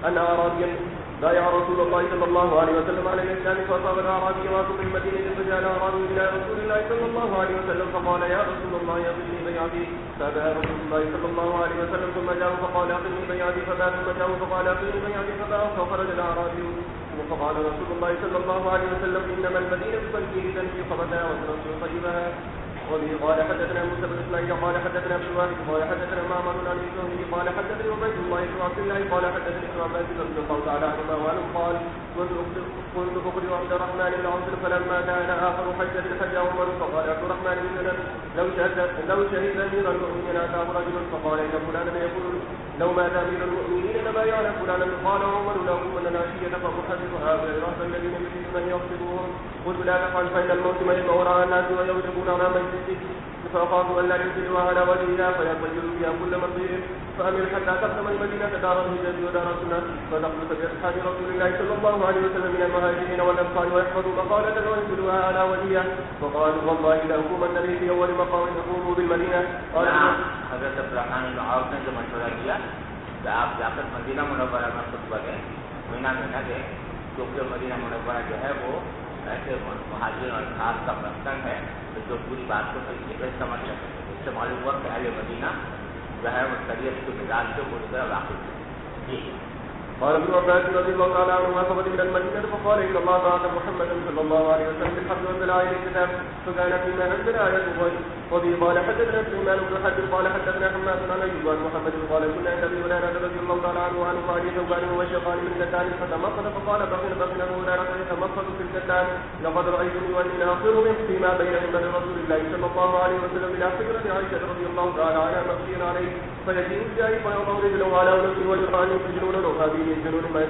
أن أعرابيا بايع رسول الله صلى الله عليه وسلم على الإسلام فأصاب الأعرابي واقف في المدينة فجاء الأعرابي إلى رسول الله صلى الله عليه وسلم فقال يا رسول الله أقمني بيعتي فباع رسول الله صلى الله عليه وسلم ثم جاء فقال أقمني بيعتي فباع ثم جاء فقال أقمني بيعتي فباع فخرج الأعرابي فقال رسول الله صلى الله عليه وسلم إنما المدينة تنفي تنفي خبثها وتنفي طيبها. وبه قال حدثنا موسى بن اسماعيل قال حدثنا ابن الواحد قال حدثنا معمر عن الزهري قال حدثني عبيد الله بن عبد الله قال حدثني ابن عباس رضي الله تعالى عنهما وعنه قال كنت اخبر عبد الرحمن بن عوف فلما كان اخر حجه الحج عمر فقال عبد الرحمن بن سلم لو شهد امير المؤمنين اتاه رجل فقال ان فلانا يقول لو مات امير المؤمنين لبايعنا فلانا قال عمر له ان العشيه فمحدث هؤلاء الرهط الذين يريدون ان يغصبوهم قلت لا تفعل فان الموسم يجمع على الناس ويوجبون على مجلسه فأخافوا أن لا ينزلوا على وجهها فينفجروا فيها كل مصير فأمر حتى تقدم المدينة دار الهجرة ودار السنة فتخلص بأصحاب رسول الله صلى الله عليه وسلم من المهاجرين والأنصار ويحفظوا مقالة وينزلوها على وجهها فقالوا والله لأقوم النبي في أول مقام يقوموا بالمدينة. حضرت عبدالرحمن بن عوف نے جو مشورہ کیا کہ آپ جا کر مدینہ منورہ میں خطبہ دیں مہینہ دیں کیونکہ مدینہ منورہ جو ہے وہ ایسے مہاجر اور خاص کا مسکن ہے جو پوری بات کو صحیح سے سمجھ سکتے ہیں. اس سے معلوم ہوا کہ اہل مدینہ جو ہے وہ شریعت کے مزاج سے پوری طرح واقف ہے. جی قال ابن عباس رضي الله تعالى عنهما خرج من المدينة فقال إن الله بعث محمدا صلى الله عليه وسلم بالحق وبالآية الكتاب فكان فيما أنزل آية الغيب. وبه قال حدثنا سليمان بن حرب قال حدثنا حماد عن أيوب عن محمد قال كنا عند أبي هريرة رضي الله تعالى عنه وعن قال ثوبان وشيطان من كتان فتمخض فقال بغينا أبو هريرة يتمخض في الكتان لقد رأيتني وأني ناصر من فيما بين من رسول الله صلى الله عليه وسلم إلى حجرة عائشة رضي الله تعالى عنها مغشيا عليه فيأتيه الجاهل فيضع رجله على نفسه ويقال يسجنون ركابه يسجنون ما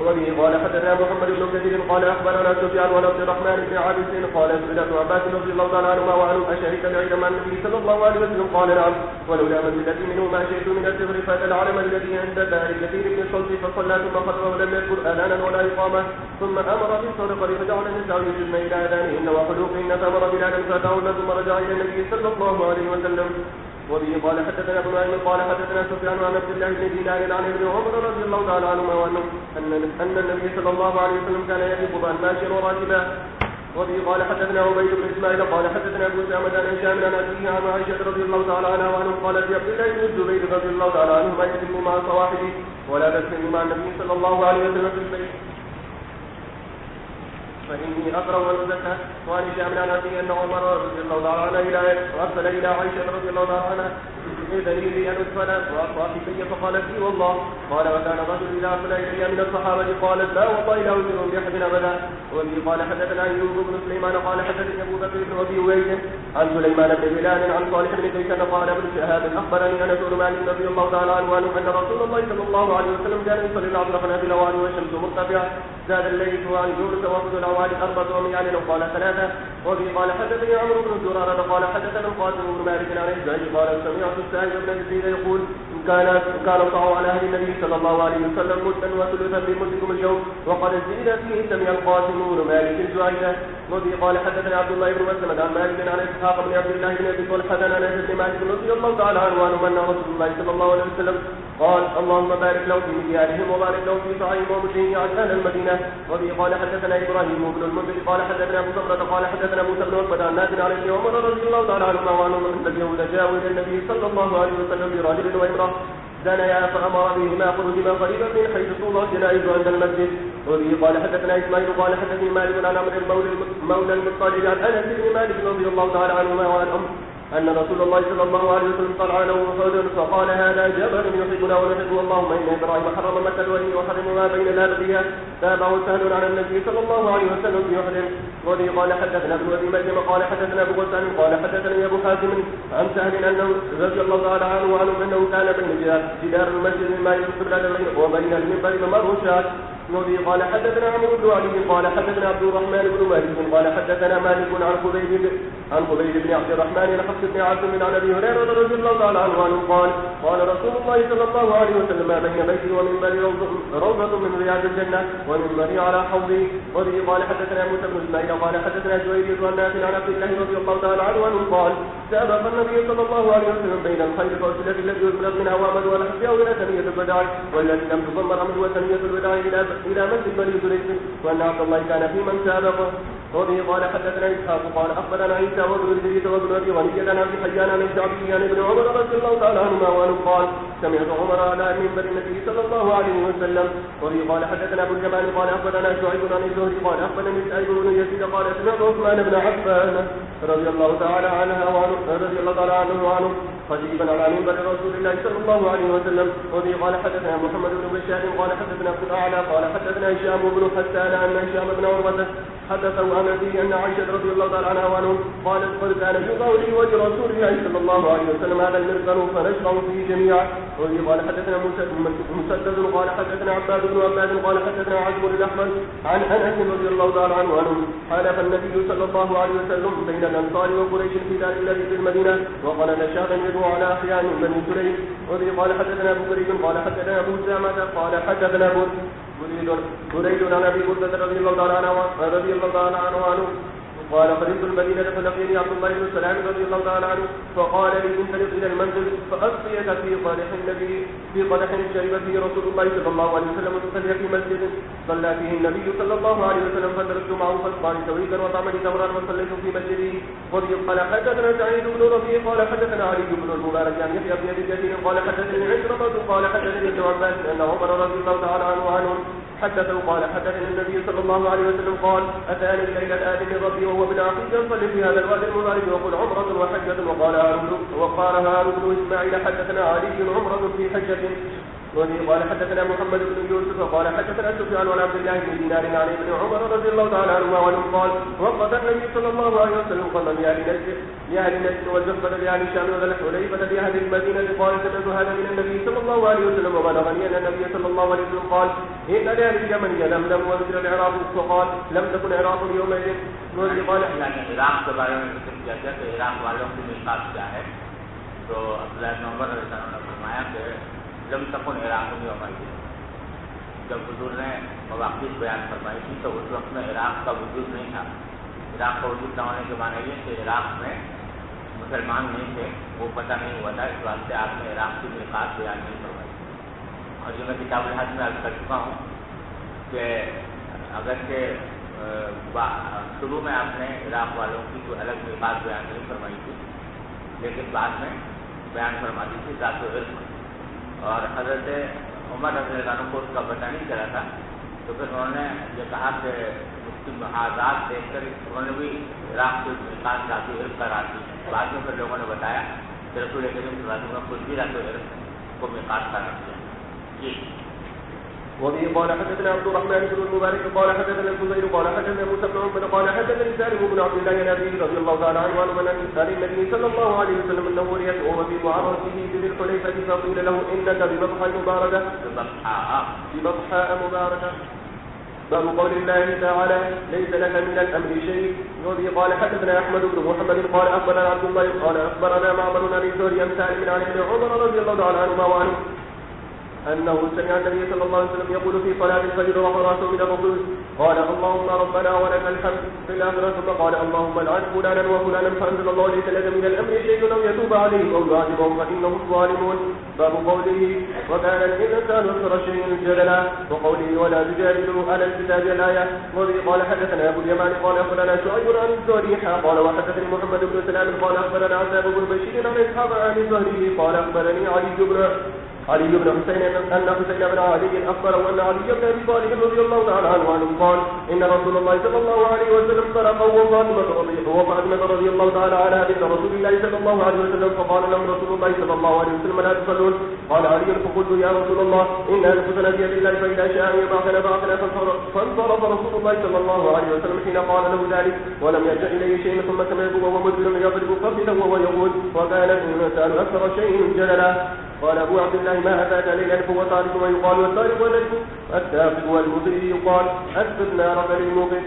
وبه قال حدثنا محمد بن كثير قال اخبرنا سفيان عن عبد الرحمن بن عابس قال سئل ابن عباس رضي الله تعالى عنهما وعنه اشهدت العيد مع النبي صلى الله عليه وسلم قال نعم ولولا منزلتي منه ما شئت من السفر فاتى العلم الذي عند دار كثير بن الصلت فصلى ثم خطب ولم يذكر اذانا ولا اقامه ثم امر بالصدقه فجعل النساء يجزن الى اذانهن وحلوقهن فامر بلالا فاتاهن ثم رجع الى النبي صلى الله عليه وسلم. وبه قال حدثنا ابن نعيم قال حدثنا سفيان عن عبد الله بن دينار عن ابن عمر رضي الله تعالى عنهما وانه ان النبي صلى الله عليه وسلم كان يقف عن ماشيا وراكبا. وبه قال حدثنا عبيد بن اسماعيل قال حدثنا ابو سامة عن هشام عن ابيه عن عائشة رضي الله تعالى عنها وعنه قال في عبد الله بن الزبير رضي الله تعالى عنهما يتم مع صواحبه ولا تسلم مع النبي صلى الله عليه وسلم في البيت فإني أقرأ ونزلتها. وعن هشام عن أبيه أن عمر رضي الله تعالى عنه أرسل إلى عائشة رضي الله تعالى عنها إذن لي أن أدخل وأطلع في فقالت لي والله قال وكان رجل إذا أرسل إلي من الصحابة قالت لا والله لا أنزل بأحد أبدا. وبه قال حدثنا أيوب بن سليمان قال حدثني أبو بكر بن أبي أويس عن سليمان بن بلال عن صالح بن كيسان قال ابن شهاب أخبرني أنس بن مالك رضي الله تعالى عنه أن رسول الله صلى الله عليه وسلم كان يصلي العصر فنازل وعنه والشمس مرتفعة زاد الليل وعن يونس وأخذ الأوالي 400 يعني لو قال 3. وبه قال حدثني عمرو بن زرارة قال حدثنا القاسم بن مالك عن الزهري قال سمعت السائب بن يزيد يقول كان صعوا على أهل النبي صلى الله عليه وسلم مدا وثلثا بمدكم اليوم وقد زيد فيه سمع القاسم بن مالك الزهري. وبه قال حدثنا عبد الله بن مسلم عن مالك عن اسحاق بن عبد الله بن ابي طلحه عن انس بن مالك رضي الله تعالى عنه ان رسول الله صلى الله عليه وسلم قال اللهم بارك له في مكيالهم وبارك له في سعيهم ومدهم عن اهل المدينه. وبه قال حدثنا ابراهيم بن المنذر قال حدثنا ابو صبره قال حدثنا موسى بن عقبه عن نافع عن ابن عمر رضي الله تعالى عنهما وعنهم ان اليهود جاءوا الى النبي صلى الله عليه وسلم برجل وامراه زنيا فامر بهما خرجما قريبا من حيث توضع الجنائز عند المسجد. وبه قال حدثنا اسماعيل قال حدثني مالك عن عمرو مولى المطلب عن انس بن مالك رضي الله تعالى عنهما وعن ان رسول الله صلى الله عليه وسلم طلع له احد فقال هذا جبل يحبنا ونحب اللهم ان ابراهيم حرم مكه الولي وحرم ما بين الابديه تابعه سهل عن النبي صلى الله عليه وسلم في احد. وبه قال حدثنا ابن ابي مريم قال حدثنا ابو غسان قال حدثني ابو حاتم عن سهل انه رضي الله تعالى عنه وعنه انه كان بين جدار المسجد ما يقبل وبين المنبر ممر شاة وبه قال حدثنا عمرو بن علي قال حدثنا عبد الرحمن بن مالك قال حدثنا مالك عن خبيب بن عبد الرحمن عن حفص بن عاصم عن ابي هريره رضي الله تعالى عنه قال قال رسول الله صلى الله عليه وسلم ما بين بيتي ومنبري روضة من رياض الجنة ومنبري على حوضي. وبه قال حدثنا موسى بن اسماعيل قال حدثنا جويرية عن نافع عن عبد الله رضي الله تعالى عنه قال سابق النبي صلى الله عليه وسلم بين الخيل فأرسلت التي يزملت منها وامد ولحفها الى ثنية الوداع والتي لم تضمر امد وثنية الوداع الى مسجد بني سريج وان عبد الله كان في من سابقه. وبه قال حدثنا اسحاق قال اخبرنا عيسى وابن الجريد وابن ابي غنية عن ابي حيان عن الشعبي عن ابن عمر رضي الله تعالى عنهما وانه قال سمعت عمر على منبر النبي صلى الله عليه وسلم. وبه قال حدثنا ابو الجمال قال اخبرنا شعيب عن الزهري قال اخبرني سعيد بن يزيد قال سمعت عثمان بن عفان رضي الله تعالى عنه وعنه خطيبا على منبر رسول الله صلى الله عليه وسلم. وبه قال حدثنا محمد بن بشار قال حدثنا ابن الاعلى قال حدثنا هشام بن حسان ان هشام بن عروه حدثه عن ابيه ان عائشه رضي الله تعالى عنها وعنه قالت قد كان في قوله وجه رسول الله صلى الله عليه وسلم هذا المرسل فنشرع فيه جميعا. وبه قال حدثنا مسدد قال حدثنا عباد بن عباد قال حدثنا عزم الاحمد عن انس رضي الله تعالى عنه حلف النبي صلى الله عليه وسلم بين الانصار وقريش في دار الذي في المدينه وقال نشاطا يدعو على احيان بني سليم. وبه قال حدثنا ابو كريم قال حدثنا ابو سامه قال حدثنا بريد عن ابي بردة رضي الله تعالى عنه قال قدمت المدينة فلقيني عبد الله بن سلام رضي الله تعالى عنه فقال لي انطلق الى المنزل فاسقيك في قدح شرب فيه رسول الله صلى الله عليه وسلم وتصلي في مسجد صلى فيه النبي صلى الله عليه وسلم فدرست معه فاسقاني سويكا وطعمني تمرا وصليت في مسجده. وبه قال حدثنا سعيد بن ربيع قال حدثنا علي بن المبارك عن يحيى بن ابي كثير قال حدثني عكرمة قال حدثني ابن عباس ان عمر رضي الله تعالى عنه حدثه قال حدثني النبي صلى الله عليه وسلم قال اتاني ليلة آدم ربي وهو بن عقيل يصلي في هذا الوادي المبارك وقل عمرة وحجة وقال هارون بن اسماعيل حدثنا علي عمرة في حجة. وبه قال حدثنا محمد بن يوسف قال حدثنا سفيان عن عبد الله بن دينار عن ابن عمر رضي الله تعالى عنهما قال وقت النبي صلى الله عليه وسلم قال لاهل نجد والجفة لاهل الشام وذا الحليفة لاهل المدينة قال سمعت هذا من النبي صلى الله عليه وسلم وبلغني ان النبي صلى الله عليه وسلم قال ان لاهل اليمن يلملم ومثل العراق فقال لم تكن عراق يومئذ. وبه قال يعني عراق کے بارے میں ذکر کیا گیا کہ عراق والوں کی میقات کیا ہے تو عبداللہ بن عمر رضی اللہ عنہ نے فرمایا کہ لم تکن عراق میں ہماری جب حضور نے مواقع بیان فرمائی تھی تو اس وقت میں عراق کا وجود نہیں تھا. عراق کا وجود نہ ہونے کے معنی یہ کہ عراق میں مسلمان نہیں تھے, وہ پتہ نہیں ہوا تھا, اس واسطے آپ نے عراق کی میقات بیان نہیں فرمائی. اور جو میں کتاب الحج میں عرض کر چکا ہوں کہ اگرچہ شروع میں آپ نے عراق والوں کی کوئی الگ میقات بیان نہیں فرمائی تھی, لیکن بعد میں بیان فرما دی تھی ذات و علم. اور حضرت عمر رضی اللہ عنہ کو اس کا پتہ نہیں چلا تھا, تو پھر انہوں نے یہ کہا کہ اس کی آزاد دیکھ کر انہوں نے بھی عراق کے میقات ذات و علم کرا دی. بعد میں پھر لوگوں نے بتایا کہ رسول کریم صلی اللہ علیہ وسلم خود بھی ذات و علم کو میقات کرا دیا. جی. وبه قال حدثنا عبد الرحمن بن المبارك قال حدثنا الزبير قال حدثنا موسى بن عقبة قال حدثني سالم بن عبد الله عن ابي رضي الله تعالى عنه عن النبي صلى الله عليه وسلم انه يدعو في معرضه بذي الحليفة فقيل له انك ببطحاء مباركة باب قول الله تعالى ليس لك من الامر شيء. وبه قال حدثنا احمد بن محمد قال اخبرنا عبد الله قال اخبرنا معمر عن الزهري عن سالم عن ابن عمر رضي الله تعالى عنهما وعنه أنه سمع النبي صلى الله عليه وسلم يقول في صلاة الفجر وهو رأسه من الركوع قال اللهم ربنا ولك الحمد في الآخرة, ثم قال اللهم لعن فلانا وفلانا فأنزل الله ليس لك من الأمر شيء أو يتوب عليهم أو يعذبهم فإنهم الظالمون. باب قوله وكان الإنسان أكثر شيء جدلا وقوله ولا تجادلوا على الكتاب الآية. وبه قال حدثنا أبو اليمان قال أخبرنا شعيب عن الزهري قال وحدثني محمد بن سلام قال أخبرنا عتاب بن بشير عن إسحاق عن الزهري قال أخبرني علي بن حسين أن حسين بن علي أخبره أن علي بن أبي طالب رضي الله تعالى عنه قال إن رسول الله صلى الله عليه وسلم سرق وفاطمة رضي الله تعالى عنها بنت رسول الله صلى الله عليه وسلم فقال لهم رسول الله صلى الله عليه وسلم لا تصلون. قال علي فقلت يا رسول الله إن أنفسنا بيد الله فإذا شاء أن يبعثنا فانصرف رسول الله صلى الله عليه وسلم حين قال له ذلك ولم يرجع إليه شيء ثم سمعته وهو مسلم يضرب قبله وهو يقول وكان الإنسان أكثر شيء جللا. قال أبو عبد الله ما أتاك ليلا هو طارق ويقال والطارق والنجم الساقط والمضي يقال أسقط نارك للموقف.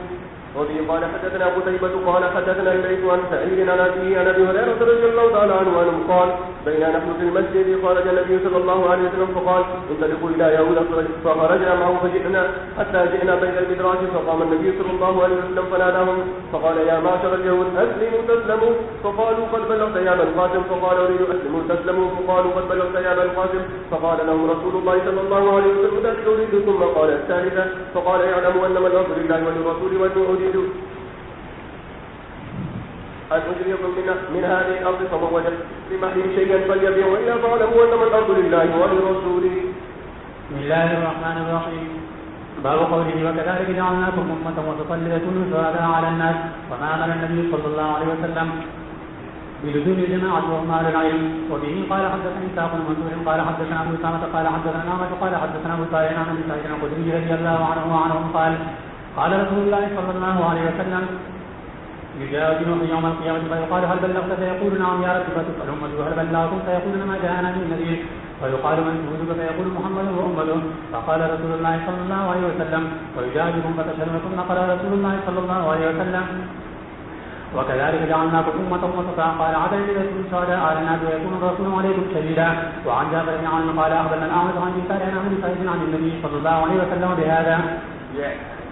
وفي قال حدثنا قتيبة قال حدثنا الليث عن سعيد عن أبيه عن أبي هريرة رضي الله تعالى عنه قال بين نحن في المسجد خرج النبي صلى الله عليه وسلم فقال انطلقوا إلى يهود فخرجنا معه فجئنا حتى جئنا بين المدراج فقام النبي صلى الله عليه وسلم فناداهم فقال يا معشر اليهود أسلموا تسلموا فقالوا قد بلغت يا أبا القاسم فقال أريد أسلموا تسلموا فقالوا قد بلغت يا أبا القاسم فقال لهم رسول الله صلى الله عليه وسلم ذلك أريد ثم قال الثالثة فقال اعلموا أنما الأمر لله وللرسول والمؤمنين أن أجريكم من هذه الأرض فمن وجد لمحرم شيئا فليبيع وإلا فاعلموا أنما الأرض لله ولرسوله. بسم الله الرحمن الرحيم. باب قوله وكذلك جعلناكم أمة وسطا لتكونوا شهداء على الناس وما أمر النبي صلى الله عليه وسلم بلزوم الجماعة وهم أهل العلم. وبه قال حدثنا إسحاق بن منصور قال حدثنا أبو أسامة قال حدثنا أعمش قال حدثنا أبو سعيد عن أبي سعيد الخدري رضي الله عنه وعنهم قال رسول الله صلى الله عليه وسلم يجاء بنوح يوم القيامة فيقال هل بلغت فيقول نعم يا رب فتسأل أمته هل بلغتم فيقولون ما جاءنا من نذير فيقال من شهودك فيقول محمد وأمته فقال رسول الله صلى الله عليه وسلم ويجاء بهم فتشهدون ثم قال رسول الله صلى الله عليه وسلم وكذلك جعلناكم أمة وسطا قال عدل لكم شهداء على الناس ويكون الرسول عليكم شهيدا. وعن جابر بن عمرو قال أخبرنا الأعمش عن بشار عن أبي سعيد عن النبي صلى الله عليه وسلم بهذا.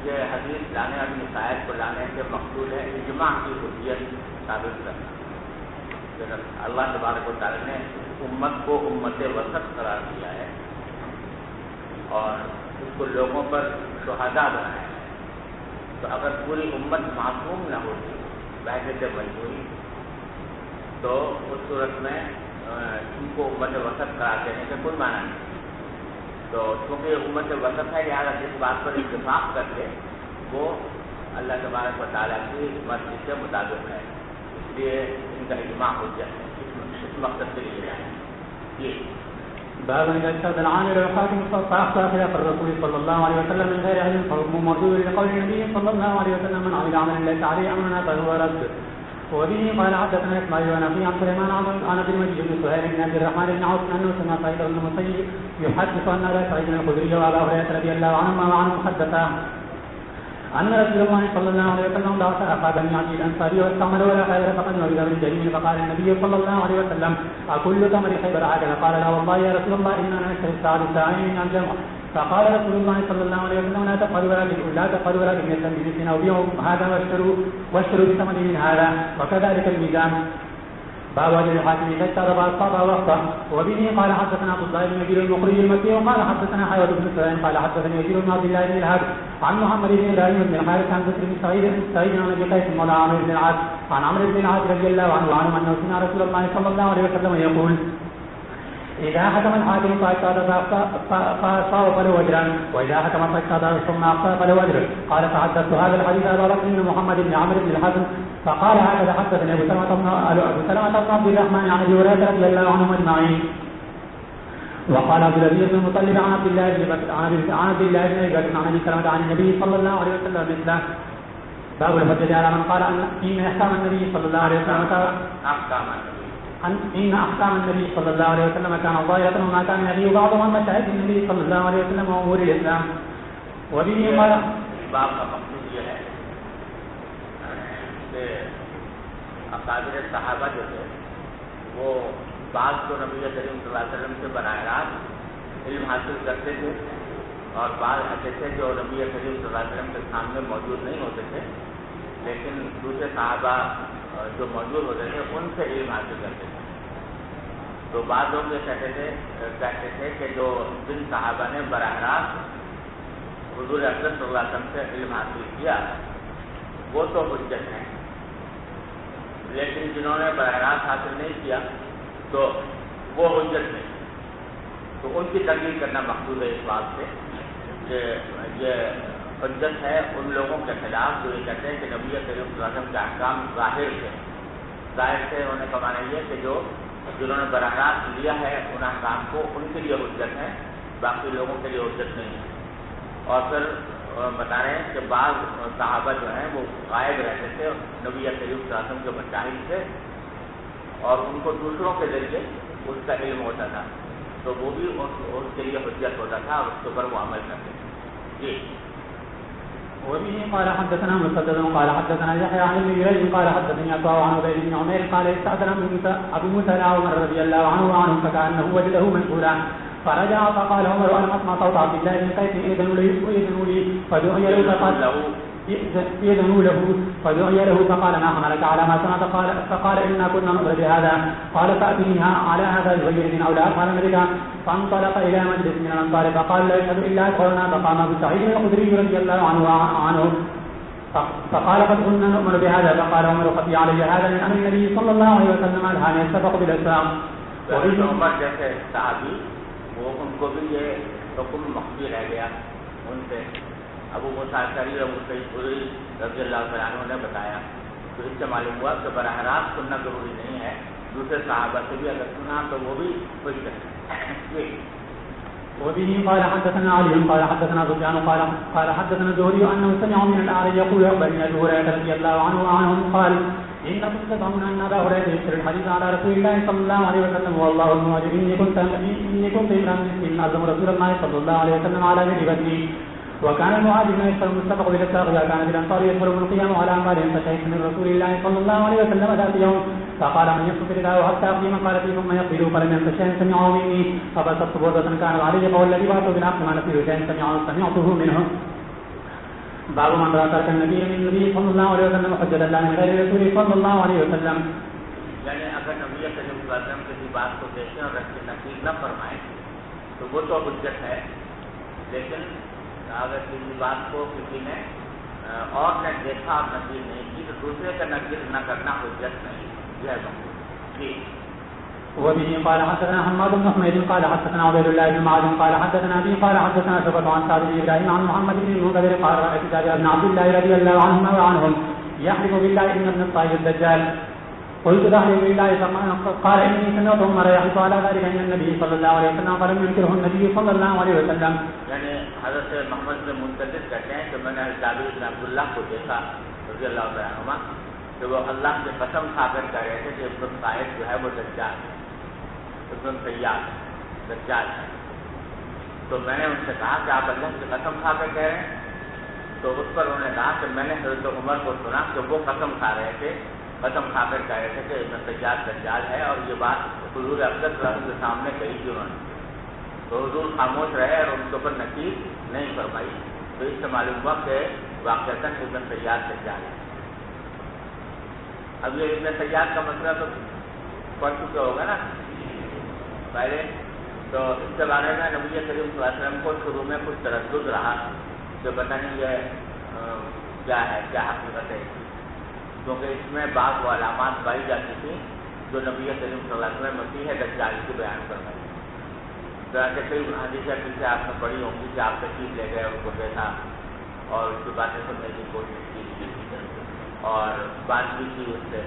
یہ حدیث لانے والی مسائل کو لانے کے مقصود ہے اجماع کی حجیت ثابت کرنا. اللہ تبارک و تعالیٰ نے امت کو امت وسط قرار دیا ہے اور اس کو لوگوں پر شہداء بنایا ہے. تو اگر پوری امت معصوم نہ ہوتی بحث مجبوری تو اس صورت میں ان کو امت وسط قرار دینے کا کوئی معنی نہیں. تو چونکہ امت وسط ہے لہٰذا جس بات پر اتفاق کر کے وہ اللہ تبارک و تعالیٰ کی مرضی کے مطابق ہے, اس لیے ان کا اجماع ہو جائے اس مقصد کے لیے یہ باب إذا اشتد العامل والحاكم فأخطأ خلاف الرسول صلى الله عليه وسلم من غير علم فحكم مردود لقول النبي صلى الله عليه وسلم من عمل عملا ليس عليه أمرنا فهو رد. وبه قال حدثنا إسماعيل عن أبي عن سليمان عن أبي المجيد بن سهيل بن عبد الرحمن بن عوف أنه سمع سعيد بن المسيب يحدث أن أبا سعيد الخدري وأبا هريرة رضي الله عنهما وعنهم حدثا أن رسول الله صلى الله عليه وسلم بعث أخا بني عدي الأنصاري واستعمل ولا خير فقدم بذبح جليل فقال النبي صلى الله عليه وسلم أكل تمر خيبر هكذا؟ قال لا والله يا رسول الله إننا نشتري الساعة ساعين عن جمع. فقال رسول الله صلى الله عليه وسلم لا تفعلوا ولا بمثل بمثل أو بيعوا هذا واشتروا بثمن من هذا وكذلك الميزان. باب وجه الحاكم إذا اشترى أصحابه وأخطأ. وبه قال حدثنا عبد الله بن نجير المقري المكي وقال حدثنا حيوة بن سليم قال حدثني نجير بن عبد الله بن الهاد عن محمد بن إبراهيم بن الحارث عن بكر بن سعيد عن أبي قيس مولى عمرو بن العاص عن عمرو بن العاص رضي الله عنه وعنهم أنه سمع رسول الله صلى الله عليه وسلم يقول إذا حكم الحاكم فأصاب فله أجران وإذا حكم فاجتهد ثم أخطأ فله أجر. قال فحدثت هذا الحديث أبا بكر بن محمد بن عمرو بن الحسن فقال هكذا حدثني أبو سلمة بن عبد الرحمن عن أبي هريرة رضي الله عنهم أجمعين. وقال عبد العزيز بن المطلب عن عبد الله بن بكر عن أبي بكر عن أبي سلمة عن النبي صلى الله عليه وسلم مثله. باب الحجة على من قال إن أحكام النبي صلى الله عليه وسلم إن أحكام النبي صلى الله عليه وسلم كان ظاهرة وما كان يغيب بعض عن مشاهد النبي صلى الله عليه وسلم وأمور الإسلام. وبه قال باب کا مقصود یہ ہے کہ اکابر صحابہ جو تھے وہ بعض تو نبی کریم صلی اللہ علیہ وسلم سے براہ راست علم حاصل کرتے تھے اور بعض ایسے تھے جو نبی کریم صلی اللہ علیہ وسلم کے سامنے موجود نہیں ہوتے تھے لیکن دوسرے صحابہ جو موجود ہوتے تھے ان سے علم حاصل کرتے تھے. تو بعض لوگ یہ کہتے تھے کہ جو جن صحابہ نے براہ راست حضور اکرم صلی اللہ علیہ وسلم سے علم حاصل کیا وہ تو حجت ہیں, لیکن جنہوں نے براہ راست حاصل نہیں کیا تو وہ حجت نہیں. تو ان کی تقریر کرنا مقصود ہے اس بات سے کہ یہ حجت ہے ان لوگوں کے خلاف جو یہ کہتے ہیں کہ نبی کریم صلی اللہ علیہ وسلم کے احکام ظاہر سے ہونے کا معنی یہ کہ جنہوں نے براہ راست لیا ہے ان احکام کو ان کے لیے حجت ہے, باقی لوگوں کے لیے حجت نہیں ہے. اور پھر بتا رہے ہیں کہ بعض صحابہ جو ہیں وہ غائب رہتے تھے، نبی کریم صلی اللہ علیہ وسلم کے مشاہد تھے، اور ان کو دوسروں کے ذریعے اس کا علم ہوتا تھا، تو وہ بھی اس کے لیے حجت ہوتا تھا اور اس کے اوپر وہ عمل کرتے تھے. جی. وبه قال حدثنا مسدد قال حدثنا يحيى عن ابن جريج قال حدثني عطاء عن عبيد بن عمير قال استأذن ابو موسى عمر رضي الله عنه وعنه فكأنه وجده منقولا فرجع فقال عمر أنا أسمع صوت عبد الله بن قيس إذن لي فدعي له فدعي له فقال ما حملك على ما سمعت فقال إنا كنا نؤمر بهذا قال فأتنيها على هذا الغير أو لا أفعل ذلك فانطلق إلى مجلس من الأنصار فقال لا يشهد إلا أدخلنا فقام أبو سعيد الخدري رضي الله عنه فقال قد كنا نؤمر بهذا فقال عمر خفي علي هذا من أمر النبي صلى الله عليه وسلم الحال يتفق بالإسلام. عمر جیسے صحابی وہ ان کو بھی یہ حکم مخفی رہ گیا ان سے. ابو موسیٰ اشعری اور ابو سعید خدری رضی اللہ عنہ نے بتایا، تو اس سے معلوم ہوا کہ براہ راست سننا ضروری نہیں ہے، دوسرے صحابہ سے بھی اگر سنا تو وہ بھی خوش کرتے. وبه قال حدثنا علي قال حدثنا سفيان قال حدثنا الزهري انه سمع من الاعرج يقول اخبرني ابو هريره رضي الله عنه وعنهم قال انكم تزعمون ان ابا هريره يكثر الحديث على رسول الله صلى الله عليه وسلم والله المهاجر اني كنت امرا مسكين اعظم رسول الله صلى الله عليه وسلم على غيبتي وكان المهاجرون يكثر المستفق بالاسواق اذا كان بالانصار يدخلون القيام على اموالهم فشهدت من رسول الله صلى الله عليه وسلم ذات يوم فقال من يصف رداءه حتى يقضي مقالته ثم يقبل فلم ينس شيئا سمعه مني فبسطت بردة كانت علي قول الذي بعثه بالحق ما نسير شيئا سمعته منه. باب من رأى ترك النبي من النبي صلى الله عليه وسلم حجة الله من غير رسوله صلى الله عليه وسلم. یعنی اگر نبی کریم صلی اللہ علیہ وسلم کسی بات کو دیکھیں اور رکھ کے نقیل نہ فرمائیں تو وہ تو حجت ہے، لیکن اگر کسی بات کو کسی نے اور نے دیکھا اور نقیل نہیں کی تو دوسرے کا نقیل نہ کرنا حجت نہیں. جی. وبه قال حدثنا حماد بن حميد قال حدثنا عبيد الله بن معاذ قال حدثنا ابي قال حدثنا شعبة عن سعد بن ابراهيم عن محمد بن المنكدر قال رأيت جابر بن عبد الله رضي الله عنهما وعنهم يحلف بالله ان ابن الطائف الدجال قلت تحلف بالله قال اني سمعت عمر يحلف على ذلك ان النبي صلى الله عليه وسلم فلم ينكره النبي صلى الله عليه وسلم. یعنی حضرت محمد بن منکدر کہتے ہیں کہ میں نے جابر بن عبداللہ کو دیکھا رضی اللہ عنہما کہ وہ اللہ کی قسم کھا کر کہہ رہے تھے کہ ابن الطائف جو ہے وہ دجال ہے، ابن سیاد دجال ہے. تو میں نے ان سے کہا کہ آپ اللہ کی قسم کھا کر کہہ رہے ہیں؟ تو اس پر انہوں نے کہا کہ میں نے حضرت عمر کو سنا کہ وہ قسم کھا رہے تھے، قسم کھا کر کہہ رہے تھے کہ ابن سیاد دجال ہے، اور یہ بات حضور اقدس صلی اللہ علیہ وسلم کے سامنے کہی تھی انہوں نے. تو حضور خاموش رہے اور ان کے اوپر نقیل نہیں فرمائی. تو اس سے معلوم ہوا کہ واقعتاً ابن سیاد دجال ہے. اب یہ ابن سیاد کا مسئلہ تو پڑھ چکا ہوگا نا پہلے. تو اس کے بارے میں نبی کریم صلی اللہ علیہ وسلم کو شروع میں کچھ تردد رہا کہ پتہ نہیں یہ کیا ہے، کیا حقیقت ہے، کیونکہ اس میں بعض وہ علامات پائی جاتی تھیں جو نبی کریم صلی اللہ علیہ وسلم مسیح دجال کی بیان کرنا ہے. کہ کئی حدیثیں پیچھے آپ نے پڑھی ہوں گی کہ آپ تشریف لے گئے، ان کو دیکھا اور اس کی باتیں سننے کی کوشش کی اور بات بھی کی اس سے.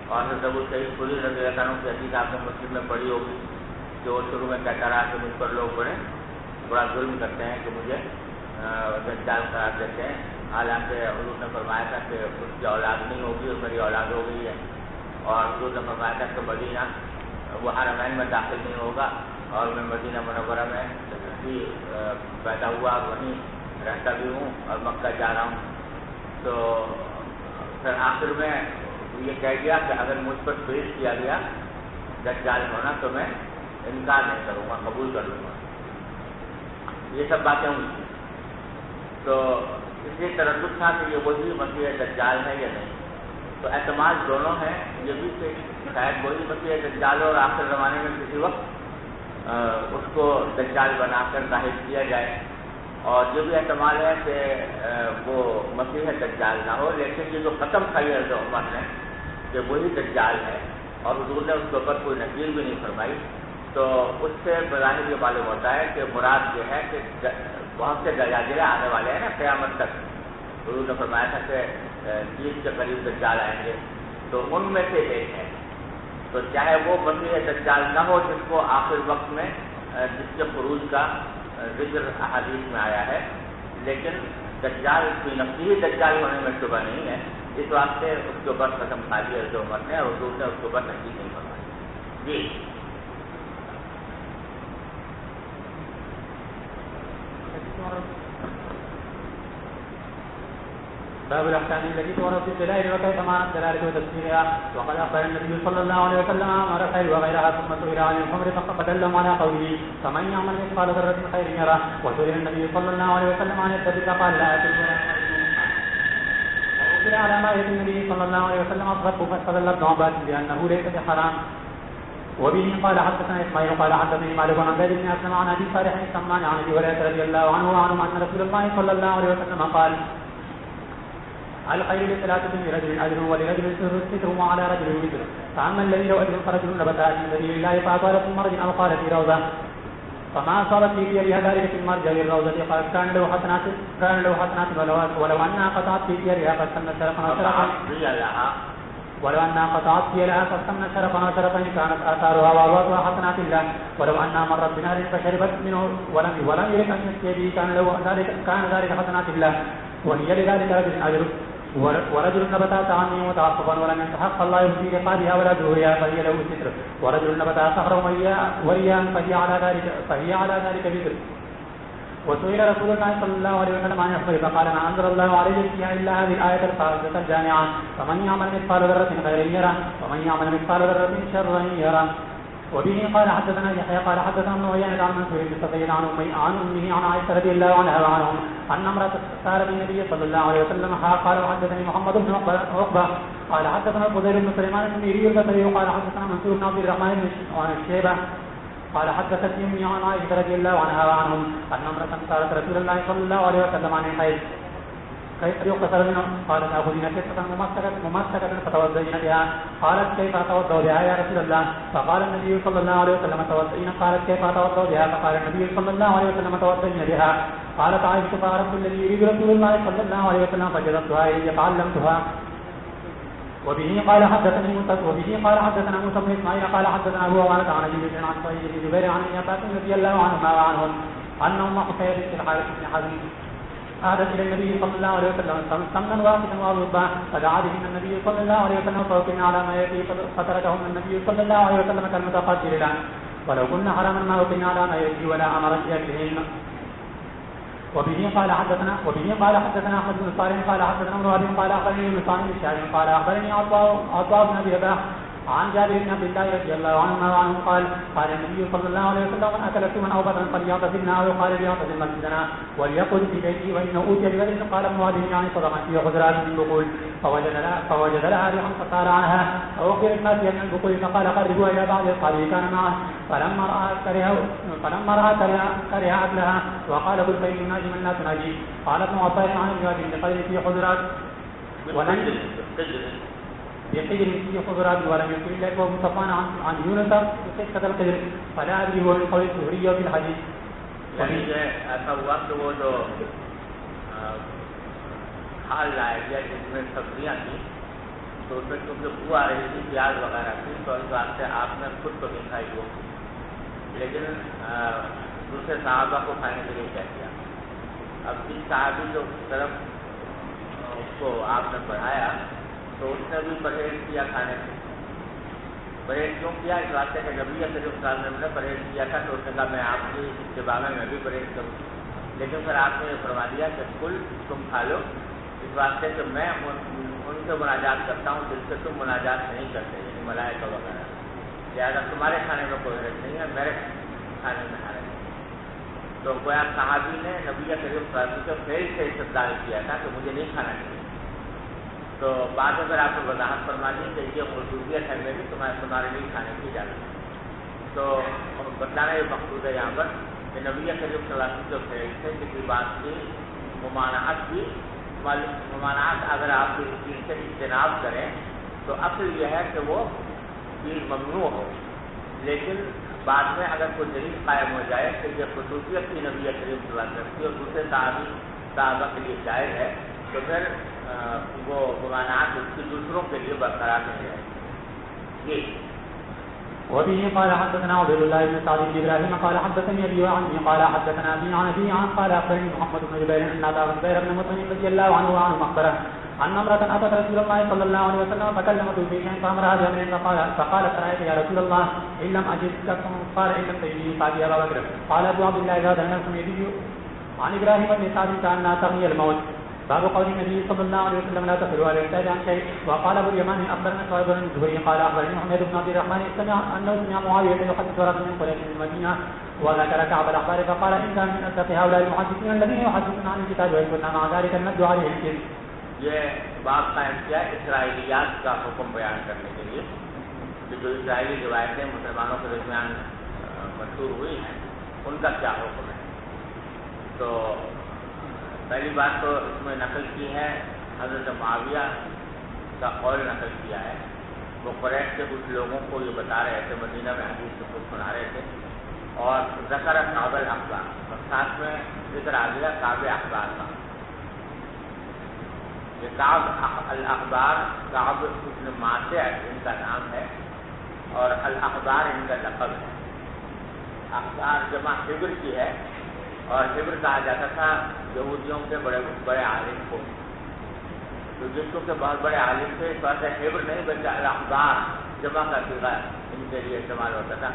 اور حضرت ابو سعید خدری رضی اللہ عنہ کی حدیث آپ نے مسلم میں پڑھی ہوگی کہ وہ شروع میں کہتا رہا کہ مجھ پر لوگ بڑا ظلم کرتے ہیں کہ مجھے دجال قرار دیتے ہیں، حالانکہ حضور نے فرمایا تھا کہ اس کی اولاد نہیں ہوگی اور میری اولاد ہو گئی ہے. اور حضور نے فرمایا تھا کہ مدینہ وہ حرمین میں داخل نہیں ہوگا، اور میں مدینہ منورہ میں ہی پیدا ہوا اور وہیں رہتا بھی ہوں اور مکہ جا رہا ہوں. تو پھر آخر میں یہ کہہ گیا کہ اگر مجھ پر پیش کیا گیا دجال ہونا تو میں انکار نہیں کروں گا، قبول کر لوں گا. یہ سب باتیں ہوئی تھیں. تو اس لیے تردد تھا کہ یہ وہی مسیح دجال ہے یا نہیں. تو اعتماد دونوں ہیں، یہ بھی کہ شاید وہی مسیح دجال ہو اور آخر زمانے میں کسی وقت اس کو دجال بنا کر ظاہر کیا جائے. اور یہ بھی احتمال ہے کہ وہ مسیح دجال نہ ہو، لیکن یہ جو قسم کھائی ہے حضرت عمر نے کہ وہی دجال ہے اور حضور نے اس کے اوپر کوئی نقیل بھی نہیں فرمائی، تو اس سے بظاہر یہ معلوم ہوتا ہے کہ مراد یہ ہے کہ بہت سے دجاجلے آنے والے ہیں نا قیامت تک. حضور نے فرمایا تھا کہ 30 کے قریب دجال آئیں گے، تو ان میں سے ایک ہے. تو چاہے وہ مسیح دجال نہ ہو جس کو آخر وقت میں جس کے خروج کا ذکر احادیث میں آیا ہے، لیکن دجال کوئی نفسی دجال ہونے میں شبہ نہیں ہے، اس واسطے اس کے اوپر قسم کھا لی ہے عمر نے، اور حضور نے اس کے اوپر تنقید نہیں فرمائی. جی باب الاحكام التي تورد في الدلائل وكيف معنى الدلالة وتفسيرها. وقد اخبر النبي صلى الله عليه وسلم امر الخير وغيرها ثم سئل عن الحمر فدلهم على قوله فمن يعمل مثقال ذرة خير يره. وسئل النبي صلى الله عليه وسلم عن الدب فقال لا اكل ولا وأخبر على ما يأتي النبي صلى الله عليه وسلم اصدق فاستدل ابن عباس بانه ليس بحرام. وبه قال حدثنا اسماعيل قال حدثني مالك عن زيد بن اسلم عن ابي صالح السمان عن ابي هريره رضي الله عنه وعنه ان رسول الله صلى الله عليه وسلم قال الخير لثلاثة لرجل أجر ولرجل ستر وعلى رجل وزر. فأما الذي لو أجر فرجل نبتات من سبيل الله فأطال في مرج أو قال في روضة فما أصابت في يدها ذلك في المرج للروضة قال كان له حسنات ولو أنها قطعت في يدها فاستمن شرفا وشرفا ولو أنها قطعت في يدها فاستمن شرفا وشرفا كانت آثارها وأرواحها حسنات الله. ولو أنها مرت بنار فشربت منه ولم يرد أن يسقي به كان ذلك حسنات الله. وهي لذلك رجل أجر ورجل نبتا عني متعصبا ولم يستحق الله في رقابها ولا جوهها فهي له ستر. ورجل نبتا سحرا وريا فهي على ذلك ستر. وسئل رسول الله صلى الله عليه وسلم عن الخير فقال ما أنزل الله عليه فيها إلا هذه الآية الخاصة الجامعة فمن يعمل مثقال ذرة خيرا يره ومن يعمل مثقال ذرة شرا يره. وبه قال حدثنا يحيى قال حدثنا ابن عيينة عن منصور بن سفيان عن أمه عن عائشة رضي الله عنها وعنهم أن امرأة سألت النبي صلى الله عليه وسلم قال حدثني محمد بن عقبة قال حدثنا الفضيل بن سليمان النيري البصري قال حدثنا منصور بن عبد الرحمن بن الشيبة قال حدثتني أمي عن عائشة رضي الله عنها وعنهم أن امرأة سألت رسول الله صلى الله عليه وسلم عن الحيض كيف يغتسل منه؟ قالت تأخذين كسة ممسكة فتوضئين بها. قالت كيف أتوضأ بها يا رسول الله؟ فقال النبي صلى الله عليه وسلم توضئين. قالت كيف أتوضأ بها؟ فقال النبي صلى الله عليه وسلم توضئين بها. قالت عائشة فعرفت الذي يريد رسول الله صلى الله عليه وسلم فجلستها إلي فعلمتها. وبه قال حدثنا موسى بن إسماعيل قال حدثنا أبو عوانة عن أبي بكر عن سعيد بن جبير عن ابن عباس رضي الله عنهما وعنهم أن أم حفيظ بنت الحارث بن حزم أهدت إلى النبي صلى الله عليه وسلم سمنا واقفا وأضبا فدعا بهن النبي صلى الله عليه وسلم فوقنا على ما يأتي فتركهن النبي صلى الله عليه وسلم كالمتقدر له ولو كنا حراما ما وقنا على ما يأتي ولا أمر بأكلهن. وبه قال حدثنا أحمد بن صالح قال حدثنا مراد قال أخبرني ابن صالح الشاعر قال أخبرني عطاء بن أبي رباح عن جابر بن عبد الله رضي الله عنه قال النبي صلى الله عليه وسلم من أكل سوما أو بطرا فليعتزلنا أو يقال ليعتزل مسجدنا وليقل في بيته وإنه أوتي ببدر. قال ابن وهب يعني صدقا في خضرات من البقول فوجد لها ريحا فسأل عنها فأخبرت ما فيها من البقول فقال قربوها إلى بعض أصحابه كان معه فلما رأى كره أكلها وقال قل فإن الناجي من لا تناجي. قال ابن عباس عن ابن وهب بقدر في خضرات بقدر في خضرات ولم يكن إلا هو مصطفى عن يونس بقصة القدر فلا أدري هو من قول الزهري وفي الحديث. یعنی کہ ایسا ہوا کہ وہ جو کھال لایا گیا جس میں سبزیاں تھیں تو اس میں چونکہ بو آ رہی تھی پیاز وغیرہ تھی تو اس واسطے آپ نے خود تو نہیں کھائی وہ، لیکن دوسرے صحابہ کو کھانے کے لیے کیا کیا. اب جس صحابی جو طرف اس کو آپ نے بڑھایا تو اس نے بھی پرہیز کیا کھانے سے. پرہیز کیوں کیا؟ اس واسطے کہ نبی صلی اللہ علیہ وسلم نے پرہیز کیا تھا تو اس نے کہا میں آپ کی اتباع میں بھی پرہیز کروں. لیکن پھر آپ نے یہ فرما دیا کہ کل تم کھا لو، اس واسطے کہ میں ان سے مناجات کرتا ہوں جن سے تم مناجات نہیں کرتے، یعنی ملائکہ وغیرہ. لہٰذا تمہارے کھانے میں کوئی حرج نہیں ہے، میرے کھانے میں حرج ہے. تو گویا صحابی نے نبی صلی اللہ علیہ وسلم کو پھر سے استدلال کیا تھا کہ مجھے نہیں کھانا چاہیے. تو بعد میں پھر آپ کو وضاحت فرما دی کہ یہ خصوصیت ہے میری، تمہارے لیے کھانے کی اجازت ہے. تو بتانا یہ مقصود ہے یہاں پر کہ نبی صلی اللہ علیہ وسلم جو پھیل سے کسی بات کی ممانعت اگر آپ اس چیز سے اجتناب کریں تو اصل یہ ہے کہ وہ چیز ممنوع ہو، لیکن بعد میں اگر کوئی دلیل قائم ہو جائے کہ یہ خصوصیت کی نبی صلی اللہ علیہ وسلم کی اور دوسرے صحابہ کے لیے جائز ہے تو پھر وہ ممانعت اس کی دوسروں کے لیے برقرار نہیں رہے گی. وبه قال حدثنا عبد الله بن سعد بن ابراهيم قال حدثني ابي وعني قال حدثنا ابي عن ابي عن قال اخبرني محمد بن جبير ان ابا جبير بن مطعم رضي الله عنه وعنه اخبره ان امراه اتت رسول الله صلى الله عليه وسلم فكلمته في شيء فامرها بامر فقالت رايت يا رسول الله ان لم اجدك قال ان لم تجدني فاتي ابا بكر قال ابو عبد الله هذا الحميدي عن ابراهيم بن سعد كانها تغني الموت باب قول النبي صلى الله عليه وسلم لا تخلوا على الإحتاج عن شيء. وقال ابو اليمان اخبرنا شعيب بن الزهري قال اخبرني محمد بن عبد الرحمن انه سمع معاويه يحدث رجل من قريش من المدينه وذكر كعب الاحبار فقال ان كان من اصدق هؤلاء المحدثين الذين يحدثون عن الكتاب وان كنا مع ذلك نمد عليه الكذب. یہ باب قائم کیا اسرائیلیات کا حکم بیان کرنے کے لیے کہ جو اسرائیلی روایتیں مسلمانوں کے درمیان مشہور ہوئی ہیں ان کا کیا حکم ہے. تو پہلی بات تو اس میں نقل کی ہے حضرت معاویہ کا قول نقل کیا ہے. وہ قریش کے کچھ لوگوں کو یہ بتا رہے تھے, مدینہ میں حدیث سے کچھ سنا رہے تھے, اور ذکر کعب الاحبار اور ساتھ میں ذکر آ گیا کعب احبار کا. یہ کعب الاحبار, کعب ابن ماتع ان کا نام ہے اور الاحبار ان کا لقب ہے. احبار جمع حبر کی ہے اور حبر کہا جاتا تھا یہودیوں کے بڑے بڑے عالم کو. تو جن کو کہ بہت بڑے عالم تھے اس واسطے حبر نہیں بلکہ الاحبار جمع کا صیغہ ان کے لیے استعمال ہوتا تھا.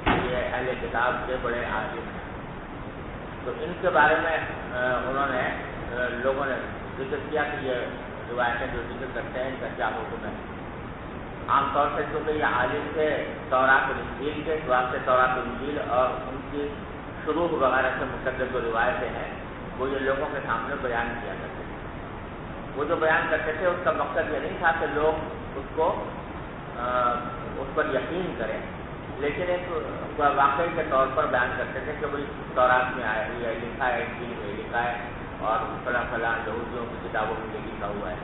یہ اہل کتاب کے بڑے عالم ہیں. تو ان کے بارے میں انہوں نے لوگوں نے ذکر کیا کہ یہ روایتیں جو ذکر کرتے ہیں ان کا کیا حکم ہے. عام طور سے چونکہ یہ عالم تھے تورات و انجیل کے, اس واسطے تورات و انجیل اور ان کی شروع وغیرہ سے متعلق جو روایتیں ہیں وہ یہ لوگوں کے سامنے بیان کیا کرتے تھے. وہ جو بیان کرتے تھے اس کا مقصد یہ نہیں تھا کہ لوگ اس پر یقین کریں, لیکن ایک واقعی کے طور پر بیان کرتے تھے کہ بھائی تورات میں آیا ہے, یہ لکھا ہے, انجیل میں لکھا ہے, اور فلاں فلاں یہودیوں کی کتابوں میں یہ لکھا ہوا ہے.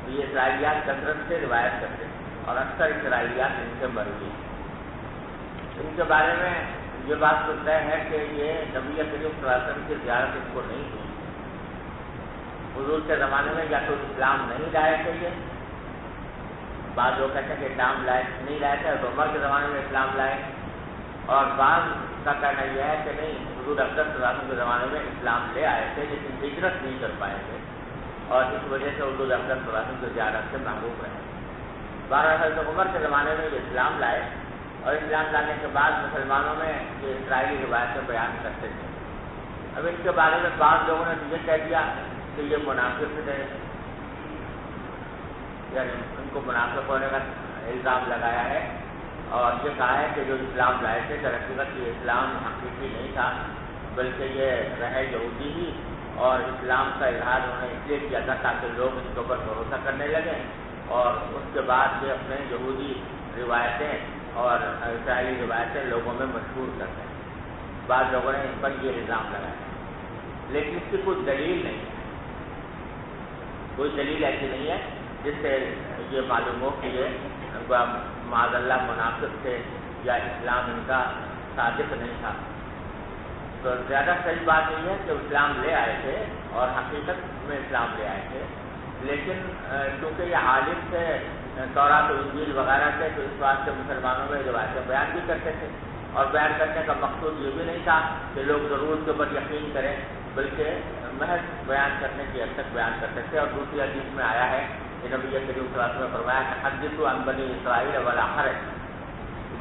یہ اسرائیلیات کثرت سے روایت کرتے ہیں اور اکثر اسرائیلیات ان سے مروی ہیں. ان کے بارے میں یہ بات تو طے ہے کہ یہ نبی کریم صلی اللہ علیہ وسلم کی زیارت اس کو نہیں ہوئی. حضور کے زمانے میں یا تو اسلام نہیں لائے تھے یہ, بعض لوگ کہتے ہیں کہ اسلام نہیں لائے تھے, اور عمر کے زمانے میں اسلام لائے, اور بعض کا کہنا یہ ہے کہ نہیں حضور اقدس صلی اللہ علیہ وسلم کے زمانے میں اسلام لے آئے تھے لیکن ہجرت نہیں کر پائے تھے اور اس وجہ سے حضور اقدس صلی اللہ علیہ وسلم کی زیارت سے محروم رہے. بہرحال حضرت عمر کے زمانے میں یہ اسلام لائے اور اسلام لانے کے بعد مسلمانوں میں یہ اسرائیلی روایتیں بیان کرتے تھے. اب ان کے بارے میں بعض لوگوں نے یہ کہہ دیا کہ یہ منافق تھے, یعنی ان کو منافق ہونے کا الزام لگایا ہے اور یہ کہا ہے کہ جو اسلام لائے تھے در حقیقت یہ اسلام حقیقی نہیں تھا بلکہ یہ رہے یہودی ہی, اور اسلام کا اظہار انہوں نے اس لیے کیا تھا تاکہ لوگ ان کے اوپر بھروسہ کرنے لگیں اور اس کے بعد یہ اپنے یہودی روایتیں اور اسرائیلی روایتیں لوگوں میں مشہور کرتے ہیں. بعض لوگوں نے ان پر یہ الزام لگایا لیکن اس کی کوئی دلیل نہیں ہے, کوئی دلیل ایسی نہیں ہے جس سے یہ معلوم ہو کہ یہ معاذ اللہ منافق تھے یا اسلام ان کا صادق نہیں تھا. تو زیادہ صحیح بات یہ ہے کہ اسلام لے آئے تھے اور حقیقت میں اسلام لے آئے تھے, لیکن چونکہ یہ عالم تھے تورات و انجیل وغیرہ سے تو اس واسطے مسلمانوں میں روایتیں بیان بھی کرتے تھے, اور بیان کرنے کا مقصود یہ بھی نہیں تھا کہ لوگ ضرور اس کے اوپر یقین کریں بلکہ محض بیان کرنے کی حد تک بیان کرتے تھے. اور دوسری حدیث میں آیا ہے کہ نبی کریم صلی اللہ علیہ وسلم نے فرمایا کہ حدثوا عن بنی اسرائیل ولا حرج,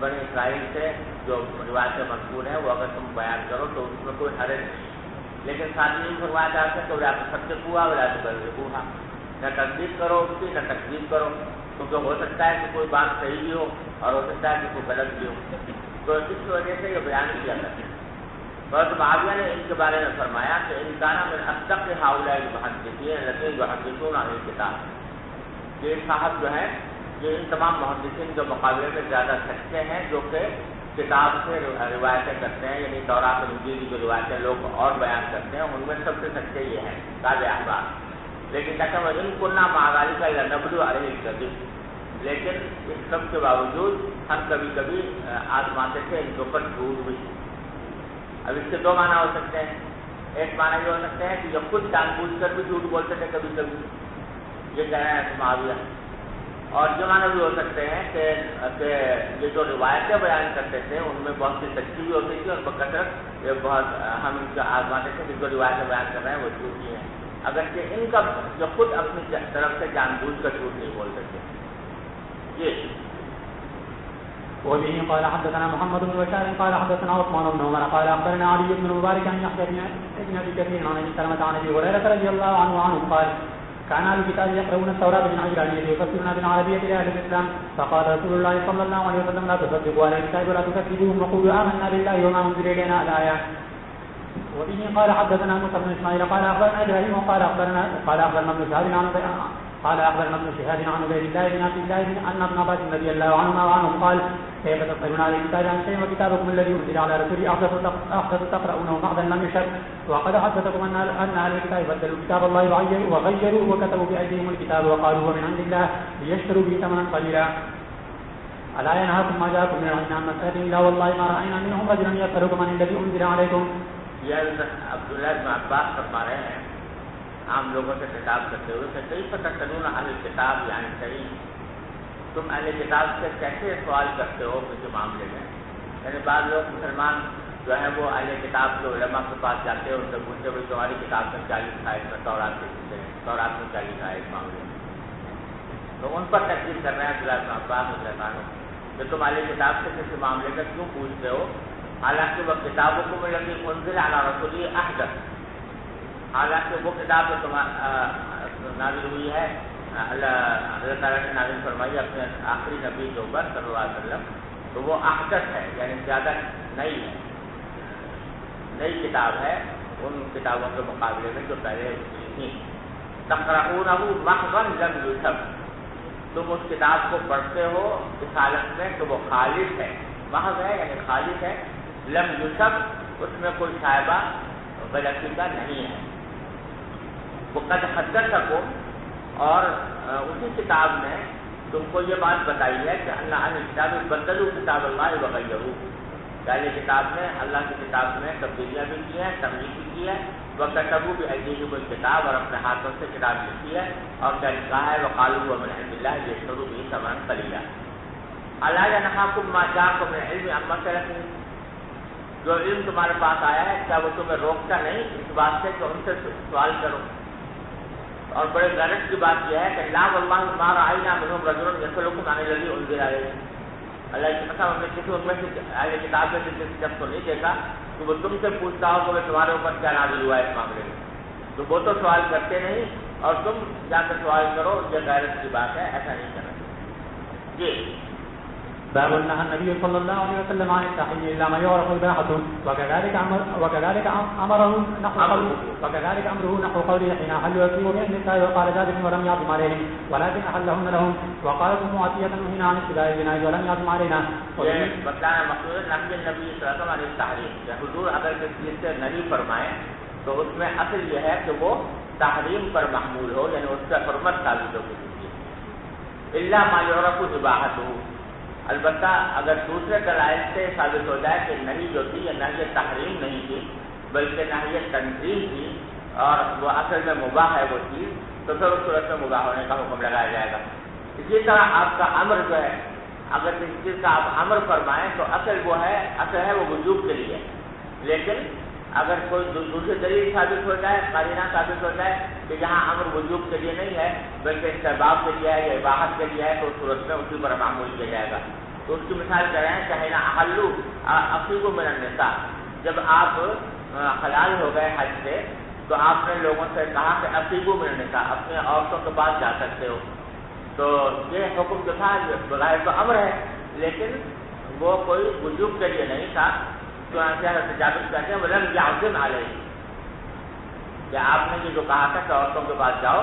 بنی اسرائیل سے جو روایتیں منقول ہیں وہ اگر تم بیان کرو تو اس میں کوئی حرج نہیں, لیکن ساتھ ہی فرمایا جاتا ہے کہ ولا تصدقوها ولا تكذبوها, نہ تصدیق کرو اس کی نہ تکذیب کرو, کیونکہ ہو سکتا ہے کہ کوئی بات صحیح بھی ہو اور ہو سکتا ہے کہ کوئی غلط بھی ہو. تو اس وجہ سے یہ بیان کیا جاتا ہے. حضرت معاویہ نے ان کے بارے میں فرمایا کہ ان کان من اصدق هؤلاء المحدثین الذين يحدثون عن الكتاب, یہ صاحب جو ہیں یہ ان تمام محدثین کے مقابلے میں زیادہ سچے ہیں جو کہ کتاب سے روایتیں کرتے ہیں, یعنی تورات و انجیل کی جو روایتیں لوگ اور بیان کرتے ہیں ان میں سب سے سچے یہ ہیں تابع احبار. لیکن کہتے ہیں ان کنا مع ذلك لنبذ علیہ الکذب, لیکن اس سب کے باوجود ہم کبھی کبھی آزماتے تھے ان کے اوپر جھوٹ بھی. اب اس کے دو معنی ہو سکتے ہیں. ایک معنی یہ ہو سکتے ہیں کہ یہ خود جان بوجھ کر بھی جھوٹ بولتے تھے کبھی کبھی, یہ کہہ رہے ہیں معاویہ, اور جو معنی بھی ہو سکتے ہیں کہ یہ جو روایتیں بیان کرتے تھے ان میں بہت سی سچی بھی ہوتی تھی اور بکثرت یہ بہت ہم ان کو آزماتے تھے کہ جو روایتیں بیان کر رہے ہیں وہ جھوٹی ہیں، اگرچہ ان کا جو خود اپنی طرف سے جان بوجھ کر جھوٹ نہیں بول سکتے. یہ وبه قال حدثنا محمد بن بشار قال حدثنا عثمان بن عمر قال اخبرنا علي بن المبارك عن يحيى بن ابي كثير عن ابي سلمة عن ابي هريرة رضي الله عنه قال كان اهل الكتاب يقرؤون التوراة بالعبرانية ويفسرونها بالعربية لاهل الاسلام فقال رسول الله صلى الله عليه وسلم لا تصدقوا اهل الكتاب ولا تكذبوهم وقولوا آمنا بالله وما انزل الينا الآية. وبه قال حدثنا موسى بن اسماعيل قال اخبرنا ابراهيم قال اخبرنا ابن شهاب عن عبيد الله بن عبد الله ان ابن عباس رضي الله عنه قال كيف تسألون على الكتاب عن شيء وكتابكم الذي أنزل على رسوله أحدث تقرؤونه بعضا لم يشك وقد حدثكم أن أهل الكتاب بدلوا كتاب الله وغيروا وكتبوا بأيديهم الكتاب وقالوا هو من عند الله ليشتروا به ثمنا قليلا. ألا ينهاكم ما جاءكم من العلم عن مسألة إلا والله ما رأينا منهم رجلا يسألكم عن الذي أنزل عليكم. یہ عبداللہ بن عباس فرما رہے ہیں عام لوگوں سے خطاب کرتے ہوئے کہ کئی پتہ تسألون اہل الکتاب یعنی صحیح تم اہل کتاب سے کیسے سوال کرتے ہو کسی معاملے میں. یعنی بعض لوگ مسلمان جو ہیں وہ اہل کتاب کے علماء کے پاس جاتے ہیں ان سے پوچھتے ہوئے تمہاری کتاب میں کیا لکھا ہے اس میں تورات میں کیا لکھا ہے اس معاملے میں، تو ان پر تقریر کر رہے ہیں عبداللہ بن عباس رضی اللہ عنہ کہ تم اہل کتاب سے کسی معاملے کا کیوں پوچھتے ہو، حالانکہ وہ کتابوں کو میں لگی انزل علی رسولی احدث، حالانکہ وہ کتاب جو نازل ہوئی ہے اللہ تعالیٰ نے نازل فرمائی اپنے آخری نبی کے اوپر صلی اللہ علیہ وسلم، تو وہ احدث ہے یعنی زیادہ نئی ہے، نئی کتاب ہے ان کتابوں کے مقابلے میں جو پہلے تھیں. تقرؤونہ محضا لم یکتب، تم اس کتاب کو پڑھتے ہو اس حالت میں کہ وہ خالص ہے، محض ہے یعنی خالص ہے، لم یکتب اس میں کوئی شائبہ غلطی کا نہیں ہے. وقد حدثکم اور اسی کتاب نے تم کو یہ بات بتائی ہے کہ اللہ اہل کتاب بدلوا کتاب اللہ وغیروا، پہلے کتاب میں اللہ کی کتاب میں تبدیلیاں بھی کی ہیں، تملیغ بھی کی ہے، وکتبوا بأیدیہم الکتاب اور اپنے ہاتھوں سے کتاب لکھی ہے، اور کیا لکھا ہے وقالوا هو من عند اللہ لیشتروا به ثمنا قلیلا. الا ینہاکم ما جاءکم من العلم عما سلف، جو علم تمہارے پاس آیا ہے کیا وہ تمہیں روکتا نہیں اس بات سے کہ ان سے سوال کرو. اور بڑے غلط کی بات یہ ہے کہ لا واللہ ما رأینا منہم رجل یسألکم عن الذی انزل علیکم، اللہ کی قسم ہم نے کسی ان میں سے اہل کتاب میں سے کسی شخص کو نہیں دیکھا کہ وہ تم سے پوچھتا ہو کہ تمہارے اوپر کیا نازل ہوا ہے اس معاملے میں، تو وہ تو سوال کرتے نہیں اور تم جا کر سوال کرو، یہ غیرت کی بات ہے، ایسا نہیں کرنا چاہیے. جی باب نهى النبي صلى الله عليه وسلم عن التحريم الا ما يعرف اباحته وكذلك امره نحو قوله حين احلوا يسيروا من النساء وقال ذلك ولم يعظم عليهم ولكن احلهن لهم وقالت ام عطيه نهينا عن ابتداء الزنا ولم يعظم علينا. یہ بتانا مقصود ہے نبی صلی اللہ علیہ وسلم عن التحریم کہ حضور اگر کسی چیز سے نہیں فرمائیں تو اس میں اصل یہ ہے کہ وہ تحریم پر محمول ہو، یعنی اس سے حرمت ثابت ہو کسی چیز، الا ما يعرف اباحته، البتہ اگر دوسرے دلائل سے ثابت ہو جائے کہ نہیں جو تھی یہ نہی تحریم نہیں تھی بلکہ نہی تنزیہ تھی اور وہ اصل میں مباح ہے وہ چیز، تو پھر اس صورت میں مباح ہونے کا حکم لگایا جائے گا. اسی طرح آپ کا امر جو ہے اگر کسی چیز کا آپ امر فرمائیں تو اصل ہے وہ وجوب کے لیے، لیکن اگر کوئی دوسری دلیل ثابت ہو جائے، قرینہ ثابت ہو جائے کہ یہاں امر وجوب کے لیے نہیں ہے بلکہ استحباب کے لیے ہے یا اباحت کے لیے ہے تو اس صورت میں اسی پر معمول کیا جائے گا. تو اس کی مثال کر رہے ہیں کہ حین احلوا اصیبوا من النساء، جب آپ حلال ہو گئے حج سے تو آپ نے لوگوں سے کہا کہ اصیبوا من النساء، اپنے عورتوں کے پاس جا سکتے ہو، تو یہ حکم جو تھا بظاہر تو امر ہے لیکن وہ کوئی وجوب کے لیے نہیں تھا. تو حضرت جابر کہتے ہیں ولم یعظم علیہ، کہ آپ نے یہ جو کہا تھا کہ عورتوں کے پاس جاؤ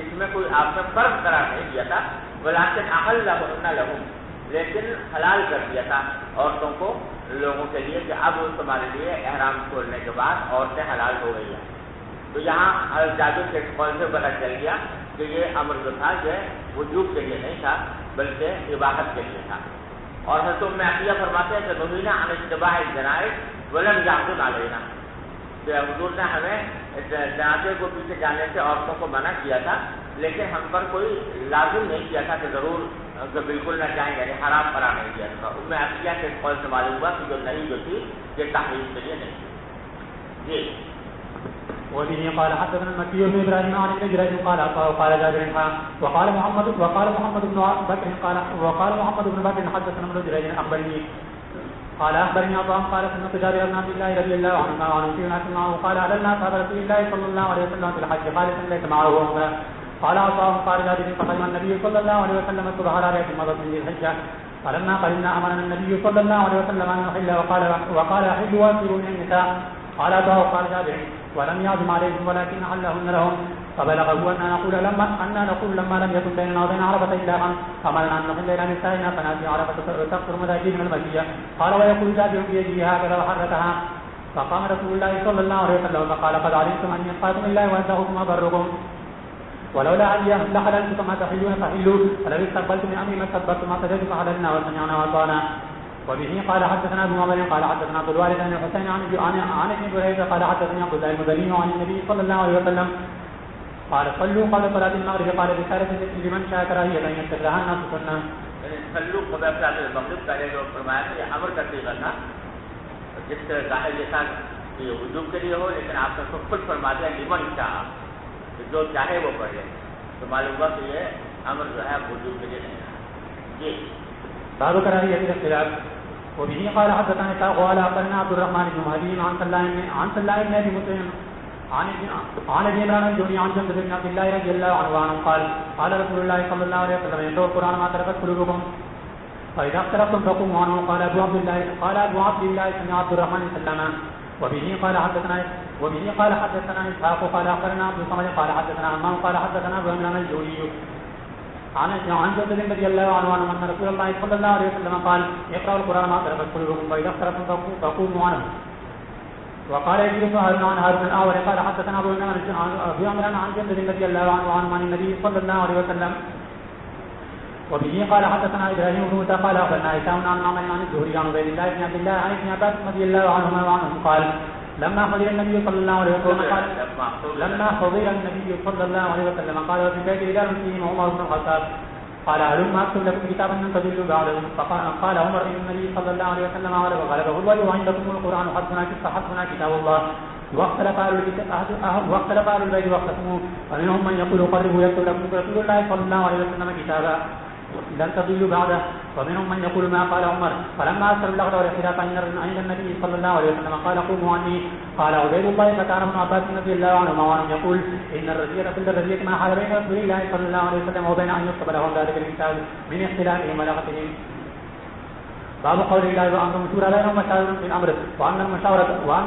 اس میں کوئی آپ نے فرض قرار نہیں دیا تھا، ولکن احلہن لہم، لیکن حلال کر دیا تھا عورتوں کو لوگوں کے لیے کہ اب تمہارے لیے احرام کھولنے کے بعد عورتیں حلال ہو گئی ہیں. تو یہاں حضرت جابر کے قول سے پتہ چل گیا کہ یہ امر جو تھا یہ وجوب کے لیے نہیں تھا بلکہ اباحت کے لیے تھا. اور حضرت ام عطیہ فرماتے ہیں کہ نہینا عن اتباع الجنائز ولم یعظم علینا، کہ حضور نے ہمیں جنازے کو پیچھے جانے سے عورتوں کو منع کیا تھا لیکن ہم پر کوئی لازم نہیں کیا تھا کہ ضرور بالکل نہ جائیں، یعنی حرام قرار نہیں کیا تھا. ان میں عقیہ کے قول سے معلوم ہوا کہ جو نہیں جو تھی یہ تحریم کے لیے نہیں تھی. جی. وبه قال حدثنا المكي بن ابراهيم عن ابن جريج قال جابر وقال محمد بن بكر وقال محمد بن بكر حدثنا ابن جريج اخبرني قال اخبرني عطاء قال سمعت جابر بن عبد الله رضي الله عنه وعن في ناس معه قال على اصحاب رسول الله صلى الله عليه وسلم في الحج قال ليس معه عمره قال عطاء قال جابر فقدم النبي صلى الله عليه وسلم الصبح على رأس مضت من ذي الحجه فلما قدمنا امرنا النبي صلى الله عليه وسلم ان نحل وقال احلوا واسروا من النساء قال عطاء قال جابر ولم يعزم عليهم ولكن حلهن لهم فبلغه أن نقول لما لم يكن بيننا وبين عرفة إلا خمس فأمرنا أن نحل إلى نسائنا فنأتي عرفة تقصر مساجد من المسجد قال ويقول جابر بيده هكذا وحركها فقام رسول الله صلى الله عليه وسلم فقال قد علمتم أني أتقاكم الله وأتقاكم أبركم ولولا أن لحللت كما تحلون فحلوا فلو استقبلت من أمري ما استدبرت ما سجدت فحللنا وسمعنا وأطعنا. وبه قال حدثنا ابو معمر قال حدثنا عبد الوارث عن الحسين عن ابن بريدة قال حدثني عبد الله المدني عن النبي صلى الله عليه وسلم قال صلوا قبل صلاة المغرب قال رسالة لمن شاء كراهية أن يتخذها الناس سنة. صلوا قبل صلاة المغرب پہلے جو فرمایا تھا یہ امر کا صیغہ تھا، جس سے ظاہر یہ تھا کہ یہ وجوب کے لیے ہو، لیکن آپ نے خود فرما دیا لمن شاء، جو چاہے وہ پڑھے، تو معلوم ہوا کہ یہ امر جو ہے وجوب کے لیے نہیں ہے. جی. باب كراهية الاختلاف. وبه قال حدثنا إسحاق قال أخبرنا عبد الرحمن بن مهدي عن سلام بن أبي مسلم عن ابي عمران الجوني عن جندب بن عبد الله رضي الله عنه قال قال رسول الله صلى الله عليه وسلم يتلو القرآن ما تركت قلوبكم فإذا اختلفتم فقوموا عنه. قال أبو عبد الله سمع عبد الرحمن سلما. وبه قال حدثنا إسحاق قال أخبرنا عبد الصمد قال حدثنا عمام قال حدثنا ابو عمران الجوني عن جندب رضي الله عنه أن رسول الله صلى الله عليه وسلم قال اقرأوا القرآن ما تركت قلوبكم فإذا اختلفتم فقوموا عنه. وقال يزيد بن هارون عن الأعور قال حدثنا ابو عمران عن جندب رضي الله عنه عن النبي صلى الله عليه وسلم. وبه قال حدثنا إبراهيم بن موسى قال أخبرنا هشام عن معمر عن الزهري عن عبيد الله بن عبد الله عن ابن عباس رضي الله عنهما وعنهم قال لما حضر النبي صلى الله عليه وسلم قال وفي البيت رجال فيهم عمر بن الخطاب قال هلم اكتب لكم كتابا ان تضلوا بعده. فقال عمر ان النبي صلى الله عليه وسلم غلبه الوجه عندكم القران حسبنا كتاب الله واختلف اهل البيت واختلفوا ومنهم من يقول قربوا يكتب لكم رسول الله صلى الله عليه وسلم كتابا لن تضلوا بعده ومنهم من يقول ما قال عمر. فلما أكثر اللغط والاختلاف عند النبي صلى الله عليه وسلم قال قوموا عني. قال عبيد الله فكان ابن عباس رضي الله عنهما وعنهم يقول إن الرزية كل الرزية ما حال بين رسول الله صلى الله عليه وسلم وبين أن يكتب لهم ذلك الكتاب من اختلافهم ولغتهم. باب قول الله وأمر مشورة لا يوم مشاورة في الأمر وأن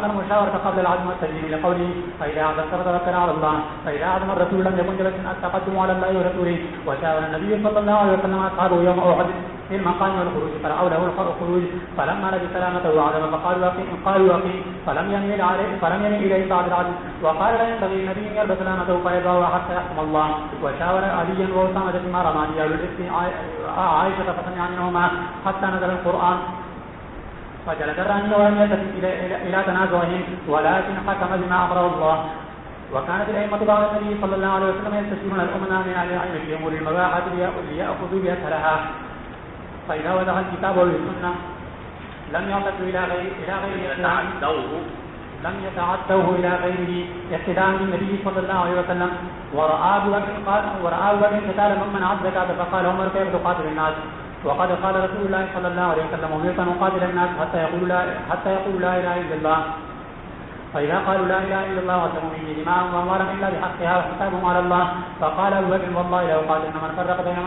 المشاورة قبل العزم والتسليم لقوله فإذا عزمت فتوكل على الله فإذا عزم الرسول لم يكن جلسا التقدم على الله ورسوله. وشاور النبي صلى الله عليه وسلم أصحابه يوم أحد في المقام والخروج فرأوا له الخروج فلما لبث سلامته وعزم فقالوا أقيم فلم يمل إليه بعد العزم. وقال لا ينبغي النبي أن يلبس سلامته فيضعه حتى يحكم الله. وشاور عليا وأسامة فيما رماني أهل الإثم عائشة فسمع منهما حتى نزل القرآن فجلد الراني ولم يلتفت إلى تنازعهم ولكن حكم بما أمره الله. وكانت الأئمة بعد النبي صلى الله عليه وسلم يستشيرون الأمناء من أهل العلم في أمور المباحة ليأخذوا بأسهلها فإذا وضع الكتاب والسنة لم يعتدوا إلى غيره اقتداء بالنبي صلى الله عليه وسلم. ورأى بكر قتال ممن عد الزكاة فقال عمر كيف تقاتل الناس وقد قال رسول الله صلى الله عليه وسلم أمرت أن أقاتل الناس حتى يقولوا لا إله إلا الله فإذا قالوا لا إله إلا الله وسموا مني دماءهم وأموالهم إلا بحقها وحسابهم على الله. فقال أبو بكر والله لو قاتلن من فرق بين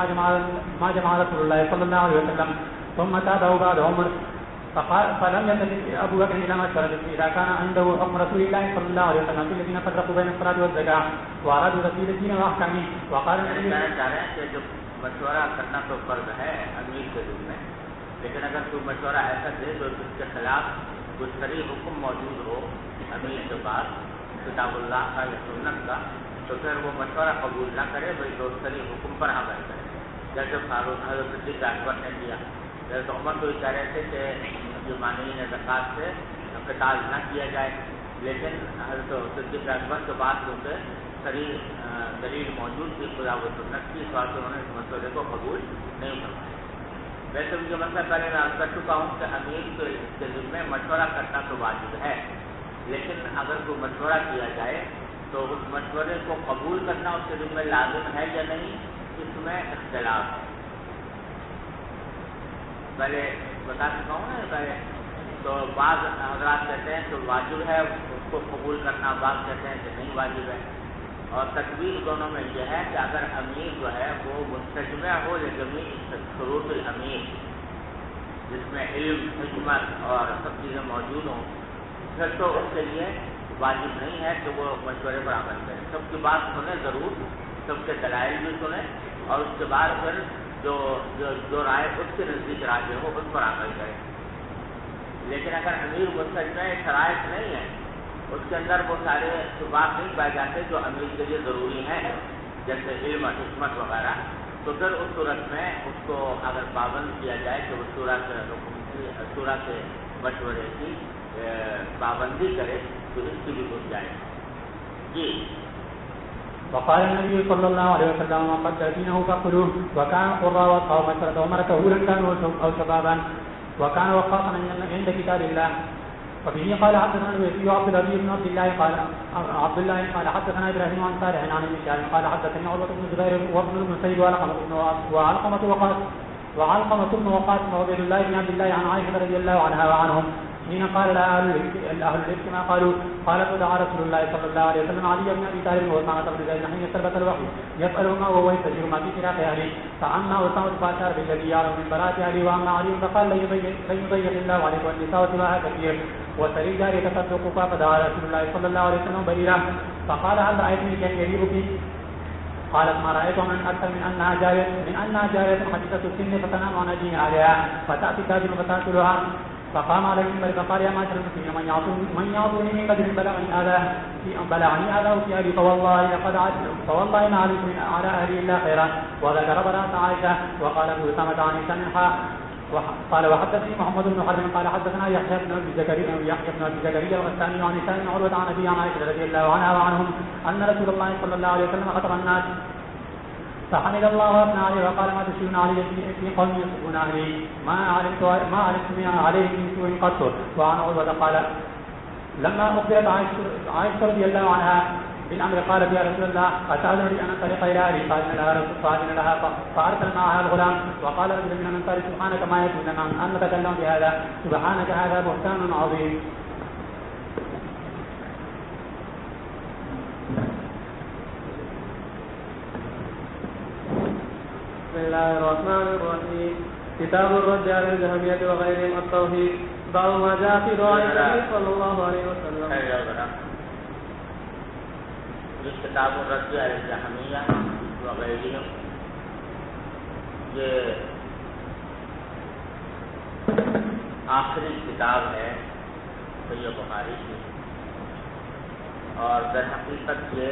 ما جمع رسول الله صلى الله عليه وسلم ثم تابعه بعد عمر. فلم يلتفت أبو بكر إلى ما اشترط إذا كان عنده حكم رسول الله صلى الله عليه وسلم في الذين فرقوا بين الصلاة والزكاة وأرادوا تسوية الدين وأحكامه. وقال مشورہ کرنا تو فرض ہے امیر کے ذمہ میں، لیکن اگر کوئی مشورہ ایسا دے جو اس کے خلاف کوئی صریح حکم موجود ہو امیر کے پاس کتاب اللہ کا یا سنت کا، تو پھر وہ مشورہ قبول نہ کرے بلکہ اس صریح حکم پر عمل کرے. جیسے حضرت صدیق اکبر نے کیا. حضرت عمر تو یہ کہہ رہے تھے کہ جو مانعین زکوٰۃ سے قتال نہ کیا جائے، لیکن حضرت صدیق اکبر کے بعد چونکہ دلیل موجود تھی کتاب و سنت کی، اس واسطے انہوں نے اس مسئلے کو قبول نہیں فرمایا۔ ویسے بھی یہ مسئلہ پہلے میں عرض کر چکا ہوں کہ امیر کے ذمہ مشورہ کرنا تو واجب ہے، لیکن اگر کوئی مشورہ کیا جائے تو اس مشورے کو قبول کرنا اس کے ذمہ لازم ہے یا نہیں، اس میں اختلاف ہے۔ پہلے بتا چکا ہوں نا پہلے، تو بعض حضرات کہتے ہیں کہ واجب ہے اس کو قبول کرنا، بعض کہتے ہیں کہ نہیں واجب ہے۔ اور تکویر دونوں میں یہ ہے کہ اگر امیر جو ہے وہ مستجمع ہو لجمیع شروط الامیر، جس میں علم، حکمت اور سب چیزیں موجود ہوں، پھر تو اس کے لیے واجب نہیں ہے کہ وہ مشورے پر عمل کرے۔ سب کی بات سنیں ضرور، سب کے دلائل بھی سنیں، اور اس کے بعد پھر جو رائے اس کے نزدیک راجح ہو اس پر عمل کرے۔ لیکن اگر امیر مستجمع شرائط نہیں ہے، اس کے اندر وہ سارے بات نہیں پائے جاتے جو امیر کے لیے ضروری ہیں، جیسے علم، حکمت وغیرہ، تو پھر اس صورت میں اس کو اگر پابند کیا جائے کہ وہ شورا کے مشورے کی پابندی کرے تو اس کی بھی گنجائش جی۔ وقال النبي صلى الله عليه وسلم قد دينه فقلوه وكان قرى وقوم مشرة عمر كهولا كانوا أو شبابا وكان وقافا عند كتاب الله. وبه قال حدثنا الويسي عبد العزيز بن عبد الله قال حدثنا ابراهيم عن صالح عن ابن شهاب قال حدثني عروة بن الزبير وابن المسيب وعلقمة بن وقاص وعبيد الله بن عبد الله عن عائشة رضي الله عنها وعنهم حين قال لها أهل الإفك ما قالوا قالت ودعا رسول الله صلى الله عليه وسلم علي بن أبي طالب وأسامة بن زيد حين سلبت الوحي يسألهما وهو يستجير ما في فراق أهله فأما أسامة فأشار بالذي يعلم من براءة أهله وأما علي فقال لن يضيق الله عليك والنساء سواها كثير وسري جارية تصدقك فدعا رسول الله صلى الله عليه وسلم بريرة فقال هل رأيتني كان يريبك قالت ما رأيت من أكثر من أنها جارية حديثة السن فتنام عن دين عليها فتأتي تاجر فتأكلها فقام على المنبر فقال يا معشر المسلمين من يعطوني من قدر بلغني هذا في أبي فوالله ما عليكم على أهلي إلا خيرا وذكر براءة عائشة وقال أبو أسامة عن سنحا قال وحدثني محمد بن حرب قال حدثنا يحيى بن أبي زكريا الغساني عن هشام بن عروة عن أبي عن عائشة رضي الله عنها وعنهم أن رسول الله صلى الله عليه وسلم خطب الناس فحمد الله وأثنى عليه وقال ما تشركون علي في قوم يصفون أهلي ما علمت عليه من سوء قط. وعن عروة قال لما أخبرت عائشة رضي الله عنها بالأمر قالت يا رسول الله أتأذن أن أنطلق إلى أهلي فأذن لها فأرسل معها الغلام وقال رجل من الأنصار سبحانك ما يكون لنا أن نتكلم بهذا سبحانك هذا بهتان عظيم. بسم الله الرحمن الرحيم. كتاب الرد على الجهمية وغيرهم التوحيد. باب ما جاء في دعاء النبي صلى الله عليه وسلم. یہ کتاب الرد علی الجہمیہ وغیرہ یہ آخری کتاب ہے صحیح بخاری کی، اور در حقیقت یہ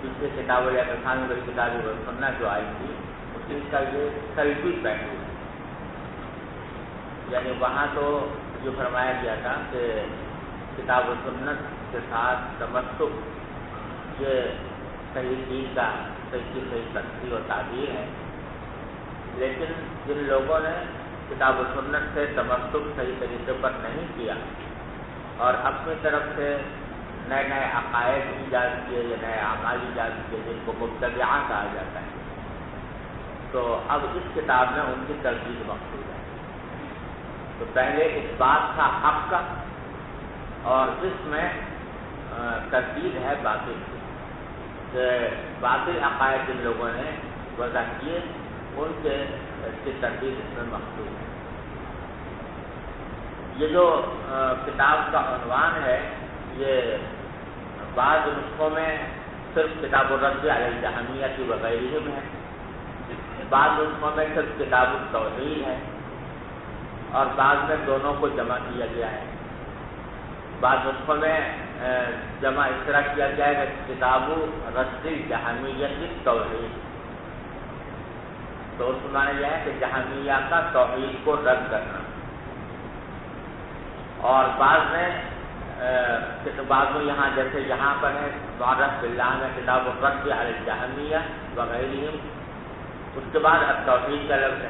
پچھلے کتاب الاعتصام میں کتاب سنت جو آئی تھی اسی کا یہ سلبی پہلو ہے، یعنی وہاں تو جو فرمایا گیا تھا کہ کتاب و سنت کے ساتھ تمسک یہ صحیح دین کا صحیح تفسیر و تعبیر ہے، لیکن جن لوگوں نے کتاب و سنت سے تمسک صحیح طریقے پر نہیں کیا اور اپنی طرف سے نئے نئے عقائد ایجاد کیے یا نئے اعمال ایجاد کیے جن کو مبتدعہ کہا جاتا ہے، تو اب اس کتاب میں ان کی تردید مقصود ہے۔ تو پہلے اس بات کا حق کا اور اس میں تردید ہے باطل کی، کہ باطل عقائد جن لوگوں نے وضع کیے ان کی تردید اس میں مقصود ہے۔ یہ جو کتاب کا عنوان ہے یہ بعض نسخوں میں صرف کتاب الرد علی الجہمیہ کی وغیرہ میں ہے، بعض نسخوں میں صرف کتاب التوحید ہے، اور بعض میں دونوں کو جمع کیا گیا ہے۔ بعض نسخوں میں جمع اس طرح کیا گیا ہے کہ کتاب رد الجہمیہ کی توحید، تو اس میں یہ ہے کہ جہمیہ کا توحید کو رد کرنا، اور بعض میں بعض میں یہاں جیسے یہاں پر ہے معرف باللہ میں کتاب الرد علی الجہمیہ وغیرہم، اس کے بعد التوحید کا لفظ ہے،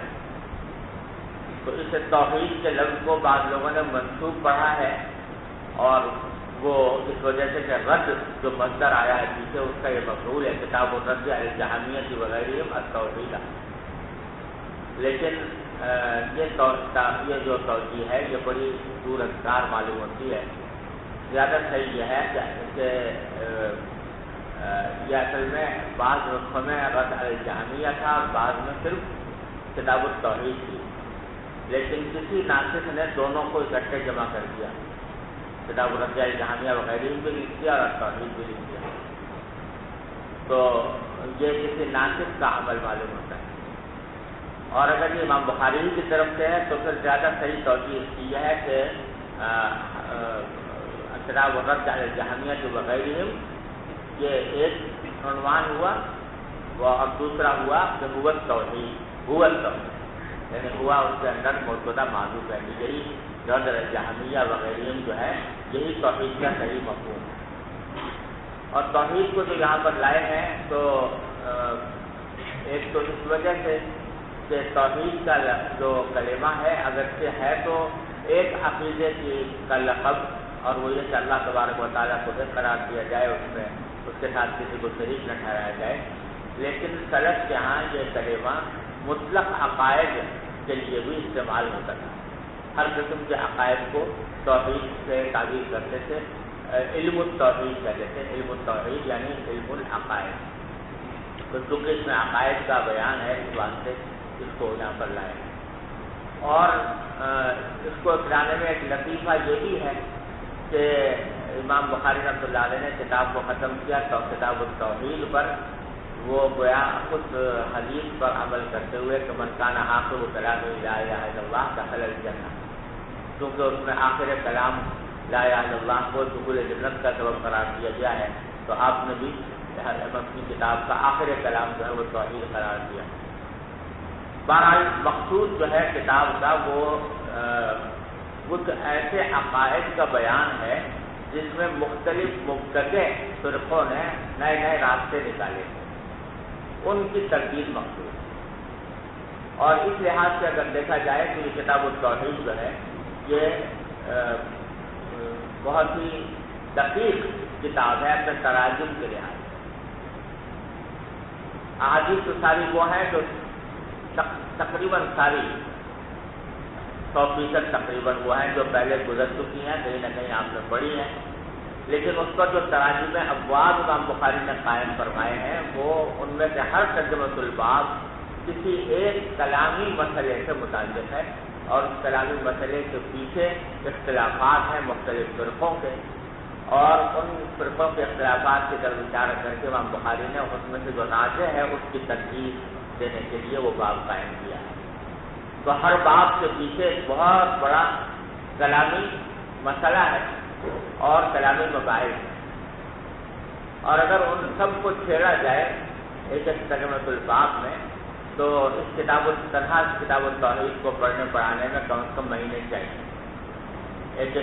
تو اس توحید کے لفظ کو بعض لوگوں نے منسوب پڑھا ہے، اور وہ اس وجہ سے کہ رد جو مصدر آیا ہے پیچھے اس کا یہ مفعول ہے، کتاب الرد علی الجہمیہ وغیرہم التوحید، لیکن یہ جو توجیہ ہے یہ بڑی دور اثر معلوم ہوتی ہے۔ زیادہ صحیح یہ ہے کہ یہ اصل میں بعض نسخوں میں رد علی الجہمیہ تھا، بعض میں صرف کتاب التوحید تھی، لیکن کسی ناسخ نے دونوں کو اکٹھے جمع کر دیا، کتاب الرد علی الجہمیہ وغیرہ بھی لکھ دیا اور التوحید بھی لکھ دیا، تو یہ کسی ناسخ کا عمل معلوم ہوتا ہے۔ اور اگر یہ امام بخاری کی طرف سے ہے تو پھر زیادہ صحیح توجیہ اس کی یہ ہے کہ کتاب الرد علی الجہمیہ وغیرہم یہ ایک عنوان ہوا اور دوسرا ہوا کہ هو التوحید، هو التوحید یعنی ہوا اس کے اندر موجودہ معذوف ہے، یہی رد علی الجہمیہ وغیرہم جو ہے یہی توحید کا صحیح مفہوم ہے۔ اور توحید کو جو یہاں پر لائے ہیں تو ایک تو اس وجہ سے کہ توحید کا جو کلمہ ہے اگرچہ ہے تو ایک عقیدے کا لقب، اور وہ یہ کہ اللہ تبارک و تعالیٰ کو ایک قرار دیا جائے، اس کے ساتھ کسی کو شریک نہ ٹھہرایا جائے، لیکن سلف کے ہاں یہ کلمہ مطلق عقائد کے لیے بھی استعمال ہوتا تھا، ہر قسم کے عقائد کو توحید سے تعبیر کرتے تھے، علم التوحید کہتے تھے، علم التوحید یعنی علم العقائد، تو چونکہ اس میں عقائد کا بیان ہے اس واسطے اس کو یہاں پر لائے۔ اور اس کو لانے میں ایک لطیفہ یہ بھی ہے کہ امام بخاری رحمۃ اللہ علیہ نے کتاب کو ختم کیا تو کتاب التوحید پر، وہ گویا خود حدیث پر عمل کرتے ہوئے کہ من کان آخر کلامہ لا الہ الا اللہ دخل الجنہ، کیونکہ اس میں آخر کلام لا الہ الا اللہ کو دخول جنت کا سبب قرار دیا گیا ہے، تو آپ نے بھی اپنی کتاب کا آخر کلام جو ہے وہ توحید قرار دیا۔ بہرحال مقصود جو ہے کتاب کا وہ کچھ ایسے عقائد کا بیان ہے جس میں مختلف مبتدع فرقوں نے نئے نئے راستے نکالے، ان کی تردید مقصود۔ اور اس لحاظ سے اگر دیکھا جائے تو یہ کتاب التوحید جو ہے یہ بہت ہی دقیق کتاب ہے اپنے تراجم کے لحاظ سے۔ احادیث تو ساری وہ ہیں جو تقریباً ساری 100% تقریباً وہ ہیں جو پہلے گزر چکی ہیں، کہیں نہ کہیں آپ نے پڑھی ہیں، لیکن اس پر جو تراجم ابواب امام بخاری نے قائم فرمائے ہیں وہ ان میں سے ہر ترجمۃ الباب کسی ایک کلامی مسئلے سے متعلق ہے، اور اس کلامی مسئلے کے پیچھے اختلافات ہیں مختلف فرقوں کے، اور ان فرقوں کے اختلافات کی طرف اشارہ کر کے امام بخاری نے اس میں سے جو نازع ہے اس کی تنقید دینے کے لیے وہ باب قائم کیا ہے۔ تو ہر باب کے پیچھے ایک بہت بڑا کلامی مسئلہ ہے اور کلامی مباحث ہے، اور اگر ان سب کو چھیڑا جائے ایک ترجمۃ الباب میں تو اس کتاب التوحید کو پڑھنے پڑھانے میں کم از کم مہینے چاہیے ایک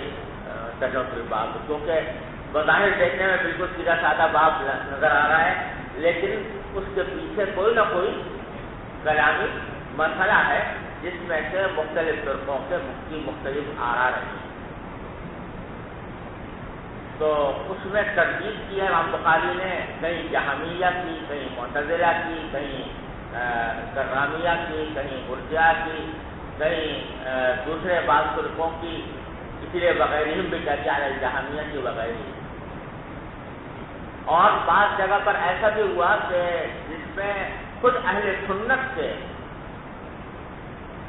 ترجمۃ الباب، کیونکہ بظاہر دیکھنے میں بالکل سیدھا سادہ باب نظر آ رہا ہے، لیکن اس کے پیچھے کوئی نہ کوئی کلامی مسئلہ ہے جس میں سے مختلف فرقوں کے مختلف آرا رہی ہیں۔ تو اس میں تردید کی ہے امام بخاری نے، کہیں جہمیہ کی، کہیں معتزلہ کی، کہیں کررامیہ کی، کہیں مرجئہ کی، کہیں دوسرے بعض فرقوں کی، اسی لیے وغیرہ بھی کہتے ہیں جہمیہ کی وغیرہ۔ اور بعض جگہ پر ایسا بھی ہوا کہ جس میں خود اہل سنت کے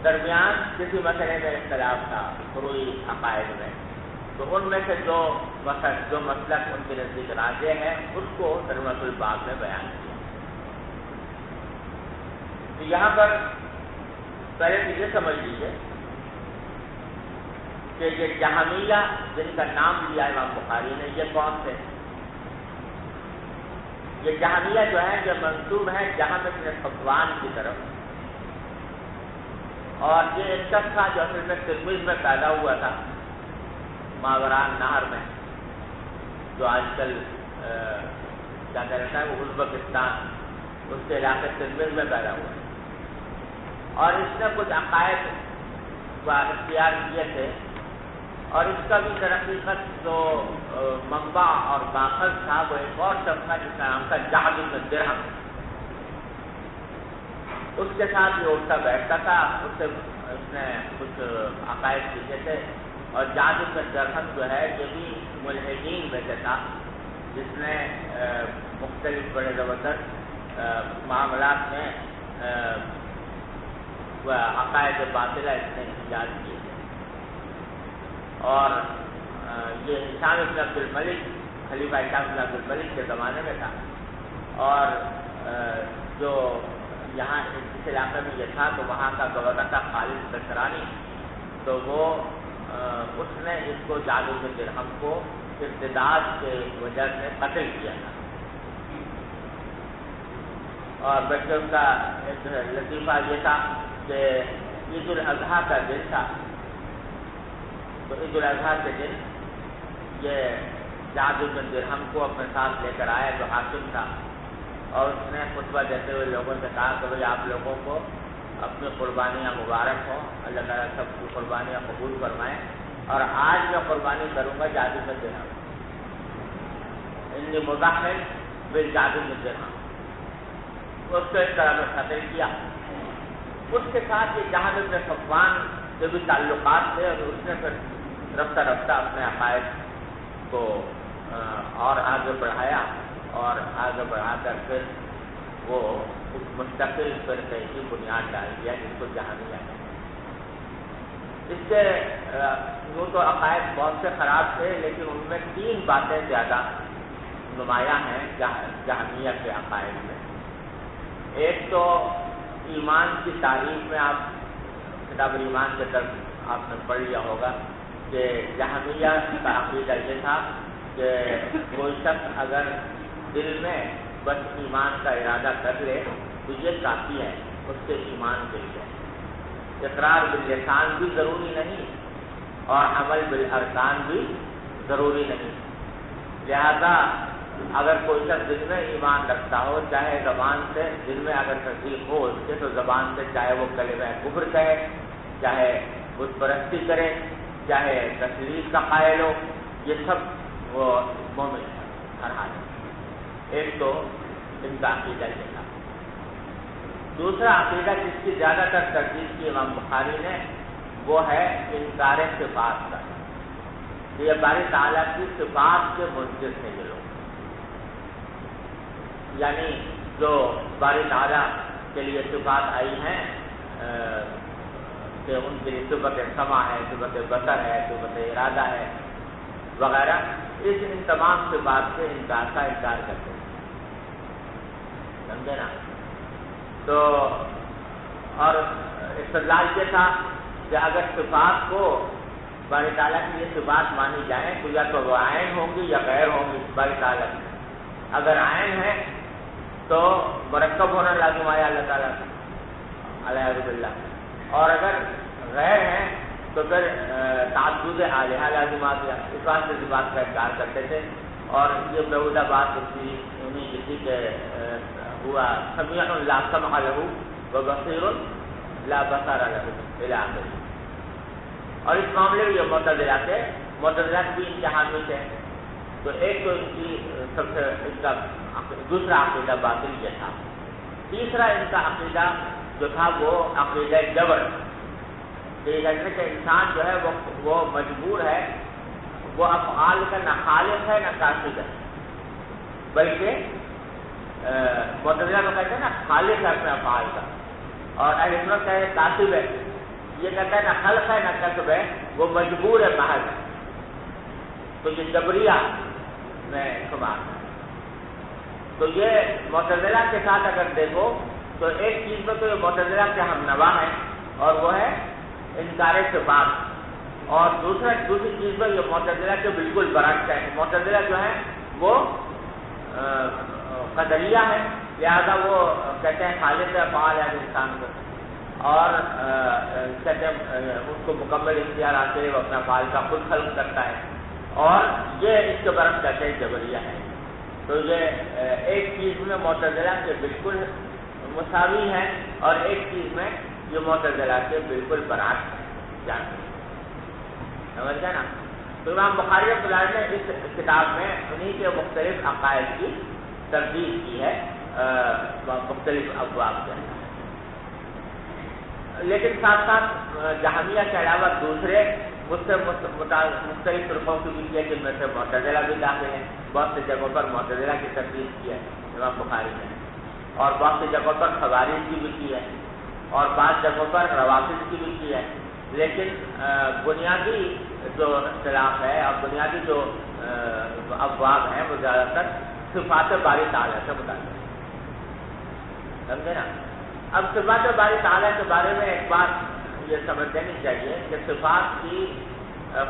درمیان کسی مسئلے میں اختلاف تھا فروعی عقائد میں، تو ان میں سے جو مسلک ان کے نزدیک راجح ہے اس کو ترجمۃ الباب میں بیان کیا۔ تو یہاں پر پہلے تو یہ سمجھ لیجیے کہ یہ جہمیہ جن کا نام لیا امام بخاری نے یہ کون تھے؟ یہ جہمیہ جو ہے یہ منسوب ہے جہم بن صفوان کی طرف، اور یہ ایک شخص تھا جو اصل میں ترمذ میں پیدا ہوا تھا ماوران نہر میں، جو آج کل کیا کہتا ہے وہ ازبکستان، اس کے علاقے ترمز میں پیدا ہوا ہے، اور اس نے کچھ عقائد کا اختیار کیے تھے، اور اس کا بھی ترقیقت جو منبع اور ماخذ تھا وہ ایک اور شخص تھا جس کا نام تھا جعد بن درہم۔ اس کے ساتھ یہ اٹھتا بیٹھتا تھا، اس نے کچھ عقائد سیکھے تھے، اور جعد بن درہم جو ہے یہ بھی ملحدین میں سے تھا، جس نے مختلف بڑے زبردست معاملات میں عقائد باطلہ اس نے ایجاد کیے تھے۔ اور یہ ہشام بن عبد الملک، خلیفہ ہشام بن عبد الملک کے زمانے میں تھا، اور جو یہاں اس علاقے میں یہ تھا تو وہاں کا گورنر تھا خالد بسرانی، تو وہ اس نے اس کو جعد بن درہم کو ارتداد کے وجہ سے قتل کیا تھا۔ اور بلکہ اس کا ایک لطیفہ یہ تھا کہ عید الاضحیٰ کا دن تھا، تو عید الاضحیٰ کے دن یہ جعد بن درہم کو اپنے ساتھ لے کر آیا جو حاکم تھا، اور اس نے خطبہ دیتے ہوئے لوگوں سے کہا کہ بھائی آپ لوگوں کو اپنی قربانیاں مبارک ہوں، اللہ تعالیٰ سب کی قربانیاں قبول فرمائیں، اور آج میں قربانی کروں گا جعد بن درہم، انی مضحی بجعد بن درہم۔ اس کو اس طرح میں قتل کیا۔ اس کے ساتھ یہ جہاں بن صفوان سے بھی تعلقات تھے، اور اس نے پھر رفتہ رفتہ اپنے عقائد کو اور آگے بڑھایا، اور آگے بڑھا کر پھر وہ اس مستقل فرقے کی بنیاد ڈال دیا جس کو جہمیہ ہے۔ اس کے یوں تو عقائد بہت سے خراب تھے، لیکن ان میں 3 باتیں زیادہ نمایاں ہیں جہمیہ کے عقائد میں۔ ایک تو ایمان کی تعریف میں، آپ کتاب الایمان کے طرف آپ نے پڑھ لیا ہوگا کہ جہمیہ کا عقیدہ یہ تھا کہ کوئی شخص اگر دل میں بس ایمان کا ارادہ کر لے تو یہ کافی ہے اس کے ایمان کے لیے۔ اقرار باللسان بھی ضروری نہیں، اور عمل بالارکان بھی ضروری نہیں، لہذا اگر کوئی شخص دل میں ایمان رکھتا ہو، چاہے زبان سے دل میں اگر تصدیق ہو اس کے، تو زبان سے چاہے وہ کلمہ کفر کہے، چاہے بت پرستی کرے، چاہے تسلیث کا قائل ہو، یہ سب وہ مومن ہے ہر حال میں۔ ایک تو ان کا عقیدہ یہ تھا۔ دوسرا عقیدہ جس کی زیادہ تر تردید کی امام بخاری نے، وہ ہے انکار صفات کا۔ یہ باری تعالیٰ کی صفات کے منکر تھے یہ لوگ، یعنی جو باری تعالیٰ کے لیے صفات آئی ہیں کہ ان کے لیے صفت سمع ہے، صفت بصر ہے، صفت ارادہ ہے وغیرہ، ان تمام صفات سے انکار کرتے ہیں، سمجھے نا؟ تو اور استدلال یہ تھا کہ اگر صفات کو باری تعالیٰ کی یہ صفات مانی جائیں تو یا تو وہ عین ہوں گی یا غیر ہوں گی باری تعالیٰ کی۔ اگر عین ہے تو مرکب ہونا لازم آیا اللہ تعالیٰ علیہ باللہ، اور اگر غیر ہیں تو پھر تعدد الہہ لازم آ گیا۔ اس بات سے صفات کا انکار کرتے تھے، اور یہ بیہودہ بات انہیں کسی کے ہوا سمیع لا سمع لہ وبصیر لا بصر لہ الی آخر۔ اور اس معاملے میں یہ معتزلہ بھی امتحان میں تھے۔ تو ایک تو ان کی سب سے ان کا دوسرا عقیدہ باطل یہ تھا۔ تیسرا ان کا عقیدہ جو تھا وہ عقیدہ جبر، کہ کہ انسان جو ہے وہ مجبور ہے، وہ افعال کا نہ خالق ہے نہ کاسب ہے، بلکہ معتزلہ میں کہتے ہیں نا خالق ہے اپنے افعال کا، اور اہل سنت کہتے ہیں کاسب ہے۔ یہ کہتا ہے نہ خلق ہے نہ کسب ہے، وہ مجبور ہے محض۔ تو یہ جبریہ میں شمار ہے۔ تو یہ معتزلہ کے ساتھ اگر دیکھو تو ایک چیز میں تو یہ معتزلہ کے ہم نوا ہے، اور وہ ہے انکار صفات، اور دوسری چیز میں یہ معتزلہ کے بالکل برعکس ہے۔ معتزلہ جو ہے وہ قدریہ ہے، لہذا وہ کہتے ہیں خالق افعال ہے انسان کو، اور کہتے ہیں اس کو مکمل اختیار آتے وہ اپنا افعال کا خود خلق کرتا ہے، اور یہ اس کے برعکس کہتے ہیں جبریہ ہے. تو یہ ایک چیز میں معتزلہ کے بالکل مساوی ہے اور ایک چیز میں یہ معتزلہ کے بالکل برعکس ہے. جانتے سمجھ گئے نا. تو امام بخاری رحمۃ اللہ علیہ نے اس کتاب میں انہی کے مختلف عقائد کی تردید کی ہے مختلف ابواب کے اندر. لیکن ساتھ ساتھ جہمیہ کے علاوہ دوسرے مجھ سے مختلف فرقوں کی بھی ہے جن میں سے معتزلہ بھی داخل ہیں. بہت سی جگہوں پر معتزلہ کی تردید کی ہے امام بخاری نے اور بہت سی جگہوں پر خوارج کی بھی کی ہے اور بعض جگہوں پر روافض کی بھی کی ہے. لیکن بنیادی جو اختلاف ہے اور بنیادی جو ابواب ہیں وہ زیادہ تر صفات باری تعالیٰ سے متعلق ہے. سمجھے نا. اب صفات باری تعالیٰ کے بارے میں ایک بات یہ سمجھ لینی چاہیے کہ صفات کی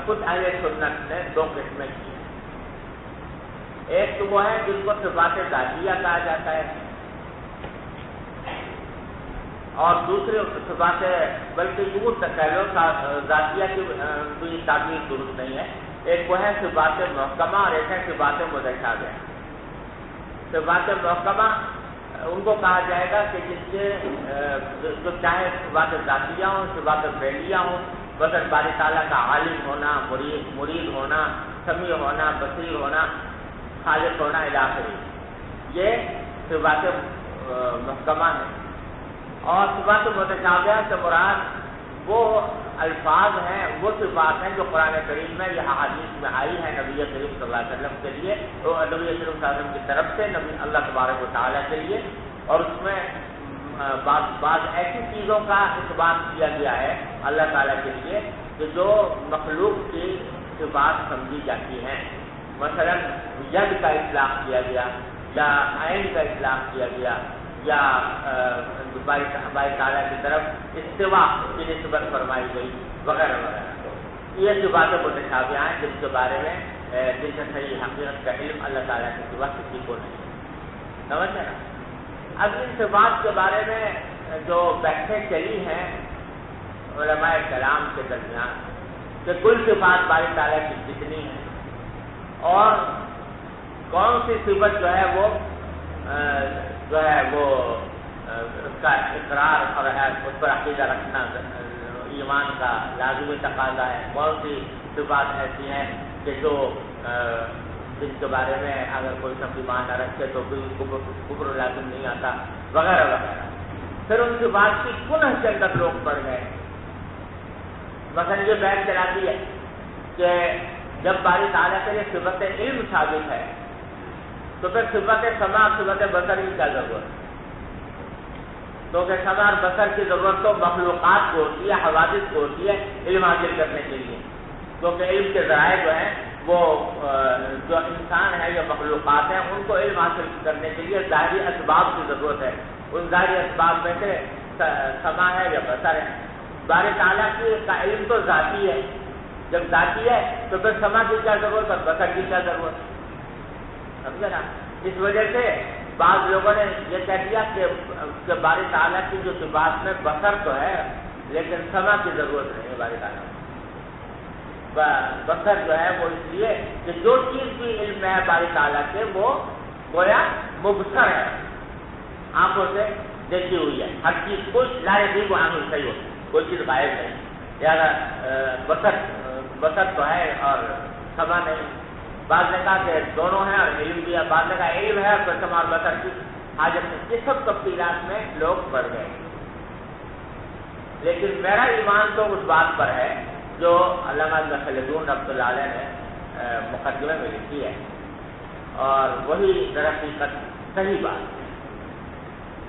خود اہل سنت نے دو قسمیں کی ہیں. ایک تو وہ ہے جن کو صفات ذاتیہ کہا جاتا ہے اور دوسرے صفات بلکہ یوں کہہ لو ذاتیہ کی کوئی تعبیر درست نہیں ہے. ایک وہ ہے صفات محکمہ اور ایک ہے صفات متشابہہ. صفات محکمہ ان کو کہا جائے گا کہ جس کے جو چاہے صفات ذاتیہ ہوں صفات فعلیہ ہوں مثلا باری تعالیٰ کا عالم ہونا مرید ہونا سمیع ہونا بصیر ہونا خالق ہونا الی آخر یہ صفات محکمہ ہیں. اور صفات متشابہہ سے مراد وہ الفاظ ہیں وہ صفات ہیں جو قرآن کریم میں یا احادیث میں آئی ہیں نبی کریم صلی اللہ علیہ وسلم کے لیے تو نبی کریم صلی اللہ علیہ وسلم کی طرف سے نبی اللہ تبارک و تعالیٰ کے لیے اور اس میں بعض ایسی چیزوں کا اثبات کیا گیا ہے اللہ تعالیٰ کے لیے کہ جو مخلوق کی صفات سمجھی جاتی ہیں. مثلا ید کا اطلاق کیا گیا یا عین کا اطلاق کیا گیا یا باری تعالیٰ کی طرف استوا کی نسبت فرمائی گئی وغیرہ وغیرہ. یہ صفات متشابہہ ہیں جن کے بارے میں جن سے صحیح حقیقت کا علم اللہ تعالیٰ کے سوا کسی کو نہیں. سمجھے نا. اب ان صفات کے بارے میں جو بحثیں چلی ہیں علماء کلام کے درمیان کہ کل صفات باری تعالیٰ کی کتنی ہیں اور کون سی صفت جو ہے وہ اس کا اقرار اور اس پر عقیدہ رکھنا ایمان کا لازمی تقاضا ہے. کون سی صفات ایسی ہیں کہ جو جن کے بارے میں اگر کوئی شخص ایمان نہ رکھے تو کفر لازم نہیں آتا وغیرہ وغیرہ. پھر ان صفات کی کنہ کے اندر لوگ پڑ گئے. مثلا یہ بحث چلاتی ہے کہ جب باری تعالیٰ کے لیے صفت علم ثابت ہے تو پھر صفت سماع صفت بصر کی کیا ضرورت ہے. تو کہ سماع اور بصر کی ضرورت تو مخلوقات کو ہوتی ہے حوادث کو ہوتی ہے علم حاصل کرنے کے لیے. کیونکہ علم کے ذرائع جو ہیں وہ جو انسان ہے یا مخلوقات ہیں ان کو علم حاصل کرنے کے لیے ظاہری اسباب کی ضرورت ہے. ان ظاہری اسباب میں سے سماع ہے یا بصر ہے. باری تعالیٰ کا علم تو ذاتی ہے. جب ذاتی ہے تو پھر سماع کی کیا ضرورت اور بصر کی کیا ضرورت. سمجھے نا. اس وجہ سے بعض لوگوں نے یہ کہہ دیا کہ باری تعالیٰ کی جو صفات میں بصر تو ہے لیکن سماع کی ضرورت نہیں ہے. باری تعالیٰ بصر جو ہے وہ اس لیے کہ جو چیز بھی علم ہے باری تعالیٰ کے وہ گویا مبصر ہے, آنکھوں سے دیکھی ہوئی ہے. ہر چیز کچھ لائے بھی وہ آنکھوں صحیح ہو, کوئی چیز غائب نہیں. یا بصر تو ہے اور سماع نہیں. بعض نے کہا کہ دونوں ہیں اور علم بھی ہے, بعض نے کہا علم ہے اور سماع اور بصر کی حاجت نہیں. یہ سب تفصیلات میں لوگ پڑ گئے. لیکن میرا ایمان تو اس بات پر ہے جو علامہ ابن خلدون رحمۃ اللہ علیہ نے مقدمے میں لکھی ہے اور وہی در حقیقت صحیح بات ہے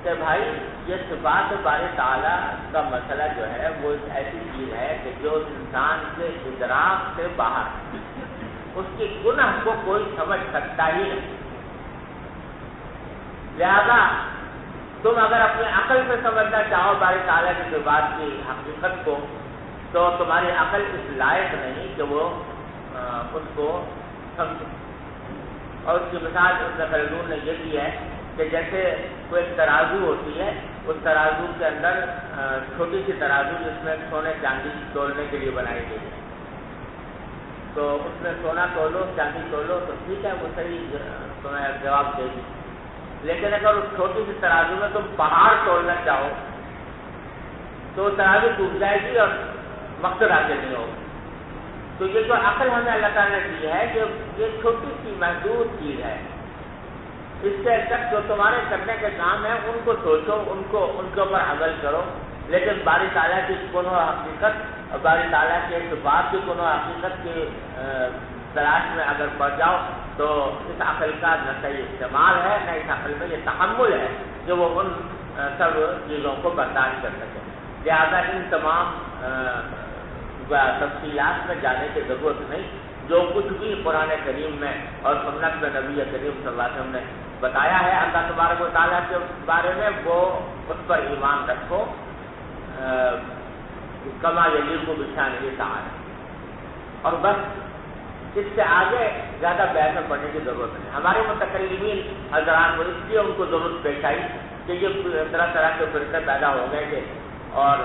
کہ بھائی یہ صفات باری تعالیٰ کا مسئلہ جو ہے وہ ایک ایسی چیز ہے کہ جو انسان کے ادراک سے باہر ہے. اس کی گناہ کو کوئی سمجھ سکتا ہی نہیں. لہذا تم اگر اپنی عقل سے سمجھنا چاہو باری تعالیٰ کی صفات کی حقیقت کو تو تمہاری عقل اس لائق نہیں کہ وہ ان کو سمجھے. اور اس کی مثال ابن خلدون نے یہ کی ہے کہ جیسے کوئی ترازو ہوتی ہے, اس ترازو کے اندر چھوٹی سی ترازو جس میں سونے چاندی تولنے کے لیے بنائی گئی ہے. تو اس میں سونا تولو چاندی تولو تو ٹھیک ہے، وہ صحیح جواب دے گی. لیکن اگر اس چھوٹی سی ترازو میں تم پہاڑ تولنا چاہو تو ترازو ٹوٹ جائے گی اور مقصد حاصل نہیں ہوگا. تو یہ جو عقل ہمیں اللہ تعالیٰ نے دی ہے کہ یہ چھوٹی سی محدود چیز ہے، اس سے تک جو تمہارے کرنے کے کام ہیں ان کو سوچو، ان کے اوپر عمل کرو. لیکن باری تعالیٰ کی کنو حقیقت اور باری تعالیٰ کے صفات کی کنو حقیقت کی تلاش میں اگر پڑ جاؤ تو اس عقل کا نہ صحیح استعمال ہے، نہ اس عقل میں یہ تحمل ہے کہ وہ ان سب چیزوں کو برداشت کر سکے. لہٰذا ان تمام تفصیلات میں جانے کی ضرورت نہیں. جو کچھ بھی قرآن کریم میں اور سنت میں نبی کریم صلی اللہ علیہ وسلم نے بتایا ہے اللہ تبارک و تعالیٰ کے بارے میں، وہ اس پر ایمان رکھو. کما یلیق بشان تعالی، اور بس اس سے آگے زیادہ بحث میں پڑھنے کی ضرورت نہیں. ہمارے متکلمین حضرات کو اس لیے ان کو ضرورت پیش آئی کہ یہ طرح طرح کے فرقے پیدا ہو گئے تھے اور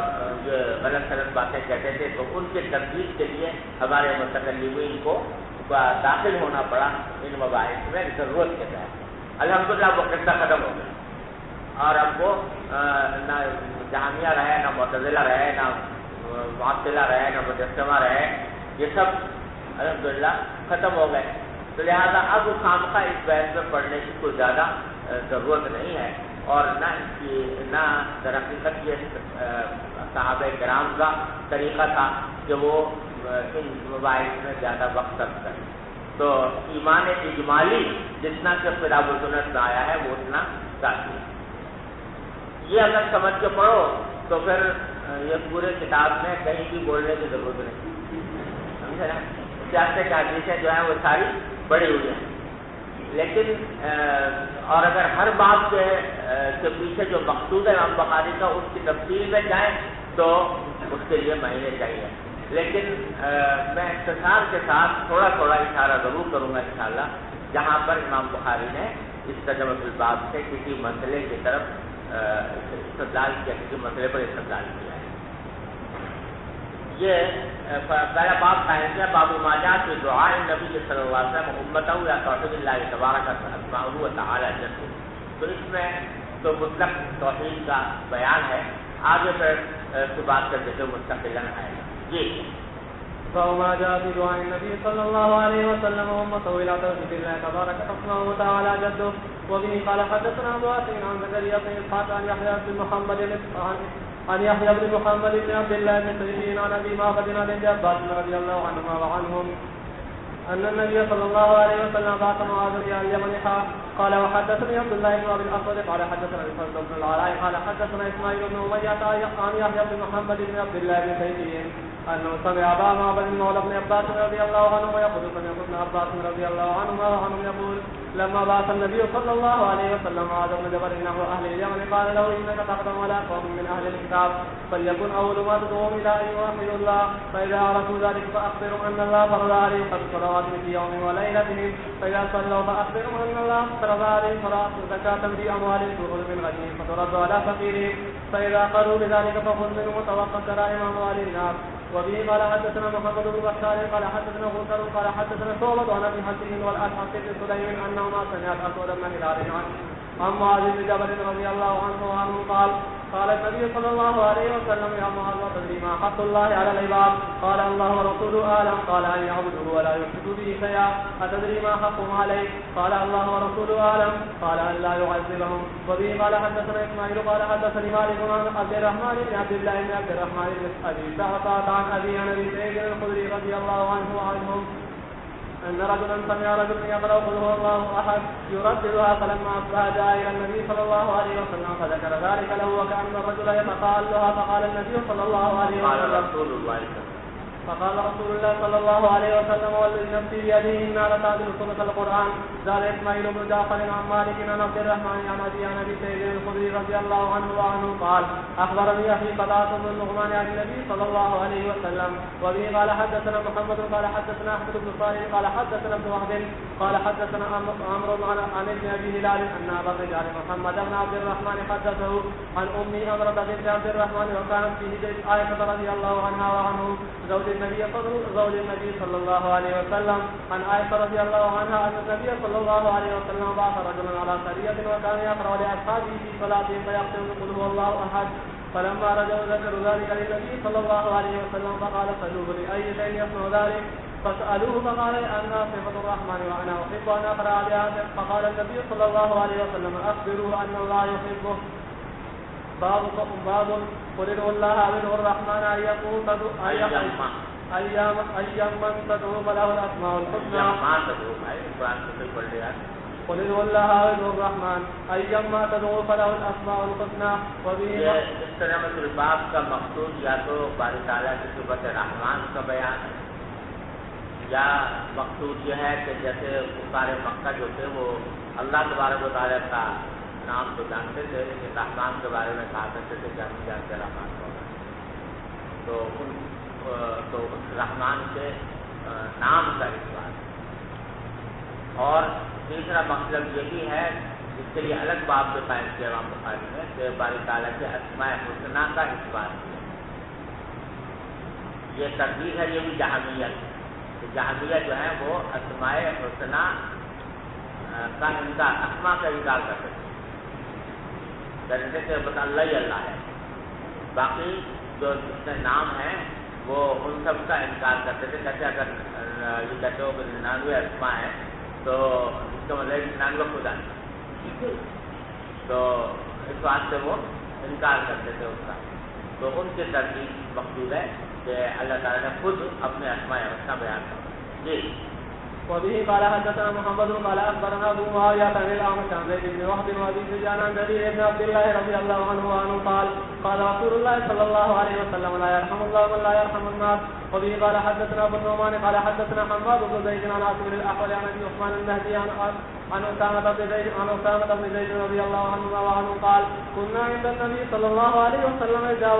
یہ غلط غلط باتیں کہتے تھے، تو ان کے تردید کے لیے ہمارے متکلمین کو داخل ہونا پڑا ان مباحث میں ضرورت کے تحت. الحمدللہ وہ قصہ ختم ہو گیا اور اب وہ نہ جہمیہ رہے، نہ معتزلہ رہے، نہ معطلہ رہے، نہ مجسمہ رہے، یہ سب الحمدللہ ختم ہو گئے. تو لہٰذا اب خامخواہ اس بحث میں پڑھنے کی کوئی زیادہ ضرورت نہیں ہے، اور نہ در حقیقت یہ صحابہ کرام کا طریقہ تھا کہ وہ ان مباحث میں زیادہ وقت صرف کریں. تو ایمان اجمالی جتنا کہ کتاب و سنت میں آیا ہے وہ اتنا کافی ہے. یہ اگر سمجھ کے پڑھو تو پھر یہ پورے کتاب میں کہیں بھی بولنے کی ضرورت نہیں. سمجھے نا؟ سیاست کی حدیثیں جو ہیں وہ ساری بڑی ہوئی ہیں، لیکن اور اگر ہر بات کے پیچھے جو مقصود ہے امام بخاری کا اس کی تفصیل میں جائیں تو اس کے لیے مہینے چاہیے. لیکن میں اختصار کے ساتھ تھوڑا تھوڑا اشارہ ضرور کروں گا انشاءاللہ جہاں پر امام بخاری نے اس ترجمۃ الباب سے کسی مسئلے کی طرف استدلال کیا، کسی مسئلے پر استدلال کیا ہے. یہ پہلا باب قائم کیا باب ما جاء فی دعاء النبی صلی اللہ علیہ وسلم امته یا توحید اللہ تبارک اسماءہ و تعالی جل. تو اس میں تو مطلق توحید کا بیان ہے، آگے پھر اس بات کا ذکر مستقلاً آئے گا. جی باب ما جاء في دعاء النبي صلى الله عليه وسلم وامته الى توحيد الله تبارك اسماءه وتعالى جده. وبه قال حدثنا ابو عاصم عن زكريا بن اسحاق عن يحيى بن محمد عن يحيى بن محمد بن عبد الله بن سيرين عن ابي معبد عن ابن عباس رضي الله عنهما وعنهم ان النبي صلى الله عليه وسلم بعث معاذ الى اليمن. قال وحدثني عبد الله بن ابي الاسود قال حدثنا الفضل بن العلاء قال حدثنا اسماعيل بن اميه عن يحيى بن محمد بن عبد الله بن سيرين انه سمع ابا معبد مولى بن عباس رضي الله عنه يقول سمعت ابن عباس رضي الله عنهما وعنهم يقول لما بعث النبي صلى الله عليه وسلم معاذ بن جبل نحو اهل اليمن قال له انك تقدم على قوم من اهل الكتاب فليكن اول ما تدعوهم الى ان يوحدوا الله فاذا عرفوا ذلك فاخبرهم ان الله فرض عليهم خمس صلوات في يوم وليلتهم فاذا صلوا فاخبرهم ان الله فرض عليهم صلاه زكاه في اموالهم تؤخذ من غنيهم فترد على فقيرهم فاذا قالوا بذلك فخذ منهم وتوقف كرائم اموال الناس. وبه قال حدثنا محمد بن بشار قال حدثنا غندر قال حدثنا شعبة عن ابي حسين والاشعث بن سليم انهما سمعت اسود بن هلال عن معاذ بن جبل رضي الله عنه قال قال النبي صلى الله عليه وسلم يا معاذ تدري ما حق الله على العباد؟ قال الله ورسوله اعلم. قال ان يعبدوه ولا يشركوا به شيئا. اتدري ما حقهم عليه؟ قال الله ورسوله اعلم. قال ان لا يعذبهم. وبه قال حدثنا اسماعيل قال حدثني مالك عن عبد الرحمن بن عبد الله بن عبد الرحمن بن ابي سعد عن ابي عن ابي سعيد الخدري رضي الله عنه وعنهم ان رجلا سمع رجلا يقرأ قل هو الله احد يرددها فلما اصبح جاء الى النبي صلى الله عليه وسلم فذكر ذلك له وكأن الرجل يتقالها فقال النبي صلى الله عليه وسلم فقال رسول الله صلى الله عليه وسلم والذي نفسي بيده النار تعدل ثلث القرآن. زاد اسماعيل بن جعفر عن مالك عن عبد الرحمن عن ابي سعيد الخدري رضي الله عنه وعنه قال اخبرني اخي قتادة بن النعمان عن النبي صلى الله عليه وسلم. وبه قال حدثنا محمد قال حدثنا احمد بن صالح قال حدثنا ابن وهب قال حدثنا عمرو عن ابن ابي هلال ان ابا رجال محمد بن عبد الرحمن حدثه عن امي امرة بنت عبد الرحمن وكانت فيه عائشة رضي الله عنها وعنه زوج النبي صلى الله عليه وسلم. عن عائشة رضي الله عنها ان النبي صلى الله عليه وسلم بعث رجلا على سرية وكان يقرأ لاصحابه في صلاتهم فيختم قل هو الله احد. فلما رجعوا ذكروا ذلك للنبي صلى الله عليه وسلم فقال سألوه لأي شيء يصنع ذلك فسألوه فقال أنها صفة الرحمن وأنا أحب أن أقرأ بها. فقال النبي صلى الله عليه وسلم أخبروه أن الله يحبه. باب قل ادعوا الله أو ادعوا الرحمن أيما تدعوا فله الأسماء الحسنى. قل ادعوا الله أو ادعوا الرحمن أيما تدعوا فله الأسماء الحسنى. اس طرح میں الباب کا مقصود یا تو باری تعالیٰ کی صفت رحمان کا بیان ہے، یا مقصود یہ ہے کہ جیسے کفار مکہ جو تھے وہ اللہ تبارک و تعالیٰ کا نام تو جانتے تھے لیکن رحمان کے بارے میں کہا کرتے تھے کہ ہم جانتے رحمان کو، تو اس رحمان کے نام کا اثبات. اور تیسرا مطلب یہ بھی ہے اس کے لیے الگ باب جو قائم کیا امام بخاری نے کہ باری تعالیٰ کے اسماء حسنہ کا اثبات کیا. یہ تردید ہے، یہ بھی جہمیت. جہمیہ جو ہے وہ اسماء حسنہ کا انکار، اسماء کا انکار کرتے تھے، جیسے کہ بس اللہ ہی اللہ ہے، باقی جو جس میں نام ہیں وہ ان سب کا انکار کرتے تھے. کہتے اگر یہ کہتے ہو کہ 99 اسماء ہیں تو اس کا مطلب 99 خدا ہے، تو اس بات سے وہ انکار کرتے تھے اس کا. تو ان کی تردید مقصود ہے کہ اللہ تعالیٰ نے خود اپنے اسماء حسنہ بیان کیا. جی. وبه قال حدثنا محمد قال اخبرنا ابو معاويه عن الاعمش عن زيد بن وهب وابي سفيان عن جرير بن عبد الله رضي الله عنه قال رسول الله صلى الله عليه وسلم لا يرحم الله من لا يرحم الناس. وبه قال حدثنا ابو النعمان قال حدثنا حماد بن زيد عن عاصم الاحول عن ابي عثمان النهدي عن أسامة بن زيد رضي الله عنه وعنه قال كنا عند النبي صلى الله عليه وسلم جاء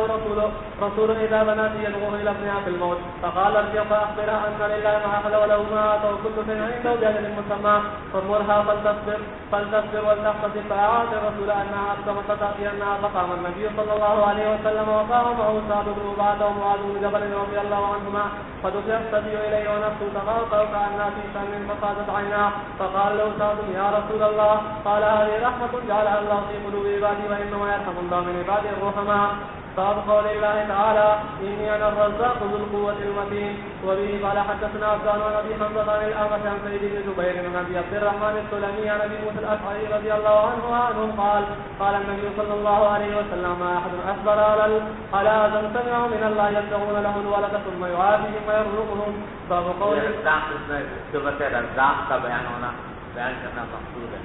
رسول إذا بنات يدعوه إلى ابنها في الموت فقال ارجع فأخبرها أن لله ما أخذ وله ما أعطى وكل شيء عنده بأجل مسمى فمرها فلتصبر ولتحتسب. فأعاد الرسول أنها أقسمت تأتينها فقام النبي صلى الله عليه وسلم وقام معه سعد بن عبادة ومعاذ بن جبل رضي الله عنهما فدفع الصبي إليه ونفسه تغاطى كأنها في شم فقادت عيناه فقال له سعد يا رسول الله قال هذه رحمة جعلها الله في قلوب عباده وإنما يرحم الله من عباده الرحماء. باب قول الله تعالى إني أنا الرزاق ذو القوة المتين. وبه قال حدثنا عبدان عن أبي حمزة عن الأعمش عن سيد بن جبير عن أبي عبد الرحمن السلمي عن أبي موسى الأشعري رضي الله عنه قال النبي صلى الله عليه وسلم ما أحد أصبر على أذى سمعوا من الله يبتغون له الولد ثم يعافيهم ويرزقهم. باب قول رزاق کا بیان کرنا مقصود ہے.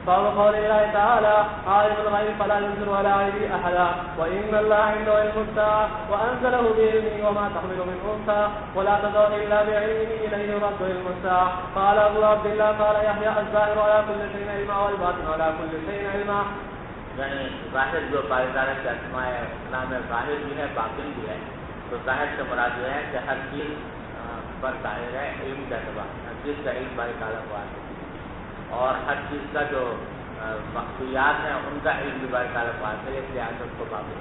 باب قول الله تعالى عالم الغيب فلا ينزل على غيبه أحدا وإن الله عنده علم الساعة وأنزله بعلمه وما تحمل من أنثى ولا تدع إلا بعلمه إليه يرد علم الساعة. قال أبو عبد الله قال يحيى الظاهر على كل شيء علما والباطن على كل شيء علما. یعنی ظاہر جو پائیدار کے اسماء حسنہ میں ظاہر بھی ہے باطن بھی ہے، تو ظاہر سے مراد یہ ہے کہ ہر چیز پر ظاہر ہے علم کا اعتبار، ہر چیز کا علم باری تعالیٰ کو ہے، اور ہر چیز کا جو مخصوصیات ہیں ان کا علم بھی باری تعالیٰ کو حاصل ہے، اس لیے آج اس کو باطن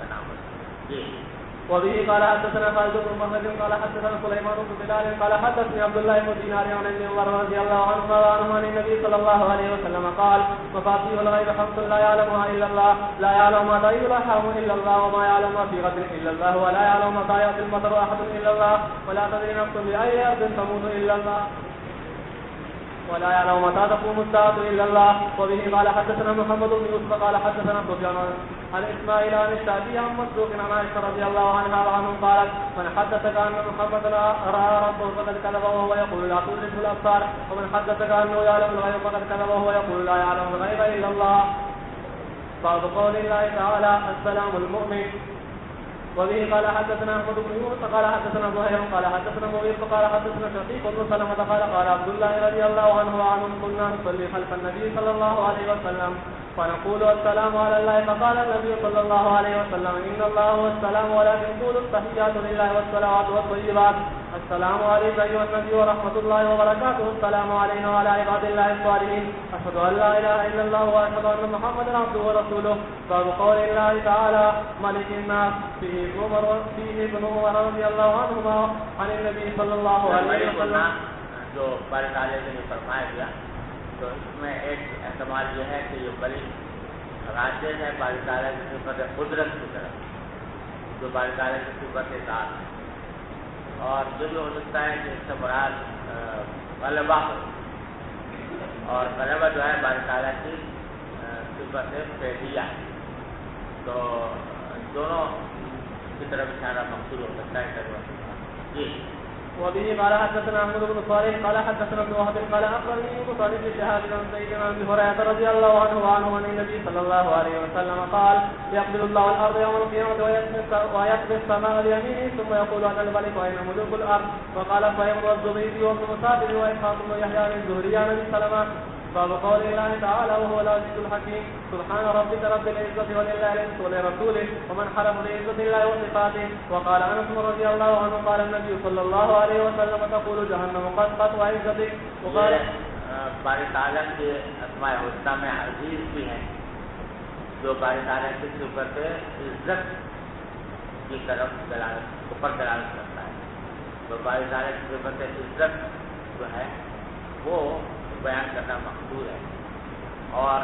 کا نام ہے. جی. وبه قال حدثنا خالد بن محمد قال حدثنا سليمان بن بلال قال حدثني عبد الله بن دينار عن ابن عمر رضي الله عنه عن النبي صلى الله عليه وسلم قال مفاتيح الغيب خمس لا يعلمها الا الله لا يعلم ما تغيب الارحام الا الله وما يعلم ما في غد الا الله ولا يعلم متى ياتي المطر احد الا الله ولا تدري نفس باي ارض تموت الا الله ولا يعلم متى تقوم الساعة إلا الله. وبه قال حدثنا محمد بن يوسف قال حدثنا سفيان عن إسماعيل عن الشعبي عن مسروق عن عائشة رضي الله عنها وعنه قالت من حدثك أن محمدا رأى ربه فقد كذب وهو يقول لا تدرك الأبصار ومن حدثك أنه يعلم الغيب فقد كذب وهو يقول لا يعلم الغيب إلا الله. باب قول الله تعالى السلام المؤمن. وبه قال حدثنا احمد بن يونس قال حدثنا زهير قال حدثنا مغيث قال حدثنا شقيق بن سلمة قال عبد الله رضي الله عنه وعنهم كنا نصلي خلف النبي صلى الله عليه وسلم فنقول السلام على الله فقال النبي صلى الله عليه وسلم إن الله هو السلام ولكن قولوا التحيات لله والصلوات والطيبات السلام عليك أيها النبي ورحمة الله وبركاته. السلام علينا وعلى عباد الله الصالحين. أشهد أن لا إله إلا الله وأشهد أن محمدا عبده ورسوله. باب قول الله تعالى ملك الناس فيه ابن عمر رضي الله عنهما عن النبي صلى الله عليه وسلم. جو بارے تعالیٰ نے فرمایا گیا تو اس میں ایک احتمال یہ ہے کہ یہ ملک راجے ہے بارے تعالیٰ کی صفت قدرت کی طرف، جو بارے تعالیٰ کی صفت ذات، اور یہ بھی ہو سکتا ہے کہ اس سے مراد غلبہ ہو، اور غلبہ جو ہے بارے تعالیٰ کی صفت فعلیہ ہے، تو دونوں کی طرف اشارہ مقصود ہو سکتا ہے جی. وبه قال حدثنا احمد بن صالح قال حدثنا ابن وهب قال اخبرني ابو صالح بن شهاب عن سيدنا ابي هريره رضي الله عنه وعنه عن النبي صلى الله عليه وسلم قال يقبل الله الارض يوم القيامه ويقبل السماء بيمينه ثم يقول انا الملك واين ملوك الارض. وقال فيمر الزبيدي وابن مسافر واسحاق بن يحيى بن الزهري عن ابي سلمة. باب قول الله تعالى وهو العزيز الحكيم سبحان ربك رب العزة ولله العزة ولرسوله ومن حرم بعزة الله وصفاته. وقال انس رضي الله عنه قال النبي صلى الله عليه وسلم تقول جهنم قد وعزتك. وقال بارے تعالیٰ کے اسماء الحسنی میں عزیز بھی ہیں جو بارے تعالیٰ کی صفت عزت کی طرف اوپر دلالت کرتا ہے. تو بارے تعالیٰ کی صفت عزت جو ہے وہ بیان کرنا مقصود ہے، اور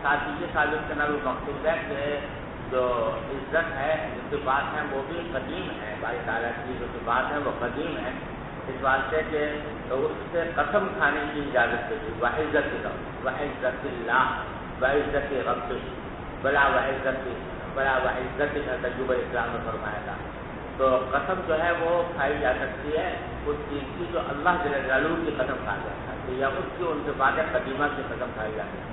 ساتھ ہی یہ ثابت کرنا بھی مقصود ہے کہ جو عزت ہے جو صفات ہیں وہ بھی قدیم ہے، بارے تعالیٰ کی جو صفات ہیں وہ قدیم ہے، اس واسطے کہ اس سے قسم کھانے کی اجازت دیتی. وعزت رب وعزت اللہ وعزت رب بلا وعزت تجربہ اسلام میں فرمایا تھا. تو قسم جو ہے وہ کھائی جا سکتی ہے اس چیز کی جو اللہ جل جلالہ کی قسم کھا جاتا ہے، یا اس کی ان سے باتیں قدیمہ کی قسم کھائی جاتی ہے.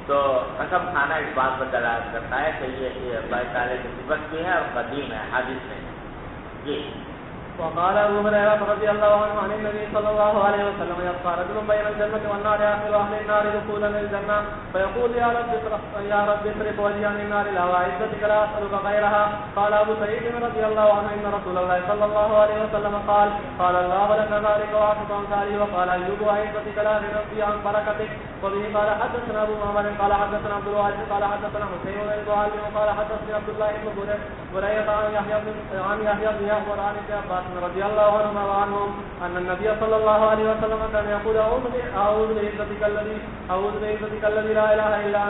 تو قسم کھانا اس بات پر دلالت کرتا ہے کہ یہ اللہ تعالیٰ کی صفت بھی ہے اور قدیم ہے، حادث نہیں جی. وقال ابو هريره رضي الله عنه عن النبي صلى الله عليه وسلم يبقى رجل بين الجنه والنار ياخذ اهل النار دخولا الجنه فيقول يا رب اصرف وجهي عن النار لا وعزتك لا اسالك غيرها. قال ابو سعيد رضي الله عنه ان رسول الله صلى الله عليه وسلم قال الله لك ذلك واعطك امثاله. وقال ايوب وعزتك لا غنى عن بركتك. وبه قال حدثنا ابو محمد قال حدثنا عبد الوارث قال حدثنا حسين بن المعلم قال حدثني عبد الله بن بريدة عن يحيى بن يحيى عن ابن عباس رضي الله عنهما وعنهم أن النبي صلى الله عليه وسلم كان يقول أعوذ بعزتك الذي لا إله إلا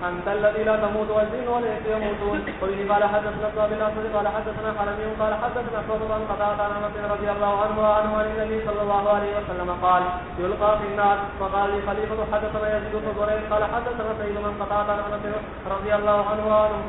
أنت الذي لا تموت والجن والإنس يموتون. وبه قال حدثنا ابن الأسود قال حدثنا حرمي قال حدثنا شعبة عن قتادة عن أنس رضي الله عنه وعنه عن النبي صلى الله عليه وسلم قال يلقى في النار. وقال لي خليفة حدثنا يزيد بن زريع قال حدثنا سعيد بن قتادة عن أنس رضي الله عنه وعنهم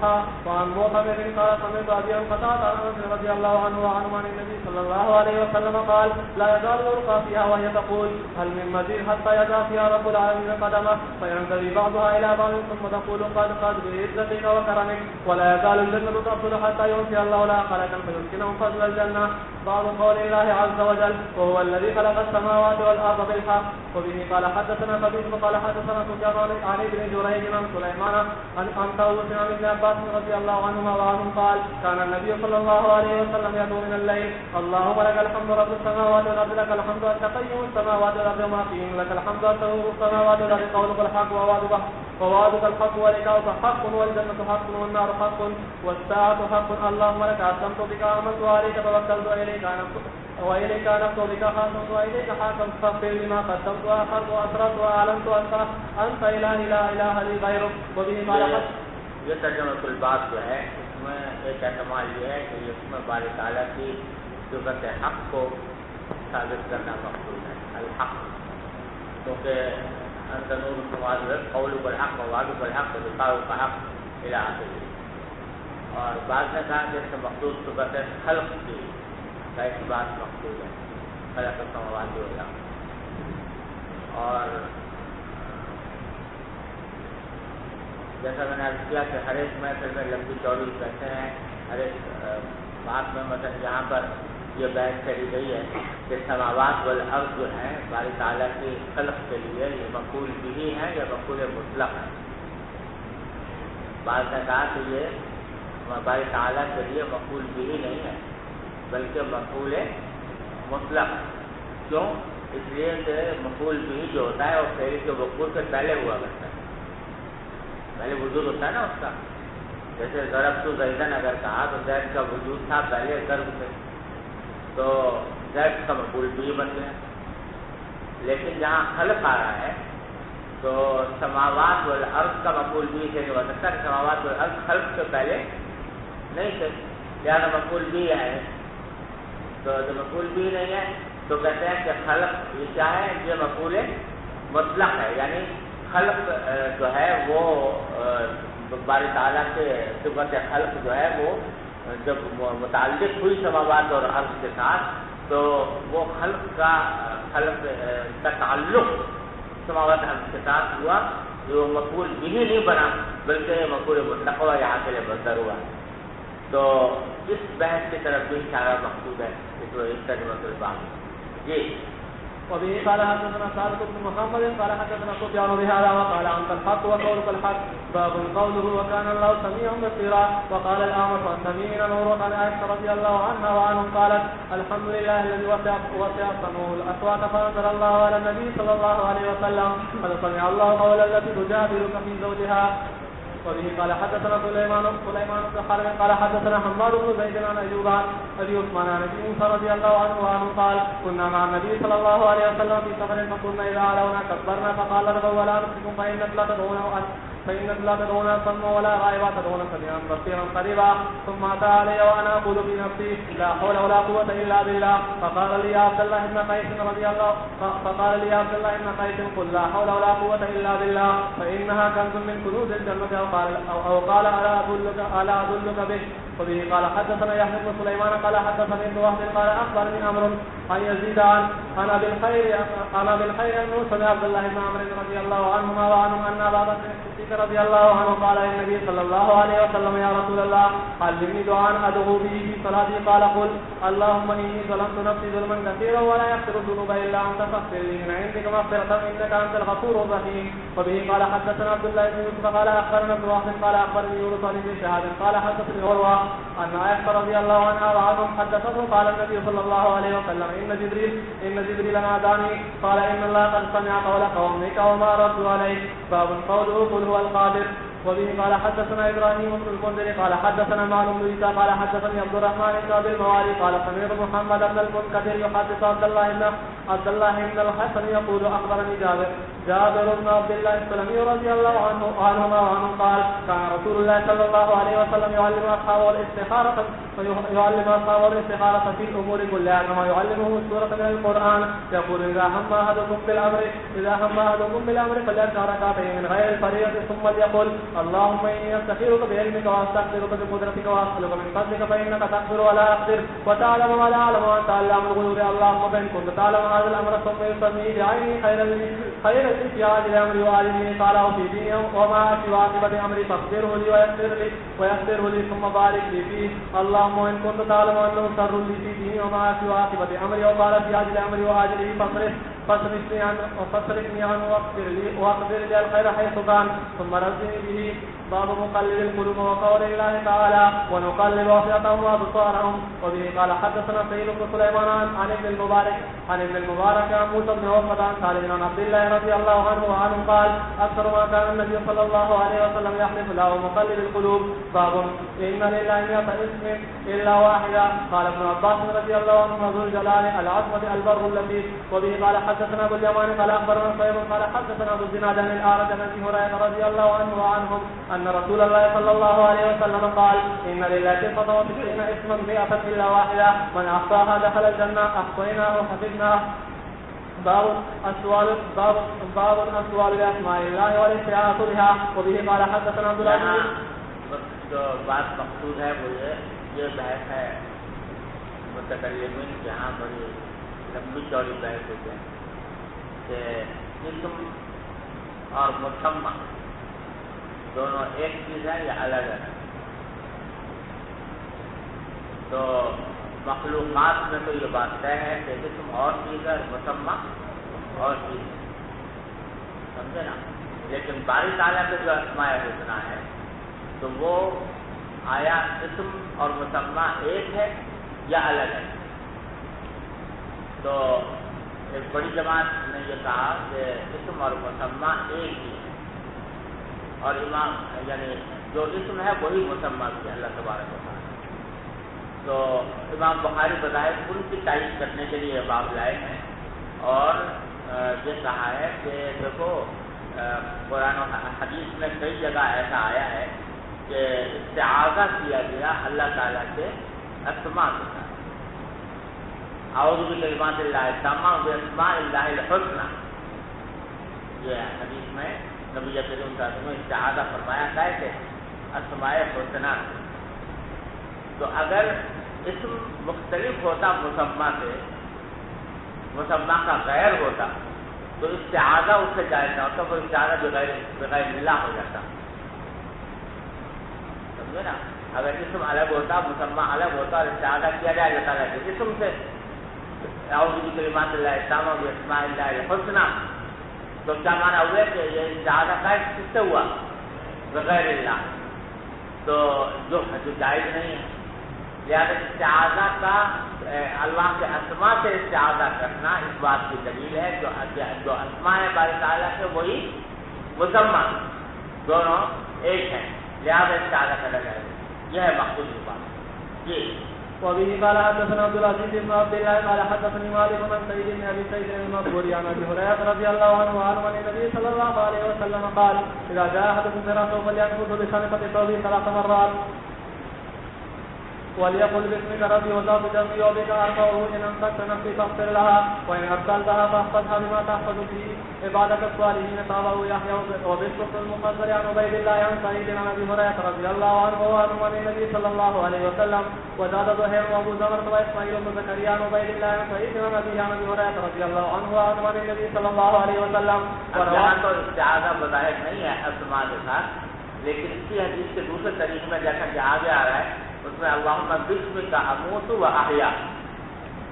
وعن معتمر قال سمعت أبي قتادة عن أنس رضي الله عنه وعنهم عن النبي صلى الله عليه وسلم قال لا يزال يلقى فيها وهي تقول هل من مزيد حتى يضع فيها رب العالمين قدمه فينتهي بعضها إلى بعض ثم تقول قد بعزتك وكرمك. ولا يزال الجنة تفضل حتى يؤتي الله لها خلقا فيمكنهم فضل الجنة. باب قول الله عز وجل وهو الذي خلق السماوات والأرض بالحق. وبه قال حدثنا خبيث قال حدثنا سفيان عن ابن جريج عن سليمان عن طاووس عن ابن عباس رضي الله عنهما وعنهم قال كان النبي صلى الله عليه وسلم يدعو من الليل اللهم لك الحمد رب السماوات والأرض لك الحمد أنت قيم السماوات والأرض وما فيهن لك الحمد أنت نور السماوات والأرض قولك الحق ووعدك الحق ولقاؤك حق والجنة حق والنار حق والساعة حق. اللهم لك أسلمت بك آمنت وعليك توكلت وإليك أنبت بك خاصمت وإليك حاكمت فاغفر لما قدمت وأخرت وأسررت وأعلنت أنت إله لا إله لي غيرك. وبه قال یہ ترجمہ الباب جو ہے اس میں ایک احتمال یہ ہے کہ اس میں بارے تعالیٰ کی صفت حق کو ثابت کرنا مقصود ہے الحق، کیونکہ انت نور السماوات والارض قولک الحق ووعدک الحق ولقاؤک حق الی آخرہ. اور بعد نے کہا کہ اس سے مقصود صفت خلق کی ایک بات مقصود ہے خلق السماوات والارض. اور جیسا میں نے عرض کیا کہ ہر ایک محفل میں لمبی چوڑی کہتے ہیں، ہر ایک بات میں مثلا یہاں پر یہ بحث کری گئی ہے کہ سماوات والارض جو ہیں باری تعالیٰ کی خلق کے لیے یہ مقبول بھی ہیں یا مقبول مطلق ہیں. بعض نے کہا کہ یہ باری تعالیٰ کے لیے مقبول بھی نہیں ہے بلکہ مقبول مطلق. کیوں؟ اس لیے کہ مفعول بھی جو ہوتا ہے وہ فعل کے وقوع سے پہلے ہوا کرتا ہے، پہلے وجود ہوتا ہے نا اس کا. جیسے ضربت زیدن اگر کہا تو زید کا وجود تھا پہلے ضرب سے، تو زید کا مفعول بھی بن گیا. لیکن جہاں خلق آ رہا ہے تو سماوات والارض کا مفعول بھی سے ہو سکتا ہے کہ سماوات والارض خلق سے پہلے نہیں تھے، لہٰذا مفعول بھی ہے. تو جو مفعول بھی نہیں ہے تو کہتے ہیں کہ خلق یہ کیا ہے؟ یہ مفعول مطلق ہے، یعنی خلق جو ہے وہ باری تعالیٰ کے صفت خلق جو ہے وہ جب متعلق ہوئی سماوات اور ارض کے ساتھ تو وہ خلق کا تعلق سماوات ارض کے ساتھ ہوا، جو مفعول بھی نہیں بنا بلکہ مفعول مطلق ہوا، یہاں کے لیے بدر ہوا. تو اس بحث کی طرف بھی اشارہ مقصود ہے اس ترجمہ الباب. جی. وبه قال حدثنا صادق بن محمد قال حدثنا سفيان بهذا وقال انت الحق وقولك الحق باب قوله وكان الله سميعا بصيرا. وقال الاعمش عن تميم عن عروه عن عائشه رضي الله عنها وعنهم قالت الحمد لله الذي وسع سمعه الاصوات فانزل الله على النبي صلى الله عليه وسلم قد سمع الله قول التي تجادلك في زوجها. وبه قال حدثنا سليمان بن حرب قال حدثنا حماد بن زيد عن ايوب عن ابي عثمان عن ابي موسى رضي الله عنه قال كنا مع النبي صلى الله عليه وسلم في سفر فكنا اذا علونا كبرنا فقال ارجعوا ولا انفسكم فإنك لا تدعون صم ولا غائبا تدعون سميعا بصيرا قريبا. ثم أتى علي وأنا أقول في نفسي لا حول ولا قوة إلا بالله. فقال لي يا عبد الله بن قيس قل لا حول ولا قوة إلا بالله فإنها كنز من كنوز الجنة أو قال ألا أدلك به. وبه قال حدثنا يحيى بن سليمان قال حدثني ابن وهب قال أخبرني عمرو عن يزيد عن أبي الخير أنه سمع عبد الله بن عمرو رضي الله عنهما وعنهم أن أبا بكر الصديق رضي الله عنه قال للنبي صلى الله عليه وسلم يا رسول الله علمني دعاء أدعو به في صلاتي قال قل اللهم إني ظلمت نفسي ظلما كثيرا ولا يغفر الذنوب إلا أنت فاغفر لي من عندك مغفرة إنك أنت الغفور الرحيم. وبه قال حدثنا عبد الله بن يوسف قال أخبرنا ابن وهب قال أخبرني يونس بن شهاب قال حدثني عروة أن عائشة رضي الله عنها وعنهم حدثته قال النبي صلى الله عليه وسلم إن جبريل ناداني قال إن الله قد سمع قول قومك وما ردوا عليه. باب قوله قل هو القادر. وبه قال حدثنا ابراهيم بن المنذر قال حدثنا معلوم بن عيسى قال حدثني عبد الرحمن بن ابي الموالي قال سمعت محمد بن المنكدر يحدث عبد الله بن الحسن يقول اخبرني جابر بن عبد الله السلمي رضي الله عنهما قال كان رسول الله صلى الله عليه وسلم يعلم اصحابه الاستخارة في الامور كلها كما يعلمهم السورة من القرآن. يقول اذا هم احدكم بالامر فليركع ركعتين من غير الفريضة ثم ليقل اللهم إني أستخيرك بعلمك وأستغفرك بقدرتك وأسألك من فضلك فإنك تغفر ولا أقدر وتعلم ولا أعلم وأنت علام الغيوب. اللهم فإن كنت تعلم هذا الأمر ثم يسمي بعيني خير لي في عاجل أمري وآجله قال وفي ديني وما في عاقبة أمري فاغفره لي ويسره لي ثم بارك لي فيه. اللهم إن كنت تعلم أنه شر لي في ديني وما في عاقبة أمري وقال في عاجل أمري وآجله فاصرفني عنه واقدر لي الخير حيث كان ثم رزقني به. باب مقلب القلوب وقول الله تعالى ونقلب أفئدتهم وأبصارهم. وبه قال حدثنا سعيد بن سليمان عن ابن المبارك عن موسى بن عقبة عن سالم بن عبد الله رضي الله عنه وعنه قال أكثر ما كان النبي صلى الله عليه وسلم يحلف له مقلب القلوب. باب إن لله 100 اسم إلا واحدا. قال ابن عباس رضي الله عنه ذو الجلال العظمة البر اللطيف. وبه قال حدثنا ابو اليمان قال أخبرنا صهيب قال حدثنا ابو الزناد عن الأعرج عن أبي هريرة رضي الله عنه وعنهم أن رسول الله صلى الله عليه وسلم قال إن لله 99 اسما 100 إلا واحدة من أحصاها دخل الجنة أحصيناه وحفظناه. باب الأسوال بأسماء الله والاستعانة بها. وبه قال حدثنا عبد الله جو بات مقصود ہے وہ یہ بحث ہے متکلمین جہاں بڑی لمبی چوڑی بحث ہوتے ہیں کہ اسم اور مسمى دونوں ایک چیز ہے یا الگ ہے. تو مخلوقات میں تو یہ بات طے ہے کہ اسم اور چیز ہے مسمى اور چیز ہے، سمجھے نا. لیکن باری تعالیٰ کے جو اسماء الحسنی ہے تو وہ آیا اسم اور مسمى ایک ہے یا الگ ہے. تو ایک بڑی جماعت نے یہ کہا کہ اسم اور مسمى ایک ہی ہے، اور امام یعنی جو اسم ہے وہی مسمى بھی ہے اللہ تبارک و تعالیٰ. تو امام بخاری بظاہر ان کی تائید کرنے کے لیے باب لائے ہیں اور یہ کہا ہے کہ دیکھو قرآن و حدیث میں کئی جگہ ایسا آیا ہے کہ استعاذہ کیا گیا اللہ تعالیٰ کے اسماء کے ساتھ. اعوذ بکلمات اللہ التامات باسماء اللہ الحسنى، یہ حدیث میں نبی کریم صلی اللہ علیہ وسلم نے استعاذہ فرمایا کیسے؟ اسماء حسنى. تو اگر اسم مختلف ہوتا مسمى سے، مسمى کا غیر ہوتا تو استعاذہ اس سے جائز نہ ہوتا، وہ استعاذہ بغیر اللہ ہو جاتا. سمجھے نا؟ اگر اسم الگ ہوتا، مسمى الگ ہوتا اور استعاذہ کیا جائے اللہ تعالیٰ کے اسم سے، اعوذ بکلمات اللہ التامات باسماء اللہ الحسنى، تو کیا معنی ہوئے کہ یہ استعاذہ قائد کس سے ہوا؟ بغیر اللہ، تو جو جائز نہیں ہے. لہٰذا استعاذہ کا اللہ کے اسماء سے استعاذہ کرنا اس بات کی دلیل ہے جو اسماء ہے باری تعالیٰ کے وہی مسمى دونوں ایک ہیں، لہٰذا استعاذہ کرنا جائے. یہ ہے مقصود کی بات. جی. وبه قال حدثنا عبد العزيز بن عبد الله قال حدثني مالك بن سعيد بن ابي سعيد المقبوري عن ابي هريره رضي الله عنه عن النبي صلى الله عليه وسلم قال اذا جاء احدكم براسه فلينفث بشنقه ثوبه 3 مرات وليقل باسمك ربي وذات جنبي وبك ارفعه ان امسكت نفسي فاغفر لها وان ارسلتها فاحفظها بما تحفظ به عبادك الصالحين. تابعه يحيى وبشر المفضل عن عبيد الله عن سعيد عن ابي هريره رضي الله عنه عن النبي صلى الله عليه وسلم وزاد زهير وابو زمرة واسماعيل بن زكريا عن عبيد الله عن سعيد عن ابي هريره رضي الله عنه عن النبي صلى الله عليه وسلم. یہاں تو استعاذہ بظاہر نہیں ہے اسماء کے ساتھ، لیکن اسی حدیث کے دوسرے طریقے میں جیسا کہ آگے آ رہا ہے اس میں اللہم بسمک اموت و احیا،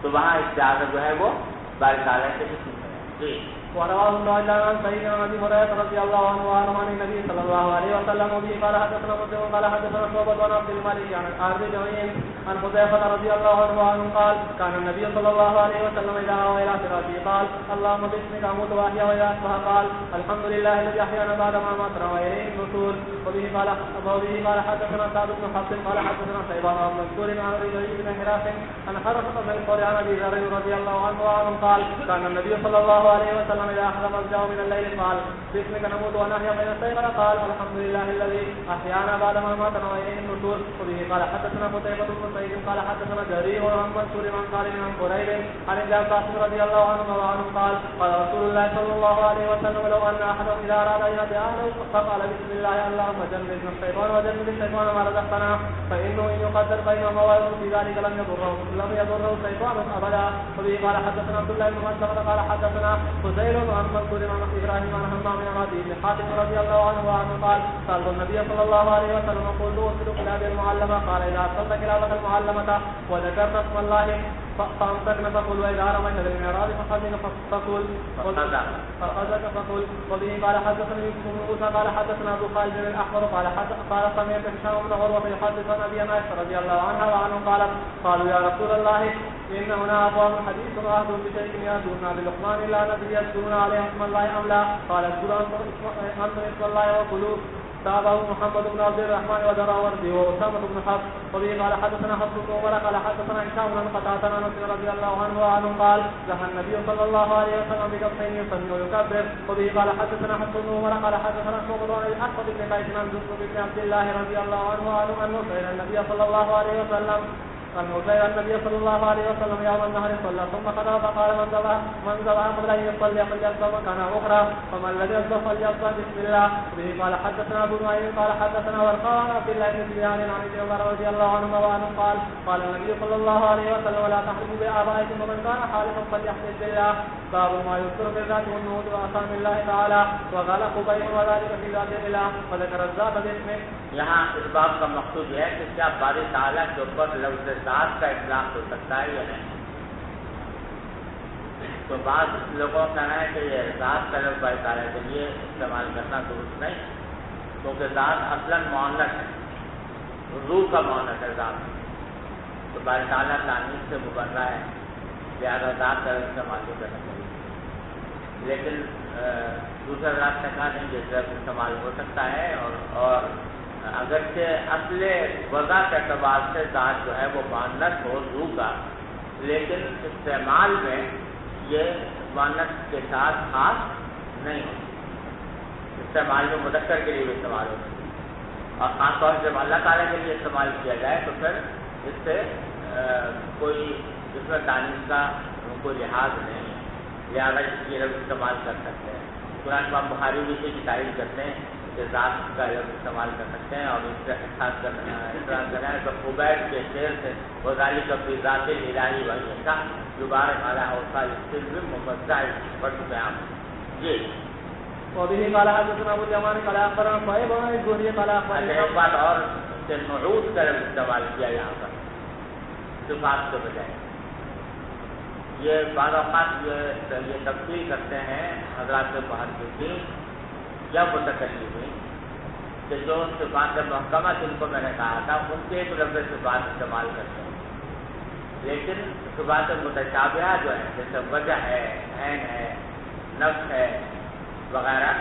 تو وہاں استعاذہ جو ہے وہ باری تعالیٰ کے اسم میں ہے. جی. ورواه ابن عجلان عن سعيد عن ابي هريره رضي الله عنه عن النبي صلى الله عليه وسلم وبه قال حدثنا مسلم قال حدثنا شعبة عن عبد الملك عن الحارث بن عين عن حذيفة رضي الله عنه قال كان النبي صلى الله عليه وسلم اذا اوى الى فراشه قال اللهم باسمك اموت واحيا واذا اصبح قال الحمد لله الذي احيانا بعد ما ماتنا واليه النشور. وبه قال حدثنا سعد بن حفص قال حدثنا شيبان بن منصور عن ربيع بن هراس عن حرقة بن القرى عن ابي ذر رضي الله عنه قال كان النبي صلى الله عليه وسلم إذا أحرم الجو من الليل قال باسمك نموت ونحيا فإن استيقظ قال الحمد لله الذي أحيانا بعد ما ماتنا وإليه النشور. وبه قال حدثنا قتيبة بن سعيد قال حدثنا جرير عن منصور عن خالد عن قريب عن ابن عباس رضي الله عنه قال قال رسول الله صلى الله عليه وسلم لو أن أحدهم إذا أراد أن يأتي أهله فقال بسم الله اللهم جنبنا الشيطان وجنب الشيطان ما رزقتنا فإنه إن يقدر بينهما ويكون في ذلك لم يضره الشيطان أبدا. وبه قال حدثنا عبد الله بن مسلمة قال حدثنا فزيل عن منصور عن ابراهيم عن همام بن عدي بن حاتم رضي الله عنه قال سألت النبي صلى الله عليه وسلم قلت ارسل كلاب المعلمة قال إذا أرسلت كلابك المعلمة وذكرت اسم الله فامسكنا فقل واذا رميت بالمعراج فقل وبه قال حدثنا يوسف بن موسى قال حدثنا ابو خالد بن الاحمر قال سمعت هشام بن عروه يحدث عن ابي عائشه رضي الله عنها وعنه قالت قالوا يا رسول الله ان هنا اقوام حديث عهد بشيء يهدوننا بلقمان لا ندري يذكرون عليه اسم الله ام لا قال اذكروا انتم اسم الله وقلوا. تابعه محمد بن عبد الرحمن ودراوردي وأسامة بن حفص. وبه قال حدثنا حفص بن عمر قال حدثنا هشام بن قتادة عن انس رضي الله عنه قال نهى النبي صلى الله عليه وسلم بكفين يصلي ويكبر. وبه قال حدثنا حفص بن عمر قال حدثنا شعبة عن الاسود بن قيس عن جندب بن عبد الله رضي الله عنه انه سئل النبي صلى الله عليه وسلم النبي صلى الله عليه وسلم يوم النهر صلى ثم خطب فقال من ذبح قبل ان يصلي فليصلي مكان اخرى فمن الذي يصلي فليصلي بسم الله. به قال حدثنا ابو نعيم قال حدثنا ورقاء عن عبد الله بن زياد عن ابن عمر رضي الله عنه قال النبي صلى الله عليه وسلم ولا تحلفوا بآبائكم ومن كان حالفا فليحلف بالله. باب ما يذكر في الذات والنهوض وأقسام الله تعالى وقال قبيل وذلك في ذات الله وذكر الذات باسمه. یہاں اس باب کا مقصود یہ ہے کہ کیا باری تعالیٰ کے اوپر لفظ ذات کا اطلاق ہو سکتا ہے یا نہیں. تو بعض لوگوں کا کہنا ہے کہ یہ ذات کا لفظ باری تعالیٰ کے لیے استعمال کرنا درست نہیں، کیونکہ ذات اصلاً مؤنث ہے، روح کا مؤنث ہے ذات، تو باری تعالیٰ تانیث سے مبرہ ہے. لہٰذا ذات کا استعمال نہیں کرنا چاہیے، لیکن دوسرا ذات نے کہا نہیں جس طرح استعمال ہو سکتا ہے، اور اگرچہ اصل وضع کے اعتبار سے ذات جو ہے وہ مؤنث ہو ذو کا، لیکن استعمال میں یہ مؤنث کے ساتھ خاص نہیں ہوتی، استعمال میں مذکر کے لیے بھی استعمال ہوتی ہے، اور خاص طور سے جب اللہ تعالیٰ کے لیے استعمال کیا جائے تو پھر اس سے کوئی اس میں تانیث کا کوئی لحاظ نہیں ہے، لہٰذا یہ لفظ استعمال کر سکتے ہیں۔ قرآن امام بخاری بھی سے تعریف کرتے ہیں کہ ذات کا لفظ استعمال کر سکتے ہیں، اور اس طرح کرنا ہے تو قبیل کے شعر سے غزالی کا فی ذات الہی وحی کا دوبارہ اعلیٰ اوصال السلم مفضع پڑھ چکے ہیں آپ جی۔ وبه قال حدثنا ابو اليمان قال اخبرنا صهيب بن الزهري قال اخبرنا ایک بات اور کہ نعوت کا لفظ استعمال کیا یہاں پر صفات کے بجائے، یہ بعض اوقات یہ تفصیل کرتے ہیں حضرات محدثین یا متکلمین کہ جو صفات محکمہ جن کو میں نے کہا تھا ان کے ایک لفظ صفات استعمال کرتے ہیں، لیکن صفات متشابہہ جو ہیں جیسے وجہ ہے، عین ہے، نفس ہے وغیرہ،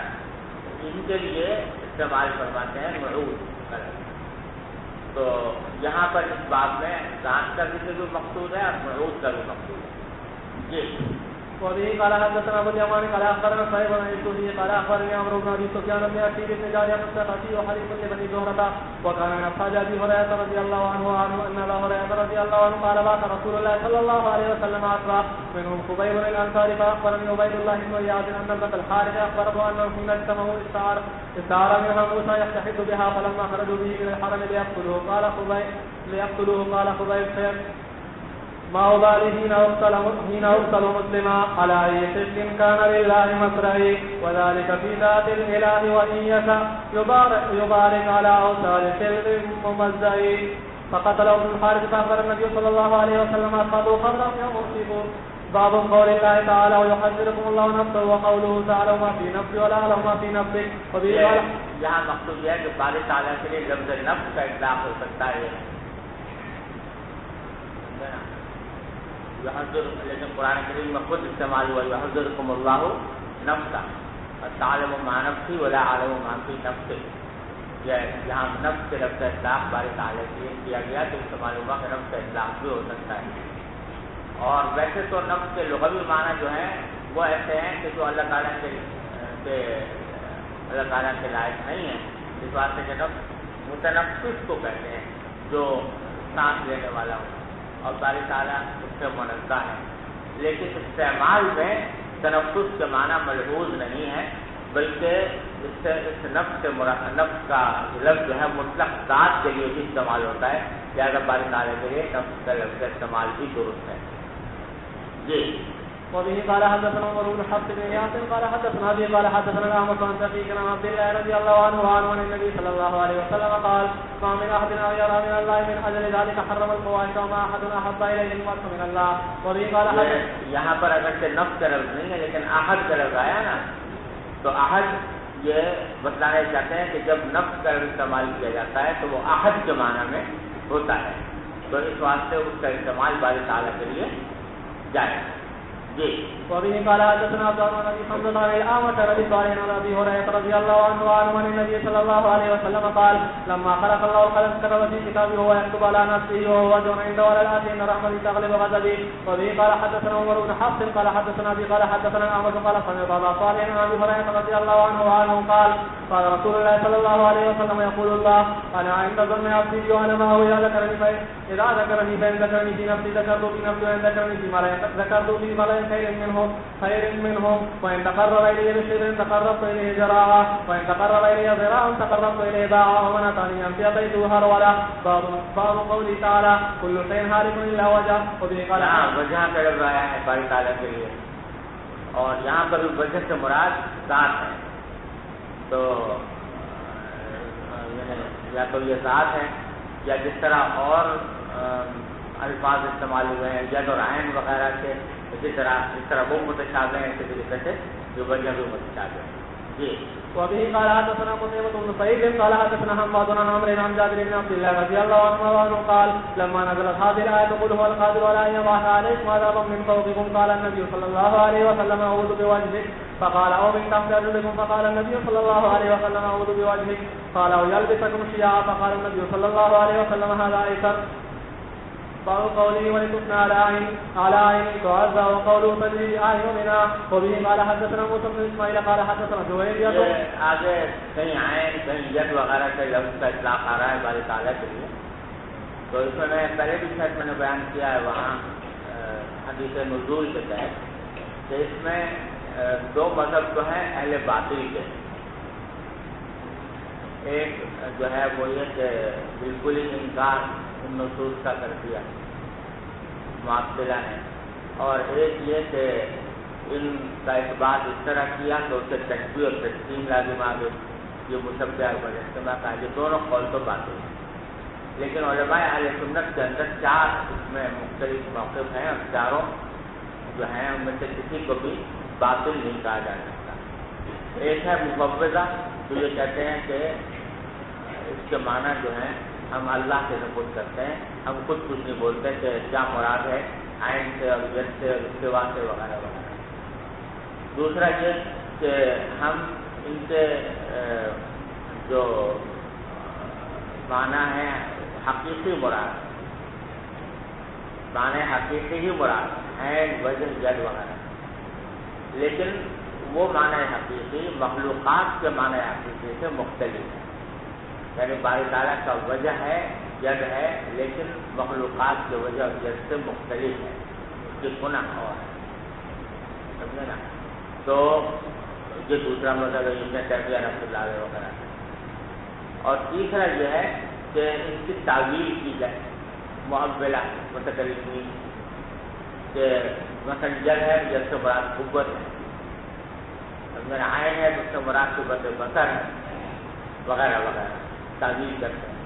ان کے لیے استعمال فرماتے ہیں نعوت کا لفظ۔ تو یہاں پر اس باب میں ذات کا ذکر بھی مقصود ہے اور نعوت کا بھی مقصود ہے جی۔ وبه قال حدثنا ابو اليمان قال اخبرنا صهيب بن الزهري قال اخبرني عمرو بن ابي سفيان بن اسير بن جاريه الثقفي وحليف بن زهرة وكان من اصحاب ابي هريره رضي الله عنه ان ابا هريره رضي الله عنه قال بعث رسول الله صلى الله عليه وسلم اسرى منهم خبيب الانصاري فاخبرني عبيد الله بن زياد ان ابن الحارث اخبره انهم حين اجتمعوا استعار منها موسى يستحد بها فلما خرجوا به الى الحرم ليقتلوه قال خبيب ما أبالي حين أرسل مسلما على أي شرك كان لله مصرعي وذلك في ذات الإله وإن يشاء يبارك على أوصال سلب ممزعي فقتله ابن الحارث فأخبر النبي صلى الله عليه وسلم أصحابه خبرا يمصيبون باب قول الله تعالى ويحذركم الله نفسه وقوله تعالى ما في نفسي ولا أعلم ما في نفسك یہاں مقصود یہ ہے کہ باری تعالیٰ کے لیے لفظ نفس کا اطلاق ہو سکتا ہے، لیکن قرآن کریم میں خود استعمال ہوا یحذرکم اللہ نفسہ تعلم ما نفسی ولا اعلم ما فی نفسک، یہاں نفس کے لفظ اطلاق باری تعالیٰ کے لیے کیا گیا تو استعمال ہوا کہ نفس کا اطلاق بھی ہو سکتا ہے۔ اور ویسے تو نفس کے لغوی معنی جو ہیں وہ ایسے ہیں کہ جو اللہ تعالیٰ کے لائق نہیں ہیں، اس بات سے کہ نفس متنفس کو کہتے ہیں جو سانس لینے والا ہو، اور باری تعالیٰ اس سے منزہ ہے، لیکن استعمال میں تنفس کے معنی ملحوظ نہیں ہے، بلکہ اس نفس کا لفظ جو ہے مطلق ذات کے لیے بھی استعمال ہوتا ہے، لہٰذا باری تعالیٰ کے لیے نفس کا لفظ استعمال بھی درست ہے جی۔ وبه قال حدثنا عمر بن حفص بن ياسر قال حدثنا ابي قال حدثنا الأعمش عن شقيق عن عبد الله رضي الله عنه عن النبي صلى الله عليه وسلم قال ما من احد يرى من الله من اجل ذلك حرم الفواحش وما احد احب اليه الموت من الله۔ وبه قال یہاں پر اگرچہ نفس کا لفظ نہیں ہے لیکن احد کا لفظ آیا نا، تو احد یہ بتلانا چاہتے ہیں کہ جب نفس کا لفظ استعمال کیا جاتا ہے تو وہ احد کے معنی میں ہوتا ہے، تو اس واسطے اس کا استعمال باری تعالیٰ کے لیے جائے جی۔ وبه قال حدثنا عبد الله بن حمزة عن الأعمش عن أبي هريرة رضي الله عنه عن النبي صلى الله عليه وسلم قال لما خلق الله القلم كتب في كتابه وهو يكتب على نفسه وهو وجه عنده ولا الآتي إن رحمتي تغلب غضبي۔ وبه قال حدثنا عمر بن حفص قال حدثنا أبي قال حدثنا الأعمش قال سمعت أبا صالح عن أبي هريرة رضي الله عنه قال قال رسول الله صلى الله عليه وسلم يقول الله أنا عند ظن عبدي بي وأنا معه إذا ذكرني فإن ذكرني في نفسي ذكرت في نفسي وإن ذكرني في ملأ ذكرت في ملأ خير منهم وإن تقرب إلي بشبر تقربت إليه ذراعا وإن تقرب إلي ذراعا تقربت إليه باعا ومن أتاني أمسي أتيته هرولا۔ باب قوله تعالى كل شيء هالك إلا وجهه۔ وبه قال وجہ کا لفظ آیا ہے باری تعالیٰ کے لیے، اور یہاں پر وجہ سے مراد ذات ہے، تو یا تو یہ ذات ہے یا جس طرح اور الفاظ استعمال ہوئے ہیں ید اور عین وغیرہ کے، اسی طرح جس طرح وہ متشابہ ہیں اسی طریقے سے جو وجہ بھی متشابہ ہے جی۔ وبه قال حدثنا قتيبة بن سعيد قال حدثنا حماد عن عمرو عن جابر بن عبد الله رضي الله عنه قال لما نزلت هذه الآية قل هو القادر على أن يبعث عليكم عذابا من فوقكم قال النبي صلى الله عليه وسلم أعوذ بوجهك فقال أو من تحت أرجلكم فقال النبي صلى الله عليه وسلم أعوذ بوجهك قال أو يلبسكم شيعا فقال النبي صلى الله عليه وسلم هذا أيسر باب قوله ولتثنى على عين تعزى وقوله تجري أعيننا وبه قال حدثنا موسى بن إسماعيل قال حدثنا جويرية. آگے کہیں عین کہیں ید وغیرہ کے لفظ کا اطلاق آ رہا ہے باری تعالیٰ کے لیے، تو اس میں پہلے بھی شاید میں نے بیان کیا ہے وہاں حدیث نزول کے تحت کہ اس میں دو مذہب جو ہیں اہل باطل کے، ایک جو ہے وہ یہ کہ بالکل ہی انکار ان نصوص کا کر دیا معطلہ نے، اور ایک یہ کہ ان کا اثبات اس طرح کیا کہ اس سے تشبیہ اور تقسیم لازم آ گئی، یہ مشبہ اور مجسمہ کا یہ دونوں قول تو باطل ہیں، لیکن علماء اہل سنت کے اندر چار اس میں مختلف موقف ہیں اور چاروں جو ہیں ان میں سے کسی کو بھی باطل نہیں کہا جا سکتا۔ ایک ہے مفوضہ جو یہ کہتے ہیں کہ اس کے معنی جو ہیں ہم اللہ سے سپورٹ کرتے ہیں، ہم خود کچھ نہیں بولتے کہ کیا مراد ہے عین سے اور ید سے اور استوا سے وغیرہ وغیرہ۔ دوسرا یہ کہ ہم ان کے جو معنی ہے حقیقی مراد، معنی حقیقی ہی مراد عین وجہ ید وغیرہ، لیکن وہ معنی حقیقی مخلوقات کے معنی حقیقی سے مختلف ہے، یعنی باری تعالیٰ کا وجہ ہے ید ہے لیکن مخلوقات کی وجہ اور ید سے مختلف ہے، اس کی گناہ اور ہے، سمجھے نا؟ تو یہ دوسرا مذہب ہے ابن تیمیہ رحمۃ اللہ علیہ وغیرہ۔ اور تیسرا یہ ہے کہ ان کی تعویل کی جائے معولہ متکلمین کہ مثلا ید ہے ید سے مراد قوت ہے، سمجھے نا؟ عین ہے تو اس سے مراد قوت بصر ہے وغیرہ وغیرہ تعویل کرتے ہیں،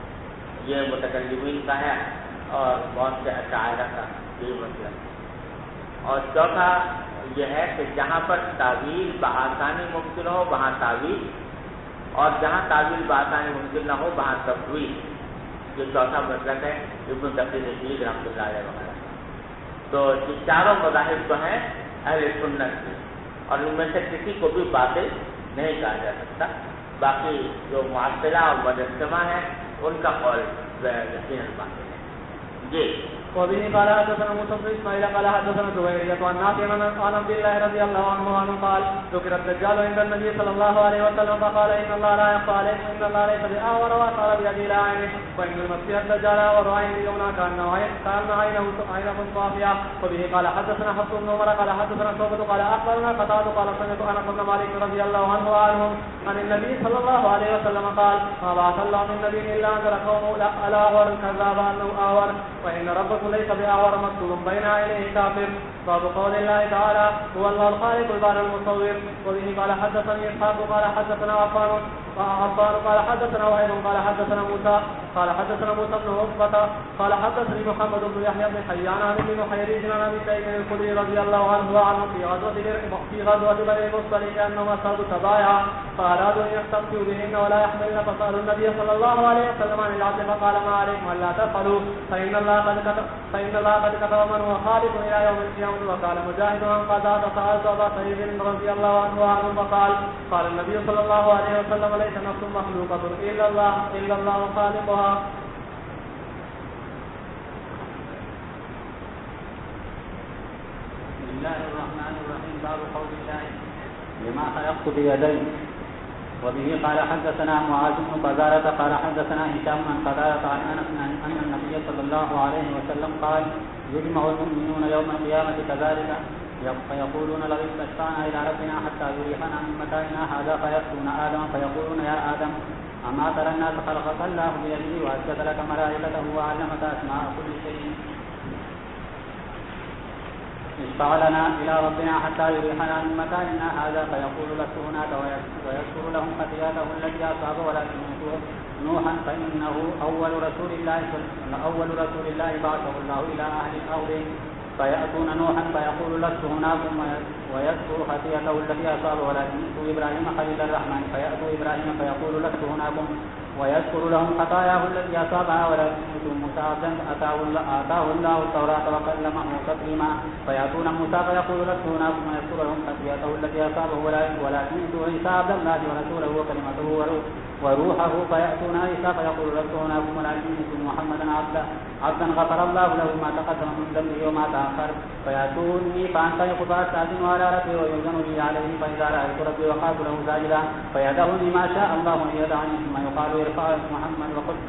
یہ متکلمین کا ہے اور بہت سے اشاعرہ کا یہ مطلب۔ اور چوتھا یہ ہے کہ جہاں پر تعویل بآسانی ممکن ہو وہاں تعویل، اور جہاں تعویل بآسانی ممکن نہ ہو وہاں تفویض، یہ چوتھا مطلب ہے ابن تقی العید رحمۃ اللہ علیہ وغیرہ۔ تو یہ چاروں مذاہب تو ہیں اہل سنت کے، اور ان میں سے کسی کو بھی باطل نہیں کہا جا سکتا، باقی جو معطلہ اور مجسمہ ہیں ان کا قول یقیناً باطل ہے۔ جی وبه قال حدثنا موسى بن اسماعيل قال حدثنا جويرية عن نافع عن عبد الله رضي الله عنه قال ذكر الدجال عند النبي صلى الله عليه وسلم فقال ان الله لا يخفى عليكم ان الله ليس بأعور واشار بيده الى عينه وان المسيح الدجال اعور عين اليمنى كان عينه صافية. وبه قال حدثنا حفص بن عمر قال حدثنا شعبة قال اخبرنا قتادة قال سمعت انس بن مالك رضي الله عنه وعنهم عن النبي صلى الله عليه وسلم قال ما بعث الله من نبي الا انذر قومه الاعور الكذاب انه اعور وان ربكم ليس بأعور مكتوب بين عينيه كافر. باب قول الله تعالى هو الله الخالق البارئ المصور. وبه قال حدثني اسحاق قال حدثنا عفان قال حدثنا وهيب قال حدثنا موسى قال حدثنا موسى بن عقبة قال حدثني محمد بن يحيى بن حيان عن ابن حيريز عن ابي سعيد الخدري رضي الله عنه وعنه في غزوة بني المصطلق انهم اصحابوا سبايا فارادوا ان يستغفروا بهن ولا يحملن فسالوا النبي صلى الله عليه وسلم عن العدل فقال ما عليكم الا تفعلوا فان الله قد كتب من هو خالق الى يوم القيامة. وقال مجاهد عن قتادة سألت أبا سعيد رضي الله عنه فقال قال النبي صلى الله عليه وسلم ليس نفس مخلوقة إلا الله خالقها. بسم الله الرحمن الرحيم. باب قول الله لما خلقت بيدي. وبه قال حدثنا معاذ بن فزارة قال حدثنا هشام عن قتادة عن أنس أن النبي صلى الله عليه وسلم قال يجمع المؤمنون يوم القيامة كذلك فيقولون لو استشفعنا إلى ربنا حتى يريحنا من مكاننا هذا فيأتون آدم فيقولون يا آدم أما ترى الناس خلقك الله بيده وأسجد لك ملائكته وعلمك أسماء كل شيء اشفع لنا إلى ربنا حتى يريحنا من مكاننا هذا فيقول لست هناك ويذكر لهم خطيئته التي أصاب ولكن نوحا فإنه أول رسول الله بعثه الله إلى أهل الأرض فيأتون نوحا فيقول لست هناكم ويذكر خطيئته التي أصابه ولكن يأتوا إبراهيم خليل الرحمن فيأتوا إبراهيم فيقول لست هناكم ويذكر لهم خطاياه التي أصابها ولكن يأتوا موسى عبدا آتاه الله التوراة وكلمه تكليما فيأتون موسى فيقول لست هناكم ويذكر لهم خطيئته التي أصابه ولكن يأتوا عيسى عبد الله ورسوله وكلمته وروحه فيأتون عيسى فيقول لست هناكم ولكن يأتوا محمدا عبدا غفر الله له ما تقدم من ذنبه وما تأخر فيأتوني فأنطلق فأستأذن على ربي ويؤذن لي عليه فإذا رأيت ربي وقعت له ساجدا فيدعني ما شاء الله أن يدعني ثم يقال ارفع محمد وقلت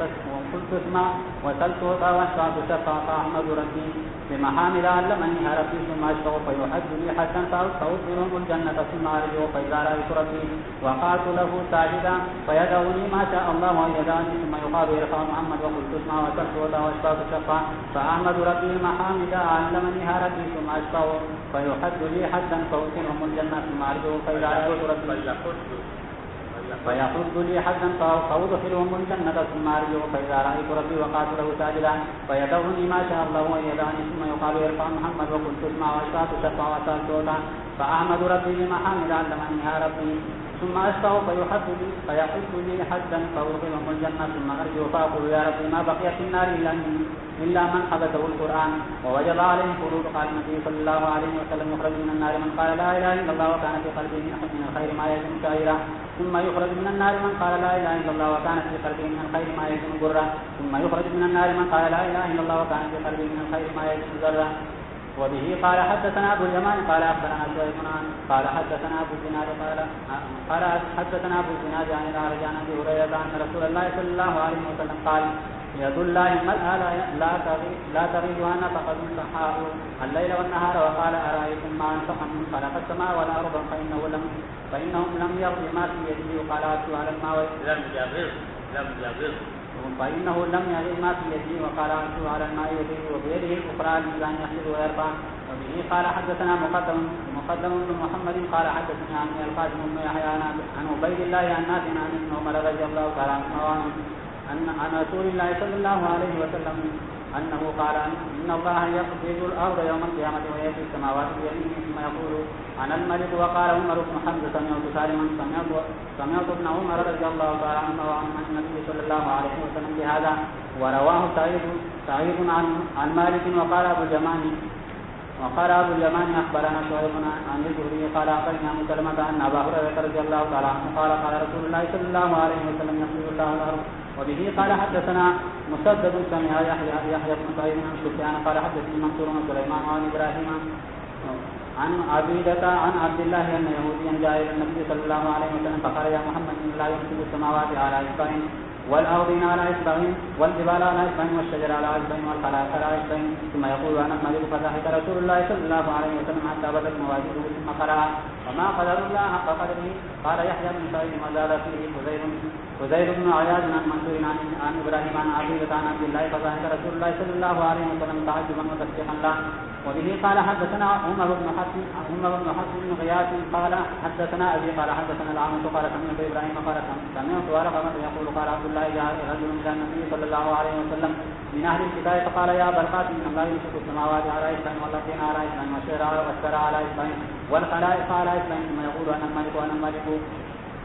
اسمع وسلت واشفعت شفا فأحمد ربي بمحامد علمني ربي ثم أشفع فيحج لي حجا فأدخلهم الجنة ثم أرجو فإذا رأيت ربي وقعت له ساجدا فيدعني ما شاء الله أن يدعني ثم يقال ارفع محمد وقلت اسمع وسلت واشفعت شفا فأحمد ربي بمحامد علمني ربي ثم أشفع فيحج لي حجا فأدخلهم الجنة ثم أرجو فإذا رأيت ربي فيحج لي حجا فأدخلهم الجنة ثم أرجو فإذا رأيت ربي وقعت له ساجدا فيدعني ما شاء الله أن يدعني ثم يقال ارفع محمد وقلت اسمع واشفعت شفا وسلت فأحمد ربي بمحامد علمني ربي ثم أشفع فيحج لي حجا فأدخلهم الجنة ثم أرجو فأقول يا ربي ما بقي في النار إلا من حبسه القرآن ووجب عليه الخلود. قال النبي صلى الله عليه وسلم يخرج من النار من قال لا إله إلا الله وكان في قلبه من الخير ما يزن شعيرا ثم يخرج من النار من قال لا إله إلا الله وكان في قلبه من الخير ما يزن برا ثم يخرج من النار من قال لا إله إلا الله وكان في قلبه من الخير ما يزن ذرا. وبه قال حدثنا أبو اليمان قال أخبرنا سويد قال حدثنا أبو الزناد قال حدثنا أبو الزناد عن الأعرج عن أبي هريرة أن رسول الله صلى الله عليه وسلم قال يد الله ملأى لا تغيضها نفقة سحاء الليل والنهار وقال أرأيتم ما أنفق من خلق السماء والأرض فإنهم لم يغض ما في يده وقال أتوا على الماء فإنه لم يغض ما في يده وقال أتوا على الماء وبيده الأخرى الميزان يحمل ويرفع. وبه قال حدثنا مقدم بن محمد قال حدثنا عن القاسم بن يحيى عن عبيد الله عن نافع عن ابن عمر رضي الله تعالى عنه عن رسول الله صلى الله عليه وسلم أنه قال إن الله يقبض الأرض يوم القيامة ويأتي السماوات بيمينه ثم يقول أنا الملك. وقال عمر بن حمزة سمعت سالما سمعت ابن عمر رضي الله تعالى عنه وعن النبي صلى الله عليه وسلم بهذا. ورواه سعيد عن مالك وقال أبو اليمان أخبرنا شعيب عن الزهري قال أخبرنا أبو سلمة أن أبا هريرة رضي الله تعالى عنه قال رسول الله صلى الله عليه وسلم يقبض الله الأرض. وبه قال حدثنا مسدد سمع يحيى بن سعيد عن سفيان قال حدثني منصور بن سليمان عن إبراهيم عن عبيدة عن عبد الله أن يهوديا جاء إلى النبي صلى الله عليه وسلم فقال يا محمد إن لا يمسك السماوات على إصبعين والأرضين على إصبعين والجبال على إصبعين والشجر على إصبعين والخلائق على إصبعين ثم يقول أنا الملك. فضحك رسول الله صلى الله عليه وسلم حتى بدت مواجهه ثم قرأ وما قدر الله حق قدره. قال يحيى بن سعيد وزاد فيه حذير بن عياض عن منصور عن إبراهيم عن عبيدة عن عبد الله فضحك رسول الله صلى الله عليه وسلم تعجبا وتسبيحا له. وبه قال حدثنا عمر بن حفص بن غياث قال حدثنا أبي قال حدثنا الأعمش قال سمعت إبراهيم قال سمعت ورقة يقول قال عبد الله جاء رجل إلى النبي صلى الله عليه وسلم من أهل الكتاب فقال يا أبا القاسم إن الله يمسك السماوات على إصبعين والأرضين على إصبعين والشجر على إصبعين والخلائق على إصبعين ثم يقول أنا الملك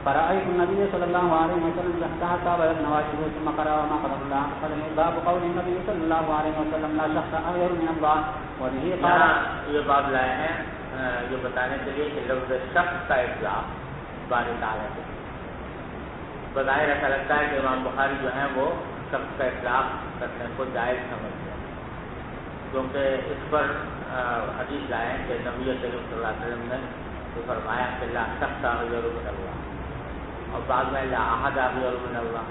فرأيت النبي صلى الله عليه وسلم حتى بدت نواجذه ثم قرأ وما قدر الله حق قدره. باب قول النبي صلى الله عليه وسلم لا شخص أغير من الله. وبه قال یہ باب لائے ہیں جو بتانے کے لیے کہ لفظ شخص کا اطلاق باری تعالیٰ سے بظاہر ایسا لگتا ہے کہ امام بخاری جو ہیں وہ شخص کا اطلاق کرنے کو جائز سمجھتے ہیں کیونکہ اس پر حدیث لائے ہیں کہ نبی کریم صلی اللہ علیہ وسلم نے تو فرمایا کہ لا شخص اغیر من اللہ اور بعد میں لا احد اغیر من اللہ.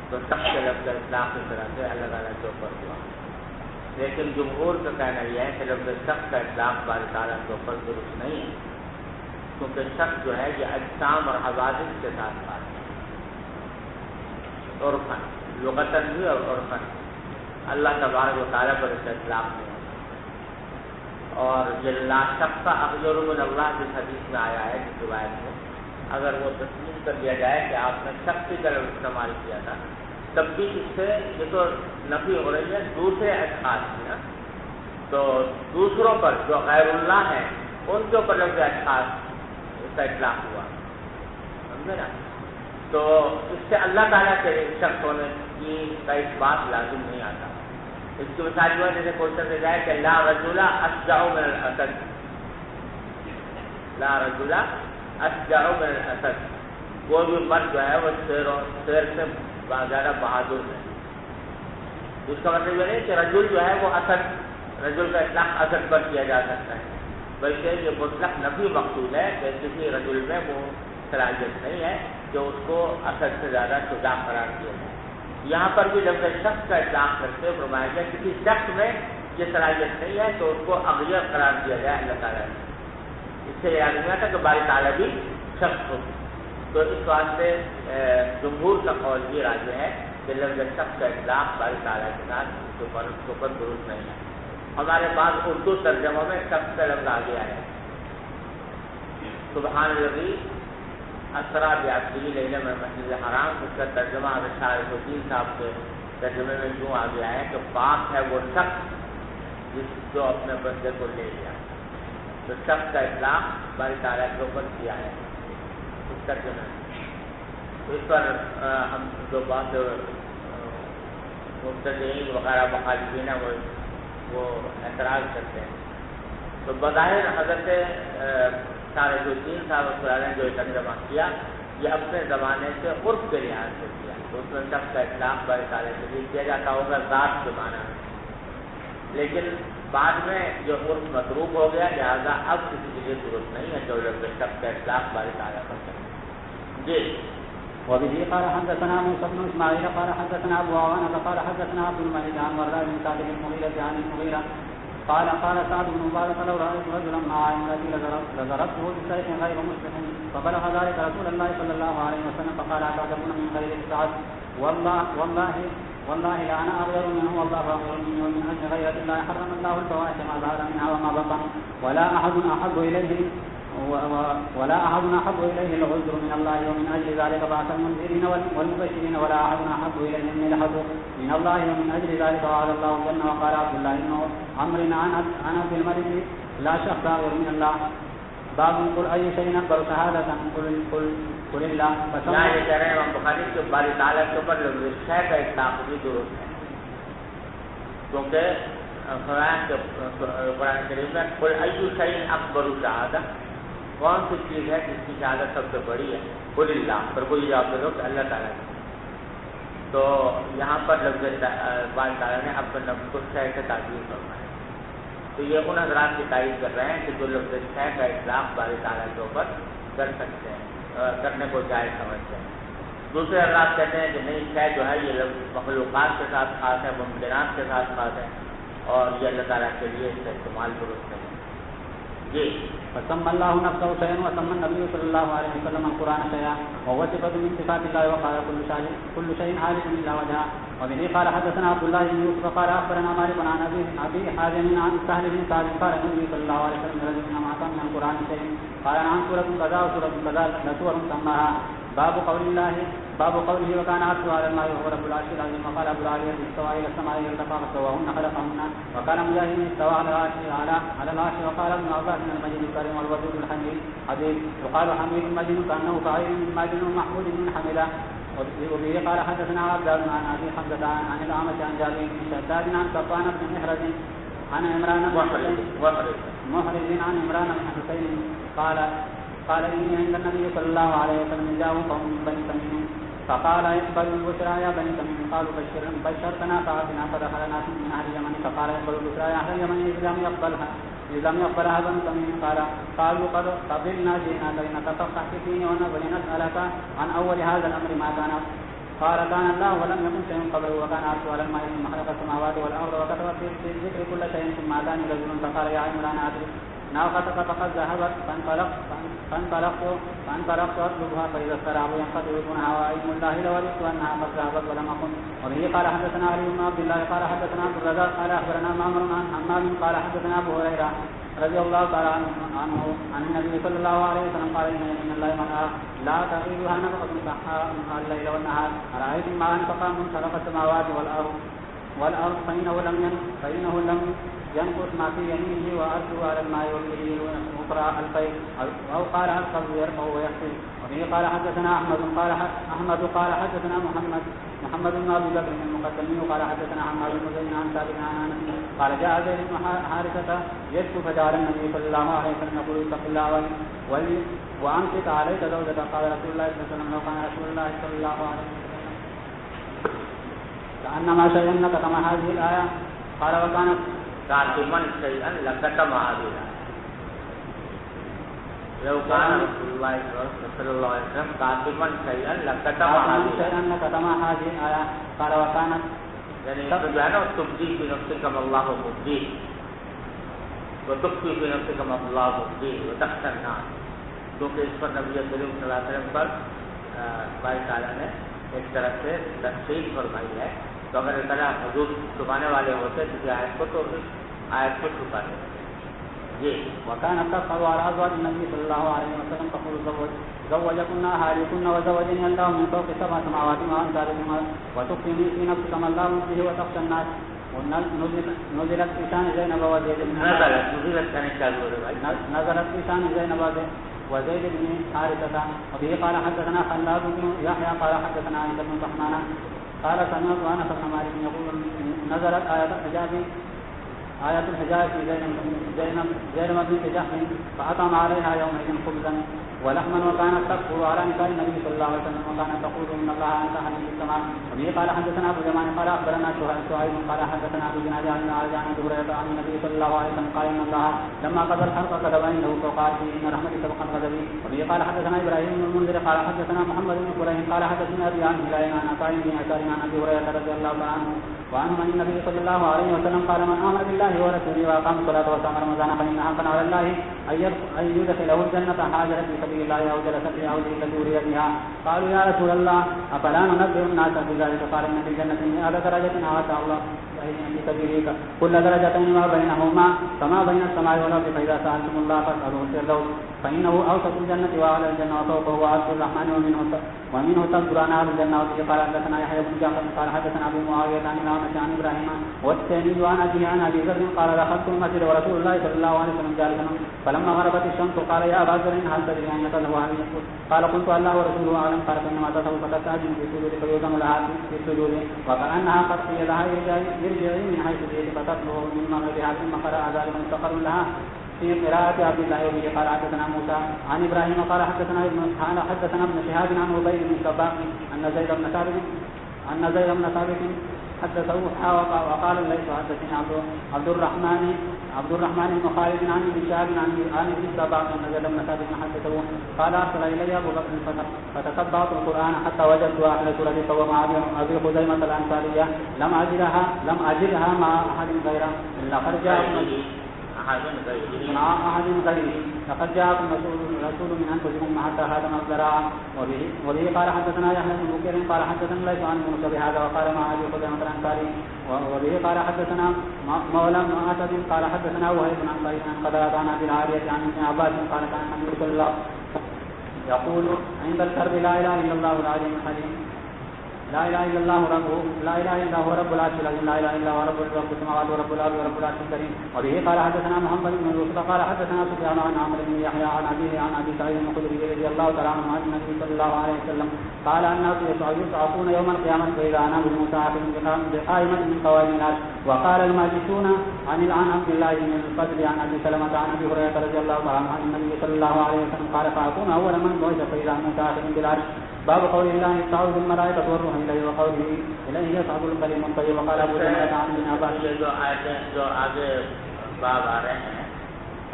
تو شخص کے لفظ اطلاق کی طرح سے الگ الگ کے اوپر ہوا. لیکن جمہور کا کہنا یہ ہے کہ لفظ شخص کا اطلاق باری تعالیٰ کے اوپر درست نہیں ہے کیونکہ شخص جو ہے یہ اجسام اور حوادث کے ساتھ بات ہے عرفاً لغتاً بھی اور عرفاً. اللہ تبارک و تعالیٰ پر اس کا اطلاق نہیں ہے. اور یہ لا شخص اغیر من اللہ جس حدیث میں آیا ہے جس روایت میں اگر وہ تسلیم کر دیا جائے کہ آپ نے شخص کی طرف استعمال کیا تھا تب بھی اس سے یہ تو نفی ہو رہی ہے دوسرے اشخاص کی نا تو دوسروں پر جو غیر اللہ ہیں ان کے اوپر لفظ اشخاص کا اطلاق ہوا، سمجھے نا؟ تو اس سے اللہ تعالیٰ کے شخص ہونے کی کا اس بات لازم نہیں آتا۔ اس کی مثال جو ہے جیسے کوشچن سے جائے کہ لا رجل اشجع من الاسد، لا رجل اشجع من الاسد، کوئی بھی مرد جو ہے وہ شیر سے زیادہ بہادر ہے۔ اس کا مطلب یہ نہیں کہ رجل جو ہے وہ اسد، رجل کا اطلاق اسد پر کیا جا سکتا ہے، بلکہ یہ مطلق نفی مقصود ہے کہ کسی رجل میں وہ صلاحیت نہیں ہے کہ اس کو اسد سے زیادہ شجاع قرار دیا جائے۔ یہاں پر بھی لفظ شخص کا اطلاق کرتے فرمایا گیا کسی شخص میں یہ صلاحیت نہیں ہے تو اس کو اغیر قرار دیا جائے اللہ تعالیٰ نے۔ اس سے یہ آدمی تھا کہ باری تعالیٰ بھی شخص ہوتی، تو اس واسطے جمہور کا قول یہ راجع ہے کہ لفظ شخص کا اطلاق باری تعالیٰ کے ساتھ اس کے اوپر درست نہیں ہے۔ ہمارے پاس اردو ترجمہ میں شخص کا لفظ آ گیا ہے، سبحان الذی اسریٰ بعبدہ لیلا من المسجد الحرام، اس کا ترجمہ حضرت شاہ عارف الدین صاحب کے ترجمے میں یوں آ گیا ہے کہ پاک ہے وہ شخص جو اپنے بندے کو لے لیا۔ تو شخص کا اطلاق باری تعالیٰ کے اوپر کیا ہے اس ترجمے میں۔ تو اس پر ہم جو بات مبتدئین وغیرہ مخالفین ہیں وہ اعتراض کرتے ہیں۔ تو بظاہر حضرت شاہ الدین صاحب نے جو ترجمہ کیا یہ اپنے زمانے سے عرف کے لحاظ سے کیا، تو اس میں شخص کا اطلاق باری تعالیٰ کے لیے کیا جاتا ہوگا ذات کے معنی میں، لیکن بعد میں جو عرف متروک ہو گیا لہٰذا اب کسی کے لیے ضرورت نہیں ہے جو لفظ شخص کا اطلاق باری تعالیٰ پر کریں۔ جی وبه قال حدثنا موسى بن اسماعيل قال حدثنا ابو عوانة قال حدثنا عبد الملك عن ورداء بن سعد بن المغيرة عن المغيرة قال سعد بن عبادة لو رأيت رجلا مع امرأتي لضربته بسيف غير مسلم، فبلغ ذلك رسول الله صلى الله عليه وسلم فقال أتعجبون من غير سعد والله لا أنا أغير منه والله أغير مني ومن أجل غيرة الله حرم الله الفواحش ما ظهر منها وما بطن ولا أحد أحب إليه العذر من الله ومن أجل ذلك بعث المنذرين والمبشرين ولا أحد أحب إليه الملحة من الله ومن أجل ذلك وعد الله الجنة وقال عبد الله بن عمرو عن عبد الملك لا شخص أغير من الله باب قل أي شيء أكبر شهادة قل الله یہاں یہ کہہ رہے ہیں امام بخاری کہ باری تعالیٰ کے اوپر لفظ شے کا اطلاق بھی درست ہے، کیونکہ قرآن کریم میں قل أي شيء أكبر شهادة، کون سی چیز ہے جس کی شہادت سب سے بڑی ہے؟ قل اللہ، پر کوئی جواب دے دو کہ اللہ تعالیٰ نے۔ تو یہاں پر لفظ باری تعالیٰ نے اپنے لفظ کو شے سے تعبیر فرمایا، تو یہ ان حضرات کی تعریف کر رہے ہیں کہ جو لفظ شے کا اطلاق باری تعالیٰ کے اوپر کر سکتے ہیں، کرنے کو جائز سمجھتے ہیں۔ دوسرے حضرات کہتے ہیں کہ نہیں، شے جو ہے یہ لفظ مخلوقات کے ساتھ خاص ہے، ممکنات کے ساتھ خاص ہے، اور یہ اللہ تعالیٰ کے لیے اس کا استعمال درست نہیں ہے۔ جی فسمى الله نفسه شيئا وسمى النبي صلى الله عليه وسلم القرآن شيئا وهو صفة من صفات الله وقال كل شيء هالك إلا وجهه. وبه قال حدثنا عبد الله بن يوسف قال أخبرنا مالك عن أبي حازم عن سهل بن سعد قال النبي صلى الله عليه وسلم رجل ما أعطى من القرآن شيء قال عن سورة كذا وسورة كذا لسور سماها باب قوله وكان عرشه على الماء وهو رب العرش العظيم. وقال ابو العالية استوى الى السماء ارتفع فسواهن خلقهن. وقال مجاهد استوى على العرش. وقال ابن عباس من المجيد الكريم والودود الحميد حبيب. وقال حميد مجيد كانه فعيل من ماجد محمود من حمله. وبه قال حدثنا عبد عن ابي حمزة عن الاعمش عن جابر بن شداد عن صفوان بن محرز عن عمران بن محرز عن عمران بن حسين قال إني عند النبي صلى الله عليه وسلم جاءوا قوم من بني تميم فقال اقبلوا البشرى يا بني تميم قالوا بشرتنا فأعطنا فدخلنا من أهل اليمن فقال اقبلوا البشرى يا أهل اليمن إذ لم يقبلها بني تميم قالوا قد قبلنا جئناك لنتفقه في الدين ولنسألك عن أول هذا الأمر ما كان. قال كان الله ولم يكن شيء قبله وكان عرشه على الماء ثم خلق السماوات والأرض وكتب في الذكر كل شيء ثم أتاني رجل فقال يا عمران أدرك ناقتك فقد ذهبت فانطلقت اطلبها فاذا السراب ينقطع دونها وعلم الله لوددت انها قد ذهبت ولم اكن. وبه قال حدثنا علي بن عبد الله قال حدثنا عبد الرزاق قال اخبرنا معمر عن حمام قال حدثنا ابو هريره رضي الله تعالى عنه عن النبي صلى الله عليه وسلم قال ان الله لا تغيبها نفقه صحاء الليل والنهار ارايتم ما انفق من خلق السماوات والارض والأرض فإنه لم ينقص ما في يمينه وأرجو على الماء وبه أخرى الخير أو قال القبض يرفع ويحسن. وبه قال حدثنا أحمد قال حدثنا محمد بن أبي بكر المقدمي قال حدثنا حماد بن زيد عن ثابت عن أنس قال جاء زيد بن حارثة يشكو فجعل النبي صلى الله عليه وسلم يقول اتق الله وأمسك عليك زوجك. قال رسول الله صلى الله عليه وسلم لو كان رسول الله صلى الله عليه وسلم كأنما شيئا لكتم هذه الآية. قال وكانت كاتما شيئا لكتم هذه الآية. لو كان رسول الله صلى الله عليه وسلم كاتما شيئا لكتم هذه الآية. قال وكانت يعني سبحانه تبدي في نفسك ما الله مبديه وتخفي في نفسك ما الله مبديه وتخشى الناس. کیونکہ اس پر نبی کریم صلی اللہ علیہ وسلم پر اللہ تعالیٰ نے ایک طرح سے تشریح فرمائی ہے. تو اگر اس طرح حضور چھپانے والے ہوتے کسی آیت کو تو اس آیت کو چھپا دیں. جی وكانت تقول على أزواج النبي صلى الله عليه وسلم تقول زوجكن أهاليكن وزوجني الله من فوق سبع سماوات وأنزالهما وتخفي في نفسك ما الله مبديه وتخشى الناس. نزلت في شان زينب وزيد نزلت في شان زينب وزيد بن حارثة. وبه قال حدثنا خلاد بن يحيى قال حدثنا عيسى بن الرحمن قال سمعت أنس بن مالك يقول نزلت آية الحجاب في زينب بنت جحش فأطعم عليها يومئذ خبزا ولحما وكانت تكفر على نساء النبي صلى الله عليه وسلم وكانت تقول إن الله أنزل من السماء. وبه قال حدثنا أبو جمال قال أخبرنا شعيب قال حدثنا أبو جناد عن أبي هريرة عن النبي صلى الله عليه وسلم قال إن الله لما قضى الحرب كتب عنده فقال إن رحمتي سبقت غضبي. وبه قال حدثنا إبراهيم بن المنذر قال حدثنا محمد بن فليح قال حدثنا أبي عن هلال عن عطاء بن يسار عن أبي هريرة رضي الله عنه وعنه عن النبي صلى الله عليه وسلم قال من آمن بالله ورسوله وأقام الصلاة وصام رمضان فإن حقا على الله أن يدخله الجنة حاجة في سبيل الله أو جلس في أوله تدوري بها. قالوا يا رسول الله أفلا ننبئ الناس بذلك؟ قال إن في الجنة 100 درجة أعطى الله في سبيلك كل درجتين ما بينهما كما بين السماء والأرض. فإذا سألتم الله فاسألوه الفردوس فإنه أوسط الجنة وأعلى الجنة وفوقه عرش الرحمن ومنه تصدر أنهار الجنة. وفيه قال حدثنا يحيى بن جعفر قال حدثنا أبو معاوية عن الأعمش عن إبراهيم والتيمي عن أبيه عن أبي ذر قال دخلت المسجد ورسول الله صلى الله عليه وسلم جالسا فلما غربت الشمس قال يا أبا ذر هل تدري أين تذهب هذه النفوس؟ قال قلت الله ورسوله أعلم. قال فإنما تذهب فتستأذن في السجود فيؤذن لها في السجود وكأنها قد قيل لها ارجعي من حيث جئت فتطلبه من مغربها ثم قرأ ذلك مستقر لها في قراءة عبد الله. وبه قال حدثنا موسى عن إبراهيم قال حدثنا ابن شهاب عن أبي بن الصباح أن زيد بن ثابت حدثه وقال ليس حدثني عبد الرحمن بن خالد عن ابن شهاب عن ابن الصباح أن زيد بن ثابت حدثه قال أرسل إلي أبو بكر فتتبعت القرآن حتى وجدت آخر سورة فهو مع أبي خزيمة الأنصارية لم أجدها مع أحد غيره إلا قد جاءكم أحد غيره لقد جاءكم رسول من أنفسكم حتى هذا الذراع. وبه قال حدثنا يحيى بن بكير قال حدثنا ليس عن موسى بهذا وقال مع أبي خزيمة الأنصاري. وبه قال حدثنا مولى بن أسد قال حدثنا وهيب عن قيس عن قتادة عن أبي العالية عن ابن عباس قال كان النبي صلى الله يقول عند الكرب لا إله إلا الله العظيم الحليم لا إله إلا الله ربه لا إله إلا هو رب العرش العظيم لا إله إلا هو رب السماوات ورب الأرض ورب العرش الكريم. وبه قال حدثنا محمد بن يوسف قال حدثنا سفيان عن عمرو بن يحيى عن أبيه عن أبي سعيد الخدري رضي الله تعالى عنه عن النبي صلى الله عليه وسلم قال الناس يصعقون يوم القيامة فإذا أنا بالمساعد بقائمة من قوائم العرش. وقال الماجسون عن عبد الله بن الفضل عن أبي سلمة عن أبي هريرة رضي الله تعالى عنه عن النبي صلى الله عليه وسلم قال فأكون أول من بعث فإذا مساعد بالعرش. باب قول الله تعوذ الملائكة والروح إليه وقوله إليه يصعد الكلم الطيب. وقال أبو جهل عن ابن عباس جو آگے باب آ رہے ہیں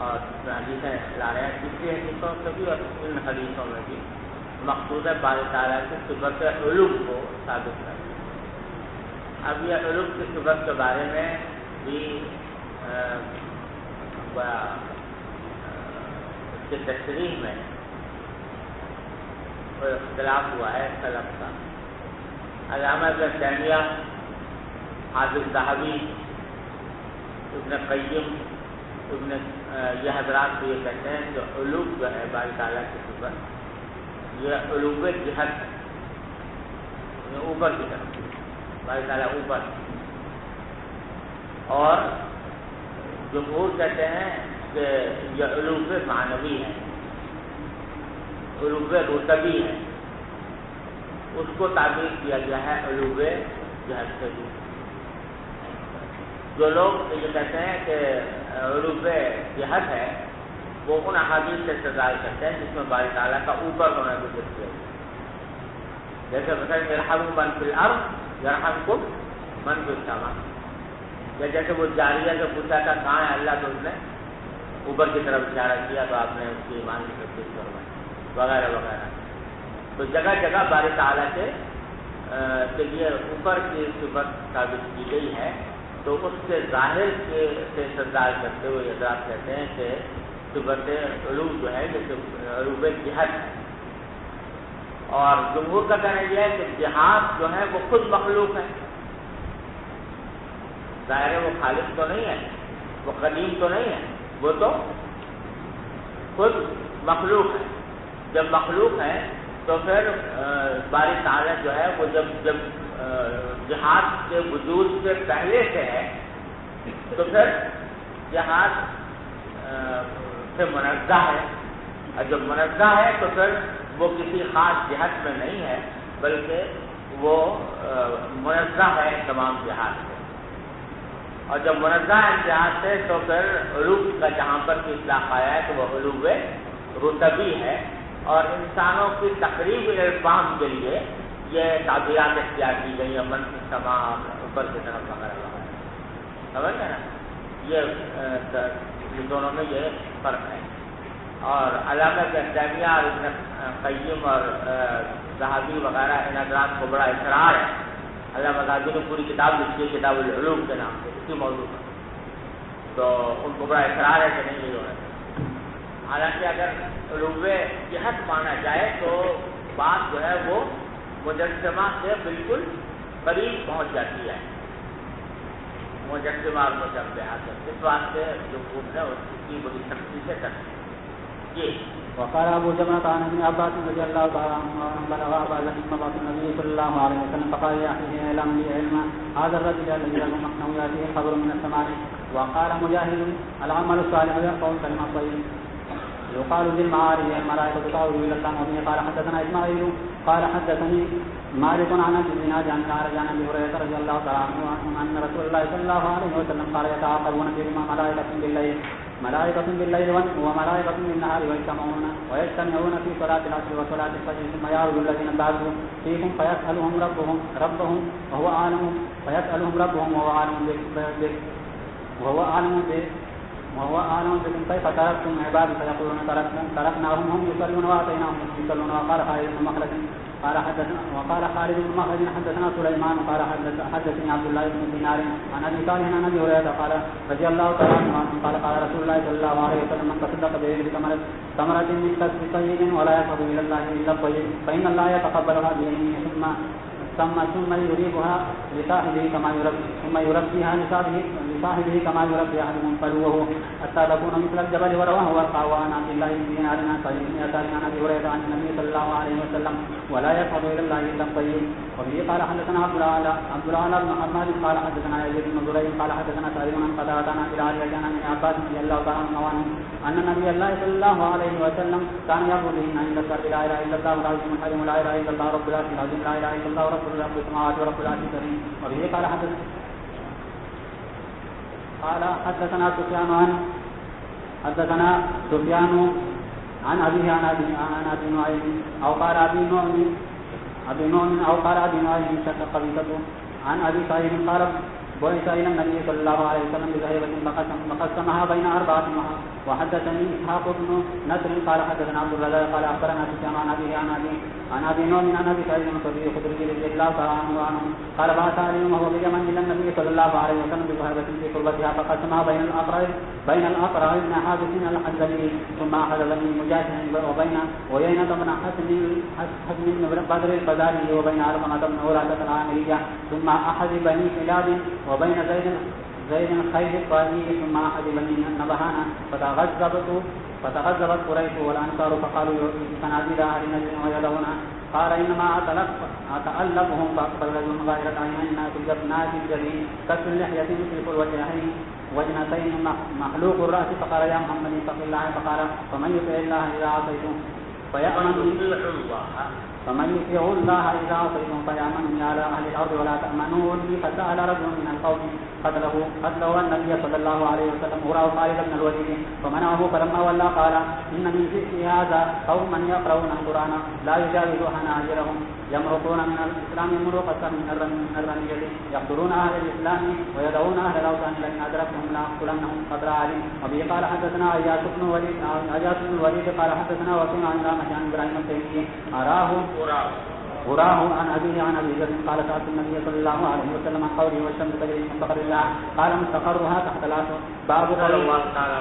اور حدیثیں لا رہے ہیں کسی حدیثوں سے بھی اور ان حدیثوں میں بھی مقصود ہے بارے تعالیٰ کی صفت علو کو ثابت کرنا. اب یہ علو کی صفت کے بارے میں بھی اس کی تشریح میں اختلاف ہوا ہے سلف کا. علامہ ابن تیمیہ حافظ ذہبی ابن قیم یہ حضرات کو یہ کہتے ہیں جو علوم جو ہے باری تعالیٰ کی صفت یہ علوم جہت ہے اوپر کی طرف باری تعالیٰ اوپر اور جمہور کہتے ہیں کہ یہ علوف معنوی ہے، علوف رتبی ہے، اس کو تعبیر کیا گیا ہے علوف جہت سے بھی۔ جو لوگ یہ کہتے ہیں کہ علوف جہت ہے وہ ان احادیث سے استدلال کرتے ہیں جس میں باری تعالیٰ کا اوپر ہونا ذکر کیا گیا، جیسے مثلا یرحم من فی الارض یرحمکم من فی السماء، یا جیسے وہ جاریہ سے پوچھا تھا کہاں ہے اللہ، تو اس نے اوپر کی طرف اشارہ کیا تو آپ نے اس کی ایمان کی تصدیق کروائی وغیرہ وغیرہ۔ تو جگہ جگہ باری تعالیٰ کے لیے اوپر کی صفت ثابت کی گئی ہے، تو اس کے ظاہر سے استدلال کرتے ہوئے حضرات کہتے ہیں کہ صفت علو جو ہے یہ علو جہت ہے۔ اور جمہور کا کہنا یہ ہے کہ جہاد جو ہے وہ خود مخلوق ہے، ظاہر ہے وہ خالق تو نہیں ہے، وہ قدیم تو نہیں ہے، وہ تو خود مخلوق ہے۔ جب مخلوق ہے تو پھر باری تعالیٰ جو ہے وہ جب جہاد کے وجود سے پہلے سے ہے تو پھر جہاد سے منزہ ہے، اور جب منزہ ہے تو پھر وہ کسی خاص جہت میں نہیں ہے بلکہ وہ منزہ ہے تمام جہاد سے، اور جب منزہ ہے جہاد سے تو پھر علو کا جہاں پر بھی اطلاق آیا ہے تو وہ علو رتبی ہے۔ اور انسانوں کی تقریب الفام کے لیے یہ تعبیرات اختیار کی گئی، من کی سما اوپر کی طرف وغیرہ وغیرہ، سمجھ گئے نا؟ یہ دونوں میں یہ فرق ہے۔ اور علامہ تیمیہ اور ابن قیم اور ذہبی وغیرہ ان حضرات کو بڑا اصرار ہے، علامہ ذہبی نے پوری کتاب لکھی ہے کتاب العلوم کے نام سے اسی موضوع پر، تو ان کو بڑا اصرار ہے کہ نہیں یہ ہونا چاہیے۔ حالانکہ اگر علوِ جہت مانا جائے تو بات جو ہے وہ مجسمہ سے بالکل قریب پہنچ جاتی ہے، مجسمہ اور مشبہہ سے، اس واسطے جمہور نے اس کی بڑی سختی سے ترجیح دی۔ وقال ابو جمرة عن ابن عباس رضي الله تعالى عنهما بلغ ابا ذر مبعث النبي صلى الله عليه وسلم فقال يا اخي اعلم لي علما هذا الرجل الذي له مكنه ياتيه الخبر من السماء. وقال مجاهد العمل الصالح يرفع الكلمة الطيب يقال ذي المعارج الملائكة تعرج الى الله. وبه قال حدثنا اسماعيل قال حدثني مالك عن ابي الزناد عن الأعرج عن ابي هريرة رضي الله تعالى عنه ان رسول الله صلى الله عليه وسلم قال يتعاقبون فيهما ملائكة بالليل وملائكة بالنهار ويجتمعون في صلاة العصر وصلاة الفجر ثم يعرض الذين بعثوا فيكم فيسألهم ربهم وهو أعلم بكم كيف تركتم عبادي فيقولون تركناهم هم يصلون وآتيناهم يصلون. وقال خالد بن مخلد حدثنا سليمان قال حدثني عبد الله بن دينار عن ابي صالح عن ابي هريره قال رضي الله تعالى عنه قال قال رسول الله صلى الله عليه وسلم من تصدق بيده ثمرة من كسب طيب ولا يقبل الى الله الا الطيب فان الله يتقبلها بيمينه ثم يريبها لصاحبه كما يربيها لصاحبه كما يربي احدهم فلوه حتى تكون مثل الجبل. ورواه ورقاء عن عبد الله بن دينار عن صحيح بن يسار عن ابي هريره عن النبي صلى الله عليه وسلم ولا يقبل الى الله الا الطيب. وبه قال حدثنا عبد العال بن محمد قال حدثنا يزيد بن زريع قال حدثنا سعيد بن قتادة عن العالي عن ابن عباس رضي الله تعالى عنه ان النبي الله صلى الله عليه وسلم كان يقول ان عند الشرط لا اله الا الله العظيم الحليم لا اله الا الله رب العرش العظيم لا اله الا الله رب السماوات ورب العرش الكريم. وبه قال حدثنا سفيان عن أبيه عن أبي نعيم أو قال أبي نعيم شق قبيصته عن أبي سعيد قال بعث إلى النبي صلى الله عليه وسلم بذهيبة فقسمها بين أربعة. وحدثني إسحاق بن نصر قال حدثنا عبد الرزاق قال أخبرنا سفيان عن أبيه عن أبي نعيم عن أبي سعيد الخدري رضي الله تعالى عنه قال بعث علي وهو بيمن إلى النبي صلى الله عليه وسلم بذهيبة في قربتها فقسمها بين الأقرع بن حابس الحنظلي ثم أخذ بني مجاهد وبين عيينة بن حسن بن بدر الفزاري وبين علقمة بن عرادة العامرية ثم أحد بني خلاد وبين زيد الخير الطائي ثم أحد بني نبهان فتغذبت قريش والأنصار فقالوا بسناديد أهل نجد ويدعون قال إنما أتألفهم فأقبل رجل غير العينين ناس الجبين كسر اللحية مثل الوجهين وجنتين محلوق الرأس فقال يا محمد اتق الله فقال فمن يطع الله إذا عصيتم فمن يطيع الله إذا عصيتم فيأمن على أهل الأرض ولا تأمنوا لي فسأل رجل من القوم قتله النبي صلى الله عليه وسلم وراه خالد بن الوليد فمنعه فلما ولى قال إن من شئت هذا قوما يقرؤون القرآن لا يجاوز حناجرهم يمرقون من الإسلام مروقة من الرمية يقتلون أهل الإسلام ويدعون أهل الأوثان لئن أدركتهم لأقتلنهم قدر علي وبه قال حدثنا عياش بن الوليد قال حدثنا وكيع عن رامة عن إبراهيم التيمي وراه عن أبيه عن أبي ذر قال سألت النبي صلى الله عليه وسلم عن قوله والشمس تجري من مستقر الله قال مستقرها تحت العرش باب قول الله تعالى